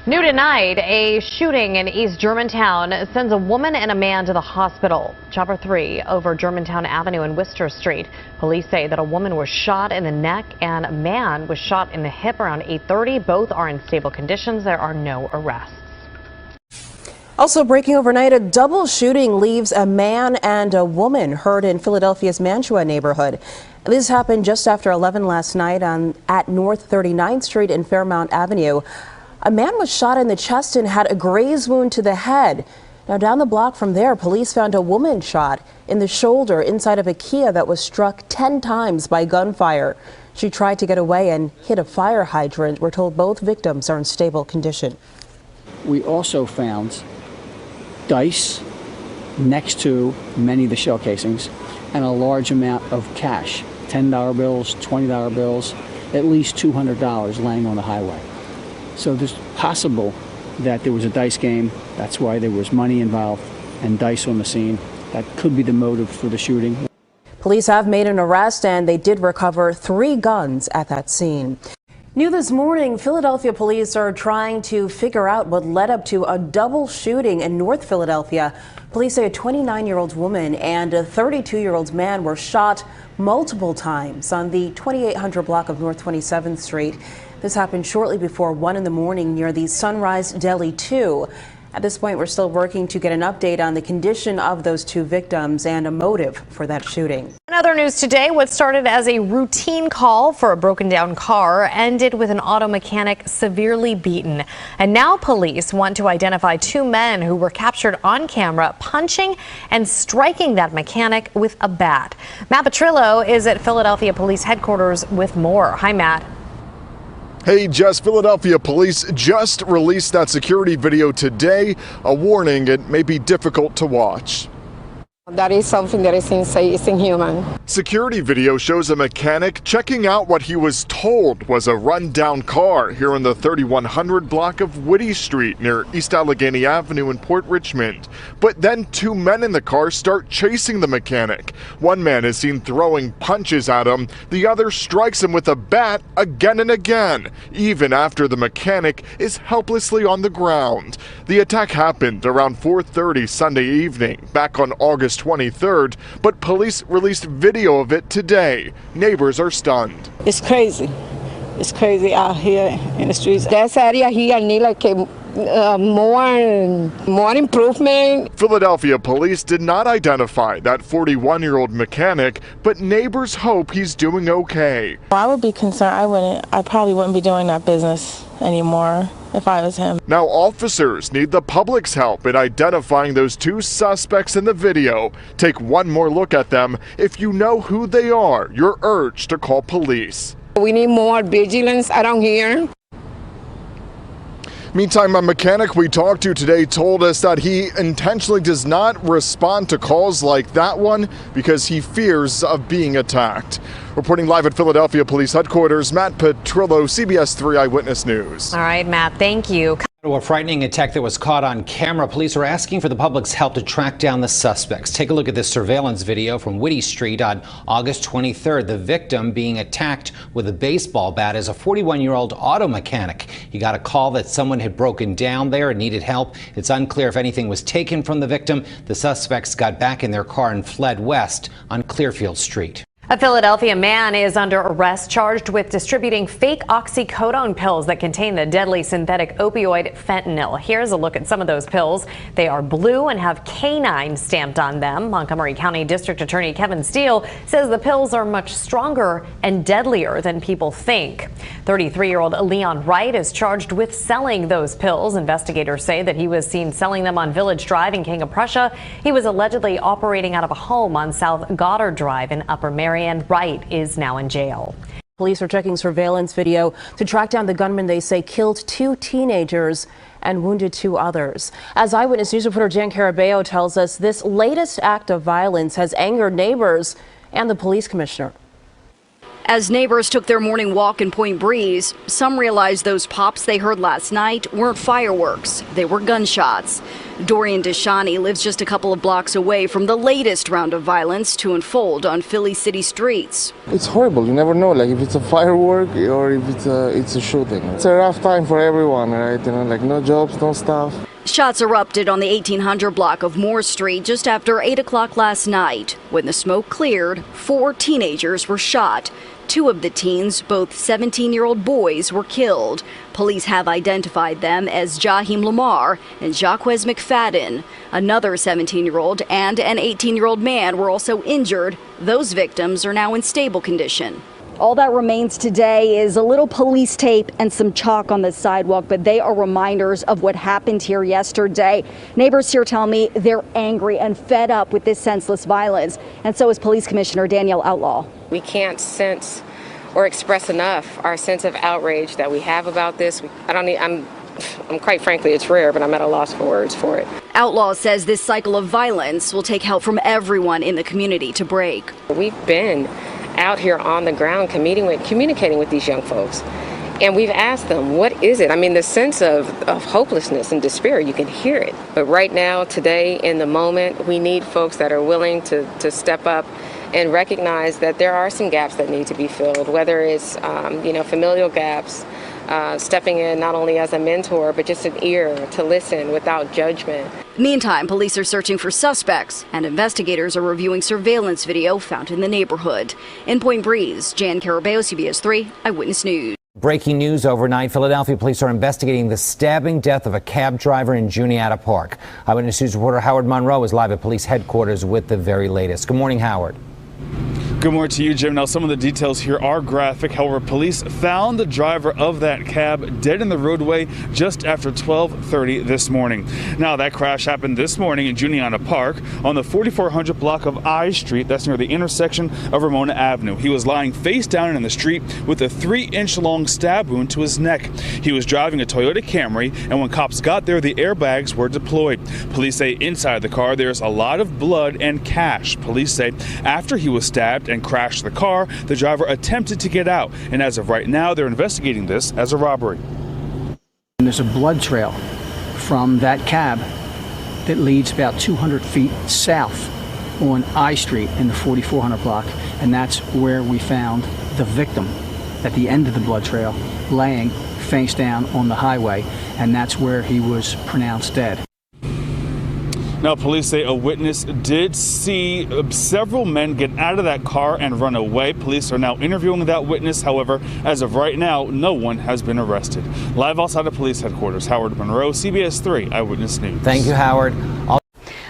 New tonight, a shooting in East Germantown sends a woman and a man to the hospital. Chopper 3 over Germantown Avenue and Worcester Street. Police say that a woman was shot in the neck and a man was shot in the hip around 8:30. Both are in stable conditions. There are no arrests. Also breaking overnight, a double shooting leaves a man and a woman hurt in Philadelphia's Mantua neighborhood. This happened just after 11 last night at North 39th Street and Fairmount Avenue. A man was shot in the chest and had a graze wound to the head. Now down the block from there, police found a woman shot in the shoulder inside of a Kia that was struck 10 times by gunfire. She tried to get away and hit a fire hydrant. We're told both victims are in stable condition. We also found dice next to many of the shell casings and a large amount of cash, $10 bills, $20 bills, at least $200 laying on the highway. So it's possible that there was a dice game. That's why there was money involved and dice on the scene. That could be the motive for the shooting. Police have made an arrest and they did recover 3 guns at that scene. New this morning, Philadelphia police are trying to figure out what led up to a double shooting in North Philadelphia. Police say a 29-year-old woman and a 32-year-old man were shot multiple times on the 2800 block of North 27th Street. This happened shortly before 1 in the morning near the Sunrise Deli 2. At this point, we're still working to get an update on the condition of those two victims and a motive for that shooting. In other news today, what started as a routine call for a broken down car ended with an auto mechanic severely beaten. And now police want to identify two men who were captured on camera punching and striking that mechanic with a bat. Matt Petrillo is at Philadelphia Police Headquarters with more. Hi, Matt. Hey, Jess, Philadelphia police just released that security video today. A warning, it may be difficult to watch. That is something that is insane, it's inhuman. Security video shows a mechanic checking out what he was told was a run-down car here in the 3100 block of Whitty Street near East Allegheny Avenue in Port Richmond. But then two men in the car start chasing the mechanic. One man is seen throwing punches at him. The other strikes him with a bat again and again, even after the mechanic is helplessly on the ground. The attack happened around 4:30 Sunday evening, back on August 23rd, but police released video of it today. Neighbors are stunned. It's crazy. It's crazy out here in the streets. That area here need like a more improvement. Philadelphia police did not identify that 41-year-old mechanic, but neighbors hope he's doing okay. I would be concerned. I probably wouldn't be doing that business anymore if I was him. Now officers need the public's help in identifying those two suspects in the video. Take one more look at them. If you know who they are, you're urged to call police. We need more vigilance around here. Meantime, a mechanic we talked to today told us that he intentionally does not respond to calls like that one because he fears of being attacked. Reporting live at Philadelphia Police Headquarters, Matt Petrillo, CBS 3 Eyewitness News. All right, Matt, thank you. A frightening attack that was caught on camera. Police are asking for the public's help to track down the suspects. Take a look at this surveillance video from Whitty Street on August 23rd. The victim being attacked with a baseball bat is a 41-year-old auto mechanic. He got a call that someone had broken down there and needed help. It's unclear if anything was taken from the victim. The suspects got back in their car and fled west on Clearfield Street. A Philadelphia man is under arrest charged with distributing fake oxycodone pills that contain the deadly synthetic opioid fentanyl. Here's a look at some of those pills. They are blue and have K9 stamped on them. Montgomery County District Attorney Kevin Steele says the pills are much stronger and deadlier than people think. 33-year-old Leon Wright is charged with selling those pills. Investigators say that he was seen selling them on Village Drive in King of Prussia. He was allegedly operating out of a home on South Goddard Drive in Upper Marion. Wright is now in jail. Police are checking surveillance video to track down the gunman they say killed two teenagers and wounded two others. As Eyewitness News reporter Jan Carabeo tells us, this latest act of violence has angered neighbors and the police commissioner. As neighbors took their morning walk in Point Breeze, some realized those pops they heard last night weren't fireworks, they were gunshots. Dorian Deshani lives just a couple of blocks away from the latest round of violence to unfold on Philly city streets. It's horrible. You never know, like if it's a firework or if it's a shooting. It's a rough time for everyone, right? You know, like no jobs, no stuff. Shots erupted on the 1800 block of Moore Street just after 8 o'clock last night. When the smoke cleared, 4 teenagers were shot. 2 of the teens, both 17-year-old boys, were killed. Police have identified them as Jaheim Lamar and Jacques McFadden. Another 17-year-old and an 18-year-old man were also injured. Those victims are now in stable condition. All that remains today is a little police tape and some chalk on the sidewalk, but they are reminders of what happened here yesterday. Neighbors here tell me they're angry and fed up with this senseless violence, and so is Police Commissioner Danielle Outlaw. We can't sense or express enough our sense of outrage that we have about this. I'm quite frankly, it's rare, but I'm at a loss for words for it. Outlaw says this cycle of violence will take help from everyone in the community to break. We've been out here on the ground communicating with these young folks, and we've asked them, what is it? I mean, the sense of hopelessness and despair, you can hear it. But right now, today, in the moment, we need folks that are willing to step up and recognize that there are some gaps that need to be filled, whether it's, familial gaps, stepping in not only as a mentor, but just an ear to listen without judgment. Meantime, police are searching for suspects, and investigators are reviewing surveillance video found in the neighborhood. In Point Breeze, Jan Carabeo, CBS 3 Eyewitness News. Breaking news overnight. Philadelphia police are investigating the stabbing death of a cab driver in Juniata Park. Eyewitness News reporter Howard Monroe is live at police headquarters with the very latest. Good morning, Howard. Good morning to you, Jim. Now, some of the details here are graphic. However, police found the driver of that cab dead in the roadway just after 12:30 this morning. Now, that crash happened this morning in Juniata Park on the 4400 block of I Street. That's near the intersection of Ramona Avenue. He was lying face down in the street with a 3-inch long stab wound to his neck. He was driving a Toyota Camry, and when cops got there, the airbags were deployed. Police say inside the car, there's a lot of blood and cash. Police say after he was stabbed and crashed the car, the driver attempted to get out, and as of right now, they're investigating this as a robbery. And there's a blood trail from that cab that leads about 200 feet south on I Street in the 4400 block, and that's where we found the victim at the end of the blood trail, laying face down on the highway, and that's where he was pronounced dead. Now, police say a witness did see several men get out of that car and run away. Police are now interviewing that witness. However, as of right now, no one has been arrested. Live outside of police headquarters, Howard Monroe, CBS 3 Eyewitness News. Thank you, Howard.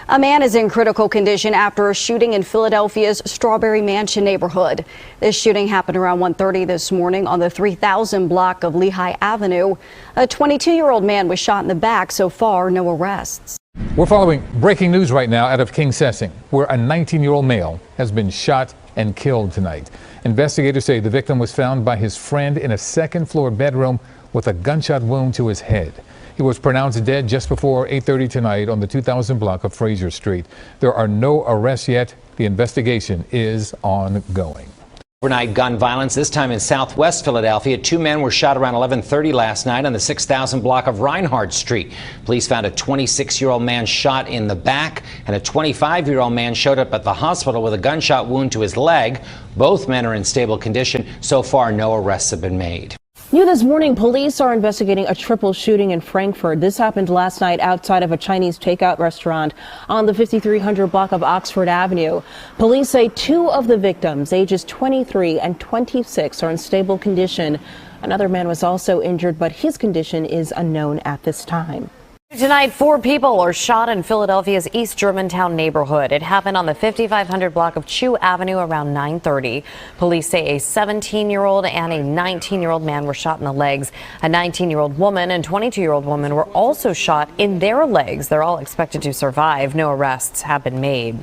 A man is in critical condition after a shooting in Philadelphia's Strawberry Mansion neighborhood. This shooting happened around 1:30 this morning on the 3000 block of Lehigh Avenue. A 22-year-old man was shot in the back. So far, no arrests. We're following breaking news right now out of King Sessing, where a 19-year-old male has been shot and killed tonight. Investigators say the victim was found by his friend in a second-floor bedroom with a gunshot wound to his head. He was pronounced dead just before 8:30 tonight on the 2000 block of Fraser Street. There are no arrests yet. The investigation is ongoing. Overnight gun violence, this time in southwest Philadelphia. 2 men were shot around 11:30 last night on the 6000 block of Reinhardt Street. Police found a 26-year-old man shot in the back, and a 25-year-old man showed up at the hospital with a gunshot wound to his leg. Both men are in stable condition. So far, no arrests have been made. New this morning, police are investigating a triple shooting in Frankfurt. This happened last night outside of a Chinese takeout restaurant on the 5300 block of Oxford Avenue. Police say 2 of the victims, ages 23 and 26, are in stable condition. Another man was also injured, but his condition is unknown at this time. Tonight, 4 people are shot in Philadelphia's East Germantown neighborhood. It happened on the 5500 block of Chew Avenue around 9:30. Police say a 17-year-old and a 19-year-old man were shot in the legs. A 19-year-old woman and 22-year-old woman were also shot in their legs. They're all expected to survive. No arrests have been made.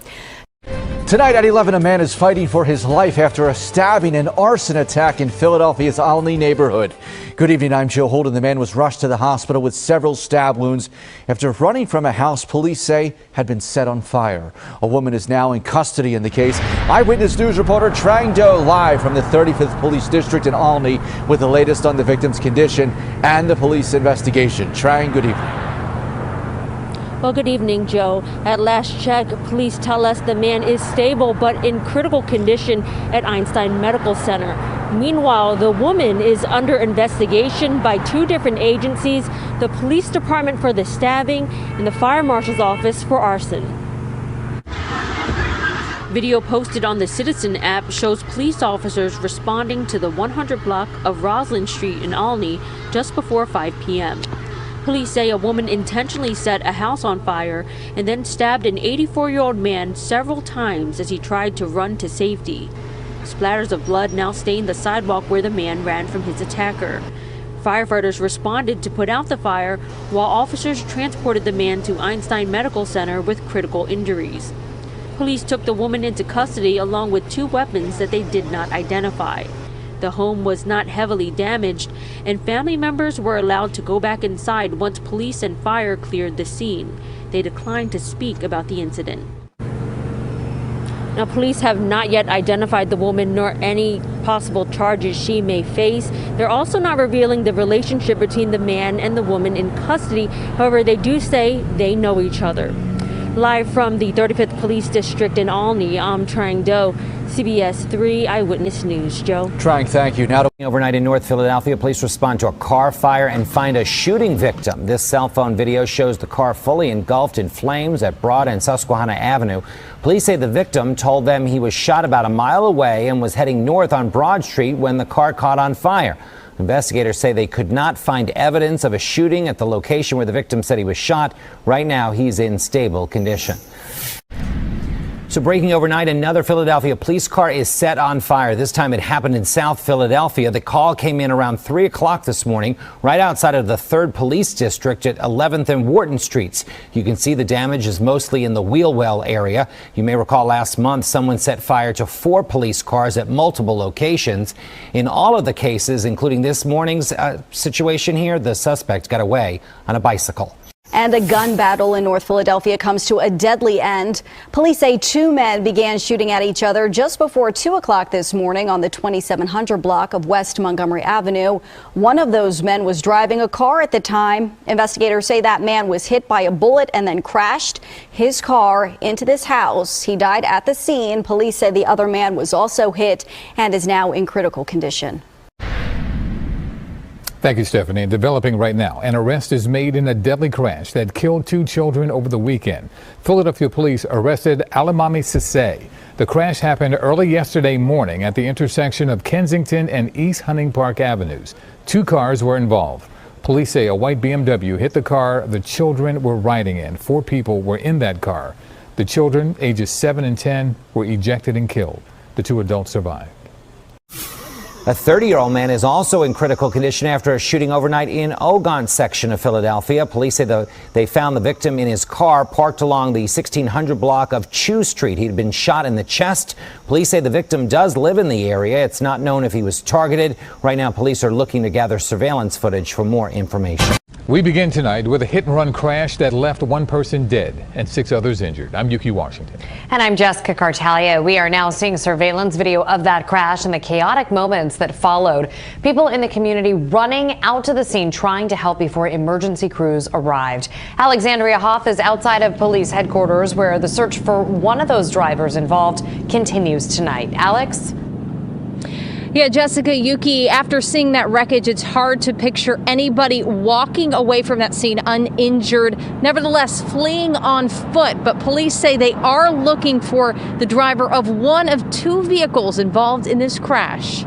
Tonight at 11, a man is fighting for his life after a stabbing and arson attack in Philadelphia's Olney neighborhood. Good evening, I'm Joe Holden. The man was rushed to the hospital with several stab wounds after running from a house police say had been set on fire. A woman is now in custody in the case. Eyewitness News reporter Trang Do live from the 35th Police District in Olney with the latest on the victim's condition and the police investigation. Trang, good evening. Well, good evening, Joe. At last check, police tell us the man is stable but in critical condition at Einstein Medical Center. Meanwhile, the woman is under investigation by 2 different agencies, the police department for the stabbing and the fire marshal's office for arson. Video posted on the Citizen app shows police officers responding to the 100 block of Roslyn Street in Olney just before 5 p.m. Police say a woman intentionally set a house on fire and then stabbed an 84-year-old man several times as he tried to run to safety. Splatters of blood now stain the sidewalk where the man ran from his attacker. Firefighters responded to put out the fire while officers transported the man to Einstein Medical Center with critical injuries. Police took the woman into custody along with 2 weapons that they did not identify. The home was not heavily damaged, and family members were allowed to go back inside once police and fire cleared the scene. They declined to speak about the incident. Now, police have not yet identified the woman nor any possible charges she may face. They're also not revealing the relationship between the man and the woman in custody. However, they do say they know each other. Live from the 35th Police District in Olney, I'm Trang Do, CBS 3 Eyewitness News. Joe. Trying, thank you. Now to Overnight in North Philadelphia, police respond to a car fire and find a shooting victim. This cell phone video shows the car fully engulfed in flames at Broad and Susquehanna Avenue. Police say the victim told them he was shot about a mile away and was heading north on Broad Street when the car caught on fire. Investigators say they could not find evidence of a shooting at the location where the victim said he was shot. Right now, he's in stable condition. So breaking overnight, another Philadelphia police car is set on fire. This time it happened in South Philadelphia. The call came in around 3 o'clock this morning, right outside of the 3rd Police District at 11th and Wharton Streets. You can see the damage is mostly in the Wheelwell area. You may recall last month someone set fire to 4 police cars at multiple locations. In all of the cases, including this morning's situation here, the suspect got away on a bicycle. And a gun battle in North Philadelphia comes to a deadly end. Police say 2 men began shooting at each other just before 2 o'clock this morning on the 2700 block of West Montgomery Avenue. One of those men was driving a car at the time. Investigators say that man was hit by a bullet and then crashed his car into this house. He died at the scene. Police say the other man was also hit and is now in critical condition. Thank you, Stephanie. Developing right now, an arrest is made in a deadly crash that killed 2 children over the weekend. Philadelphia police arrested Alamami Sisse. The crash happened early yesterday morning at the intersection of Kensington and East Hunting Park Avenues. 2 cars were involved. Police say a white BMW hit the car the children were riding in. 4 people were in that car. The children, ages 7 and 10, were ejected and killed. The 2 adults survived. A 30-year-old man is also in critical condition after a shooting overnight in Ogon section of Philadelphia. Police say they found the victim in his car parked along the 1600 block of Chew Street. He'd been shot in the chest. Police say the victim does live in the area. It's not known if he was targeted. Right now, police are looking to gather surveillance footage for more information. We begin tonight with a hit-and-run crash that left 1 person dead and 6 others injured. I'm Yuki Washington. And I'm Jessica Cartalia. We are now seeing surveillance video of that crash and the chaotic moments that followed. People in the community running out to the scene trying to help before emergency crews arrived. Alexandria Hoff is outside of police headquarters where the search for one of those drivers involved continues tonight. Alex? Yeah, Jessica, Yuki, after seeing that wreckage, it's hard to picture anybody walking away from that scene uninjured, nevertheless fleeing on foot. But police say they are looking for the driver of one of 2 vehicles involved in this crash.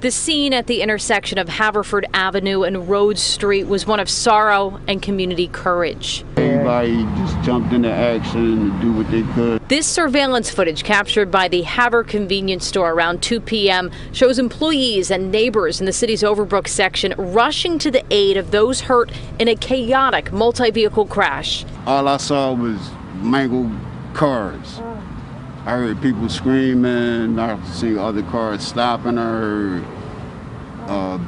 The scene at the intersection of Haverford Avenue and Rhodes Street was one of sorrow and community courage. Everybody just jumped into action to do what they could. This surveillance footage captured by the Haver convenience store around 2 p.m. shows employees and neighbors in the city's Overbrook section rushing to the aid of those hurt in a chaotic multi-vehicle crash. All I saw was mangled cars. I heard people screaming, I see other cars stopping, I heard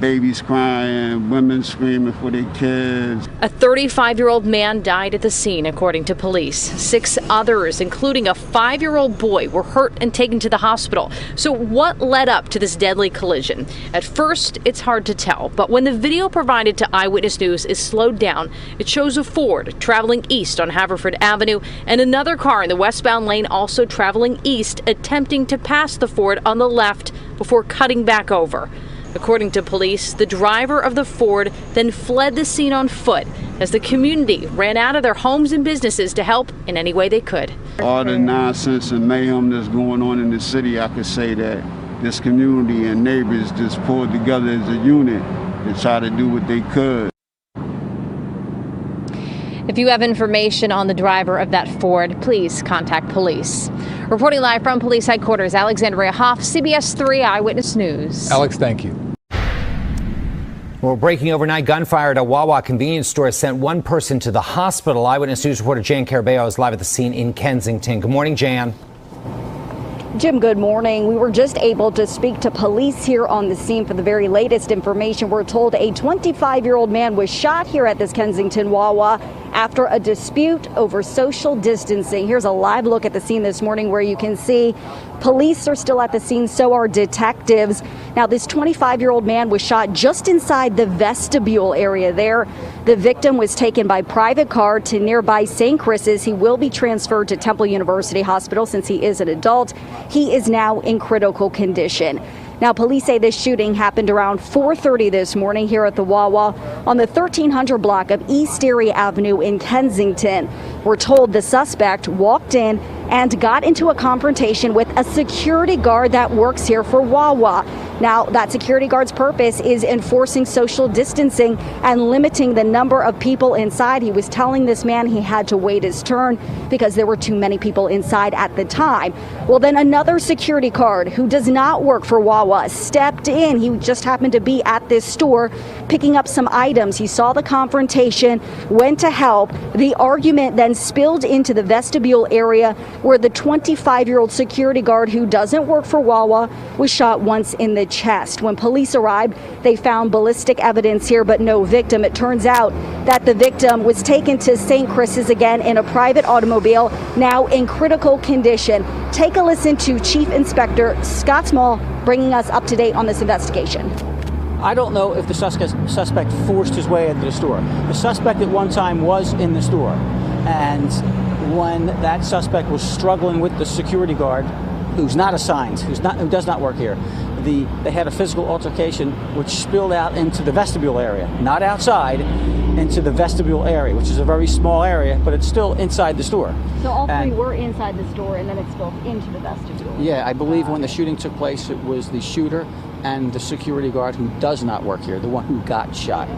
babies crying, women screaming for their kids. A 35-year-old man died at the scene, according to police. 6 others, including a 5-year-old boy, were hurt and taken to the hospital. So what led up to this deadly collision? At first, it's hard to tell, but when the video provided to Eyewitness News is slowed down, it shows a Ford traveling east on Haverford Avenue and another car in the westbound lane also traveling east, attempting to pass the Ford on the left before cutting back over. According to police, the driver of the Ford then fled the scene on foot as the community ran out of their homes and businesses to help in any way they could. All the nonsense and mayhem that's going on in the city, I could say that this community and neighbors just pulled together as a unit to try to do what they could. If you have information on the driver of that Ford, please contact police. Reporting live from police headquarters, Alexandria Hoff, CBS 3 Eyewitness News. Alex, thank you. Well, breaking overnight, gunfire at a Wawa convenience store sent 1 person to the hospital. Eyewitness News reporter Jan Carabeo is live at the scene in Kensington. Good morning, Jan. Jim, good morning. We were just able to speak to police here on the scene for the very latest information. We're told a 25-year-old man was shot here at this Kensington Wawa after a dispute over social distancing. Here's a live look at the scene this morning where you can see police are still at the scene, so are detectives. Now, this 25-year-old man was shot just inside the vestibule area there. The victim was taken by private car to nearby St. Chris's. He will be transferred to Temple University Hospital since he is an adult. He is now in critical condition. Now, police say this shooting happened around 4:30 this morning here at the Wawa on the 1300 block of East Erie Avenue in Kensington. We're told the suspect walked in and got into a confrontation with a security guard that works here for Wawa. Now, that security guard's purpose is enforcing social distancing and limiting the number of people inside. He was telling this man he had to wait his turn because there were too many people inside at the time. Well, then another security guard who does not work for Wawa stepped in. He just happened to be at this store picking up some items. He saw the confrontation, went to help. The argument then spilled into the vestibule area where the 25-year-old security guard who doesn't work for Wawa was shot once in the chest. When police arrived, they found ballistic evidence here, but no victim. It turns out that the victim was taken to St. Chris's again in a private automobile, now in critical condition. Take a listen to Chief Inspector Scott Small bringing us up to date on this investigation. I don't know if the suspect forced his way into the store. The suspect at one time was in the store, and when that suspect was struggling with the security guard, who's not assigned, who does not work here, they had a physical altercation which spilled out into the vestibule area, not outside, into the vestibule area, which is a very small area, but it's still inside the store. So all three were inside the store and then it spilled into the vestibule? Yeah, I believe when the shooting took place, it was the shooter and the security guard who does not work here, the one who got shot.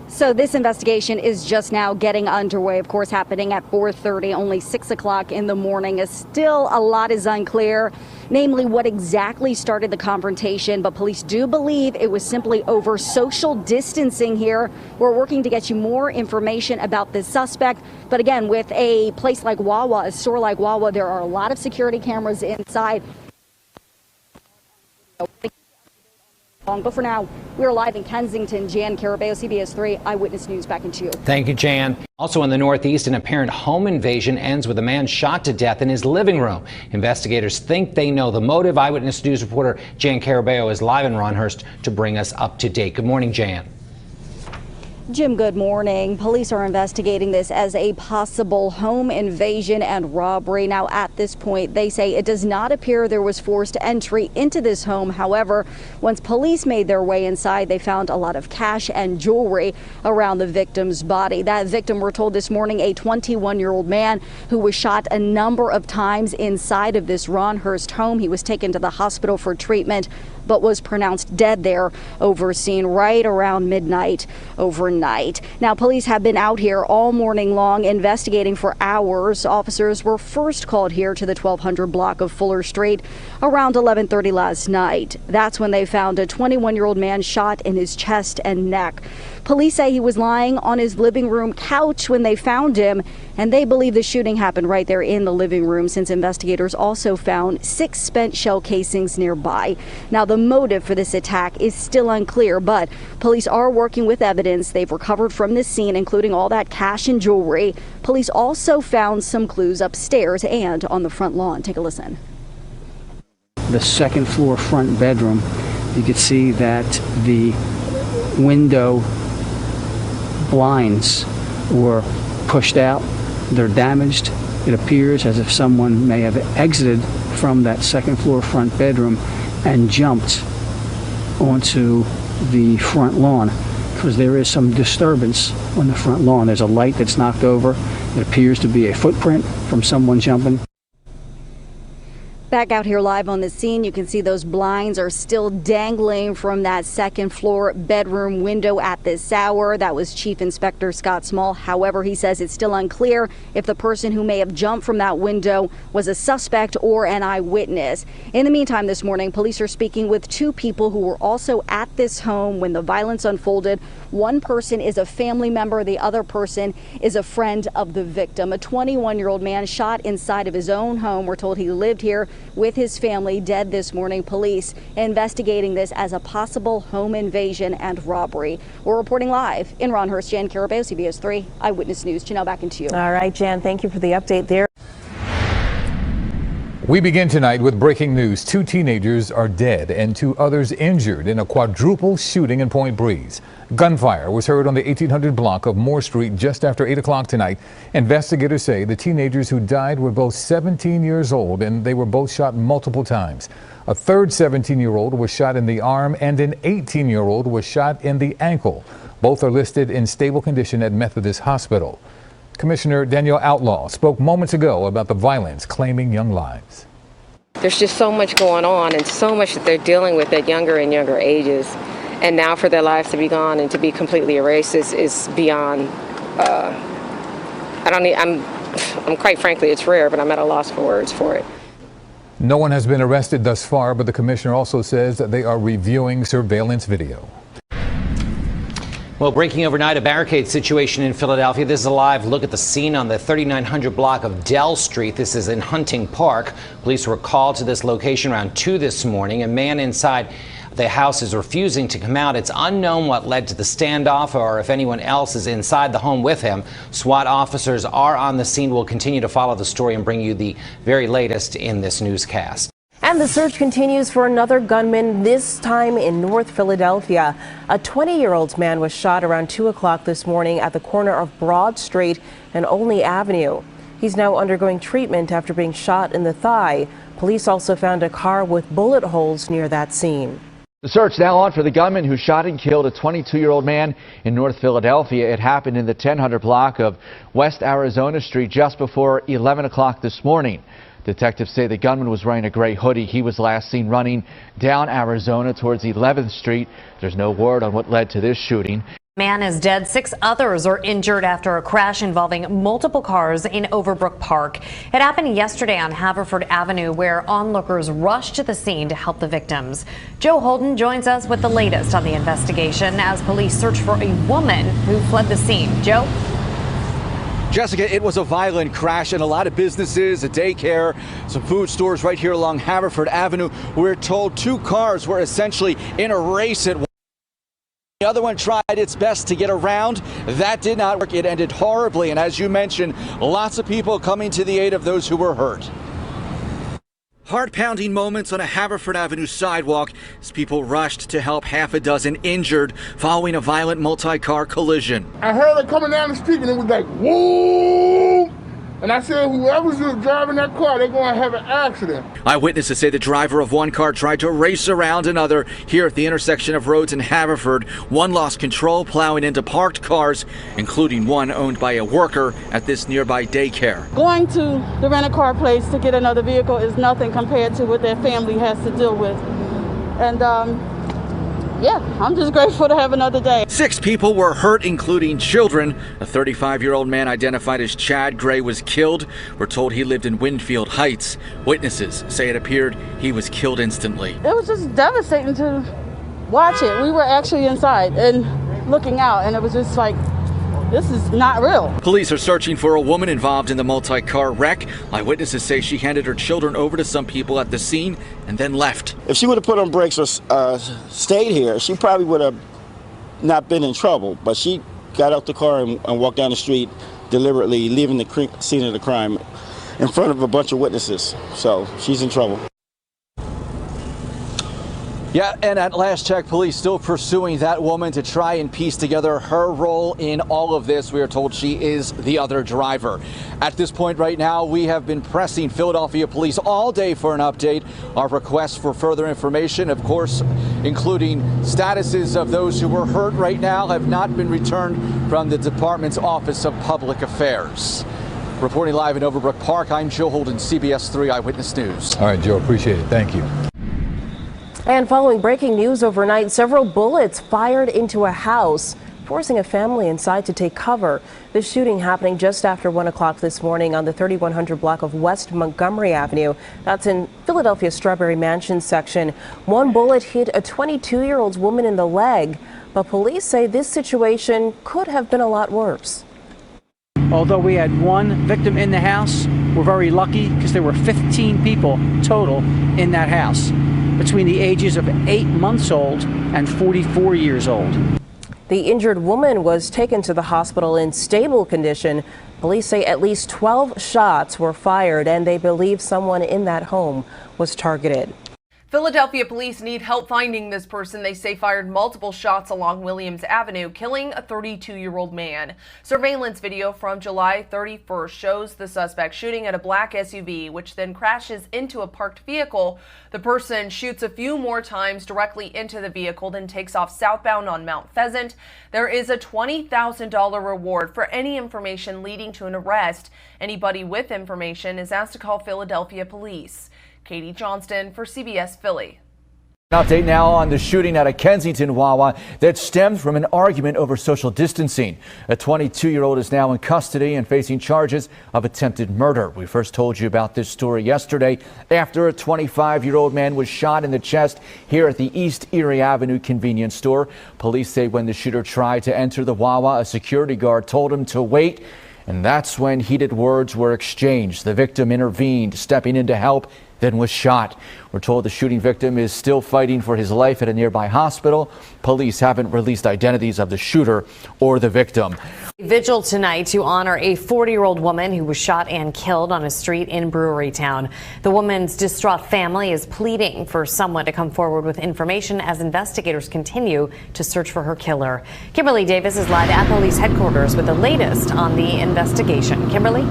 So this investigation is just now getting underway, of course, happening at 4:30, only 6 o'clock in the morning. Still a lot is unclear, namely what exactly started the confrontation, but police do believe it was simply over social distancing here. We're working to get you more information about this suspect. But again, with a place like Wawa, a store like Wawa, there are a lot of security cameras inside. But for now, we're live in Kensington. Jan Carabeo, CBS 3 Eyewitness News, back into you. Thank you, Jan. Also in the Northeast, an apparent home invasion ends with a man shot to death in his living room. Investigators think they know the motive. Eyewitness News reporter Jan Carabeo is live in Ronhurst to bring us up to date. Good morning, Jan. Jim, good morning. Police are investigating this as a possible home invasion and robbery. Now, at this point, they say it does not appear there was forced entry into this home. However, once police made their way inside, they found a lot of cash and jewelry around the victim's body. That victim, we're told this morning, a 21-year-old man who was shot a number of times inside of this Ronhurst home. He was taken to the hospital for treatment, but was pronounced dead there, overseen right around midnight overnight. Now, police have been out here all morning long investigating for hours. Officers were first called here to the 1200 block of Fuller Street around 11:30 last night. That's when they found a 21-year-old man shot in his chest and neck. Police say he was lying on his living room couch when they found him, and they believe the shooting happened right there in the living room, since investigators also found 6 spent shell casings nearby. Now, the motive for this attack is still unclear, but police are working with evidence they've recovered from this scene, including all that cash and jewelry. Police also found some clues upstairs and on the front lawn. Take a listen. The second floor front bedroom, you could see that the window blinds were pushed out. They're damaged. It appears as if someone may have exited from that second floor front bedroom and jumped onto the front lawn, because there is some disturbance on the front lawn. There's a light that's knocked over. It appears to be a footprint from someone jumping. Back out here live on the scene, you can see those blinds are still dangling from that second floor bedroom window at this hour. That was Chief Inspector Scott Small. However, he says it's still unclear if the person who may have jumped from that window was a suspect or an eyewitness. In the meantime, this morning, police are speaking with 2 people who were also at this home when the violence unfolded. One person is a family member. The other person is a friend of the victim. A 21-year-old man shot inside of his own home. We're told he lived here with his family dead this morning. Police investigating this as a possible home invasion and robbery. We're reporting live in Ronhurst. Jan Carabeo, CBS 3 Eyewitness News. Janelle, back into you. All right, Jan, thank you for the update there. We begin tonight with breaking news. 2 teenagers are dead and 2 others injured in a quadruple shooting in Point Breeze. Gunfire was heard on the 1800 block of Moore Street just after 8 o'clock tonight. Investigators say the teenagers who died were both 17 years old and they were both shot multiple times. A third 17-year-old was shot in the arm and an 18-year-old was shot in the ankle. Both are listed in stable condition at Methodist Hospital. Commissioner Danielle Outlaw spoke moments ago about the violence claiming young lives. There's just so much going on and so much that they're dealing with at younger and younger ages. And now for their lives to be gone and to be completely erased is beyond, I'm quite frankly, it's rare, but I'm at a loss for words for it. No one has been arrested thus far, but the commissioner also says that they are reviewing surveillance video. Well, breaking overnight, a barricade situation in Philadelphia. This is a live look at the scene on the 3900 block of Dell Street. This is in Hunting Park. Police were called to this location around 2 this morning. A man inside the house is refusing to come out. It's unknown what led to the standoff or if anyone else is inside the home with him. SWAT officers are on the scene. We'll continue to follow the story and bring you the very latest in this newscast. And the search continues for another gunman, this time in North Philadelphia. A 20-year-old man was shot around 2 o'clock this morning at the corner of Broad Street and Olney Avenue. He's now undergoing treatment after being shot in the thigh. Police also found a car with bullet holes near that scene. The search now on for the gunman who shot and killed a 22-year-old man in North Philadelphia. It happened in the 1000 block of West Arizona Street just before 11 o'clock this morning. Detectives say the gunman was wearing a gray hoodie. He was last seen running down Arizona towards 11th Street. There's no word on what led to this shooting. Man is dead. 6 others are injured after a crash involving multiple cars in Overbrook Park. It happened yesterday on Haverford Avenue, where onlookers rushed to the scene to help the victims. Joe Holden joins us with the latest on the investigation as police search for a woman who fled the scene. Joe? Jessica, it was a violent crash in a lot of businesses, a daycare, some food stores right here along Haverford Avenue. We're told 2 cars were essentially in a race at one. The other one tried its best to get around. That did not work. It ended horribly. And as you mentioned, lots of people coming to the aid of those who were hurt. Heart-pounding moments on a Haverford Avenue sidewalk as people rushed to help half a dozen injured following a violent multi-car collision. I heard it coming down the street and it was like, whoa! And I said, whoever's driving that car, they're going to have an accident. Eyewitnesses say the driver of one car tried to race around another here at the intersection of roads in Haverford. One lost control, plowing into parked cars, including one owned by a worker at this nearby daycare. Going to the rent-a-car place to get another vehicle is nothing compared to what their family has to deal with. And yeah, I'm just grateful to have another day. 6 people were hurt, including children. A 35-year-old man identified as Chad Gray was killed. We're told he lived in Winfield Heights. Witnesses say it appeared he was killed instantly. It was just devastating to watch it. We were actually inside and looking out, and it was just like, this is not real. Police are searching for a woman involved in the multi-car wreck. Eyewitnesses say she handed her children over to some people at the scene and then left. If she would have put on brakes or stayed here, she probably would have not been in trouble. But she got out the car and walked down the street deliberately, leaving the scene of the crime in front of a bunch of witnesses. So she's in trouble. Yeah, and at last check, police still pursuing that woman to try and piece together her role in all of this. We are told she is the other driver. At this point right now, we have been pressing Philadelphia police all day for an update. Our requests for further information, of course, including statuses of those who were hurt right now, have not been returned from the department's Office of Public Affairs. Reporting live in Overbrook Park, I'm Joe Holden, CBS 3 Eyewitness News. All right, Joe, appreciate it. Thank you. And following breaking news overnight, several bullets fired into a house, forcing a family inside to take cover. This shooting happening just after 1 o'clock this morning on the 3100 block of West Montgomery Avenue. That's in Philadelphia's Strawberry Mansion section. One bullet hit a 22-year-old woman in the leg, but police say this situation could have been a lot worse. Although we had one victim in the house, We're very lucky because there were 15 people total in that house between the ages of 8 months old and 44 years old. The injured woman was taken to the hospital in stable condition. Police say at least 12 shots were fired and they believe someone in that home was targeted. Philadelphia police need help finding this person they say fired multiple shots along Williams Avenue, killing a 32-year-old man. Surveillance video from July 31st shows the suspect shooting at a black SUV, which then crashes into a parked vehicle. The person shoots a few more times directly into the vehicle, then takes off southbound on Mount Pheasant. There is a $20,000 reward for any information leading to an arrest. Anybody with information is asked to call Philadelphia police. Katie Johnston for CBS Philly. An update now on the shooting at a Kensington Wawa that stemmed from an argument over social distancing. A 22-year-old is now in custody and facing charges of attempted murder. We first told you about this story yesterday after a 25-year-old man was shot in the chest here at the East Erie Avenue convenience store. Police say when the shooter tried to enter the Wawa, a security guard told him to wait, and that's when heated words were exchanged. The victim intervened, stepping in to help, then was shot. We're told the shooting victim is still fighting for his life at a nearby hospital. Police haven't released identities of the shooter or the victim. Vigil tonight to honor a 40-year-old woman who was shot and killed on a street in Brewery Town. The woman's distraught family is pleading for someone to come forward with information as investigators continue to search for her killer. Kimberly Davis is live at police headquarters with the latest on the investigation. Kimberly?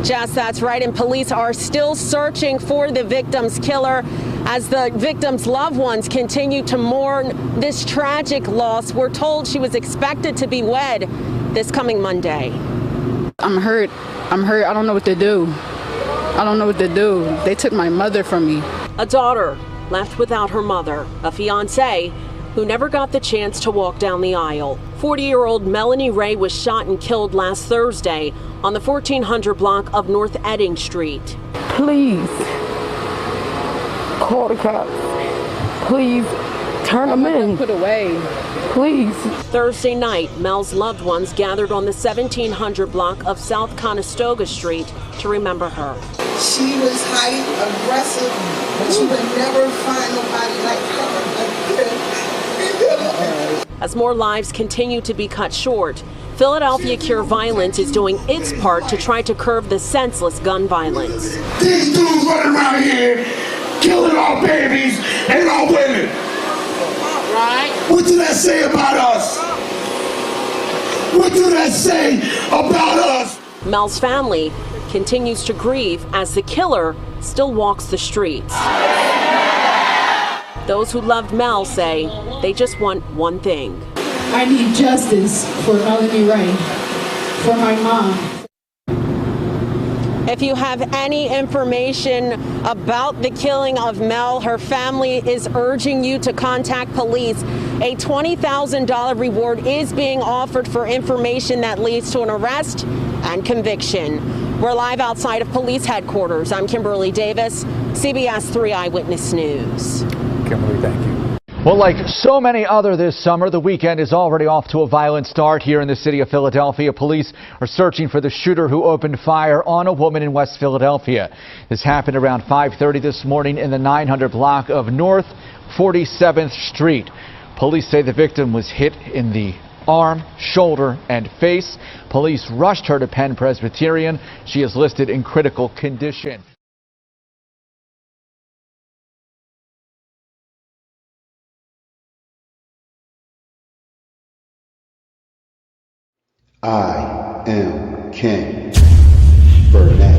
Jess, that's right, and police are still searching for the victim's killer as the victim's loved ones continue to mourn this tragic loss. We're told she was expected to be wed this coming Monday. I'm hurt. I don't know what to do. They took my mother from me. A daughter left without her mother, a fiance who never got the chance to walk down the aisle. 40-year-old Melanie Ray was shot and killed last Thursday on the 1400 block of North Edding Street. Please, call the cops. Please, turn them in. Put away. Please. Thursday night, Mel's loved ones gathered on the 1700 block of South Conestoga Street to remember her. She was highly aggressive, but you would never find nobody like her. As more lives continue to be cut short, Philadelphia Cure Violence is doing its part to try to curb the senseless gun violence. These dudes running around here killing our babies and our women. Right? What do that say about us? What do that say about us? Mel's family continues to grieve as the killer still walks the streets. Those who loved Mel say they just want one thing. I need justice for Melanie Ray, for my mom. If you have any information about the killing of Mel, her family is urging you to contact police. A $20,000 reward is being offered for information that leads to an arrest and conviction. We're live outside of police headquarters. I'm Kimberly Davis, CBS 3 Eyewitness News. Kimberly, thank you. Well, like so many other this summer, the weekend is already off to a violent start here in the city of Philadelphia. Police are searching for the shooter who opened fire on a woman in West Philadelphia. This happened around 5:30 this morning in the 900 block of North 47th Street. Police say the victim was hit in the arm, shoulder, and face. Police rushed her to Penn Presbyterian. She is listed in critical condition. I am King Burnett.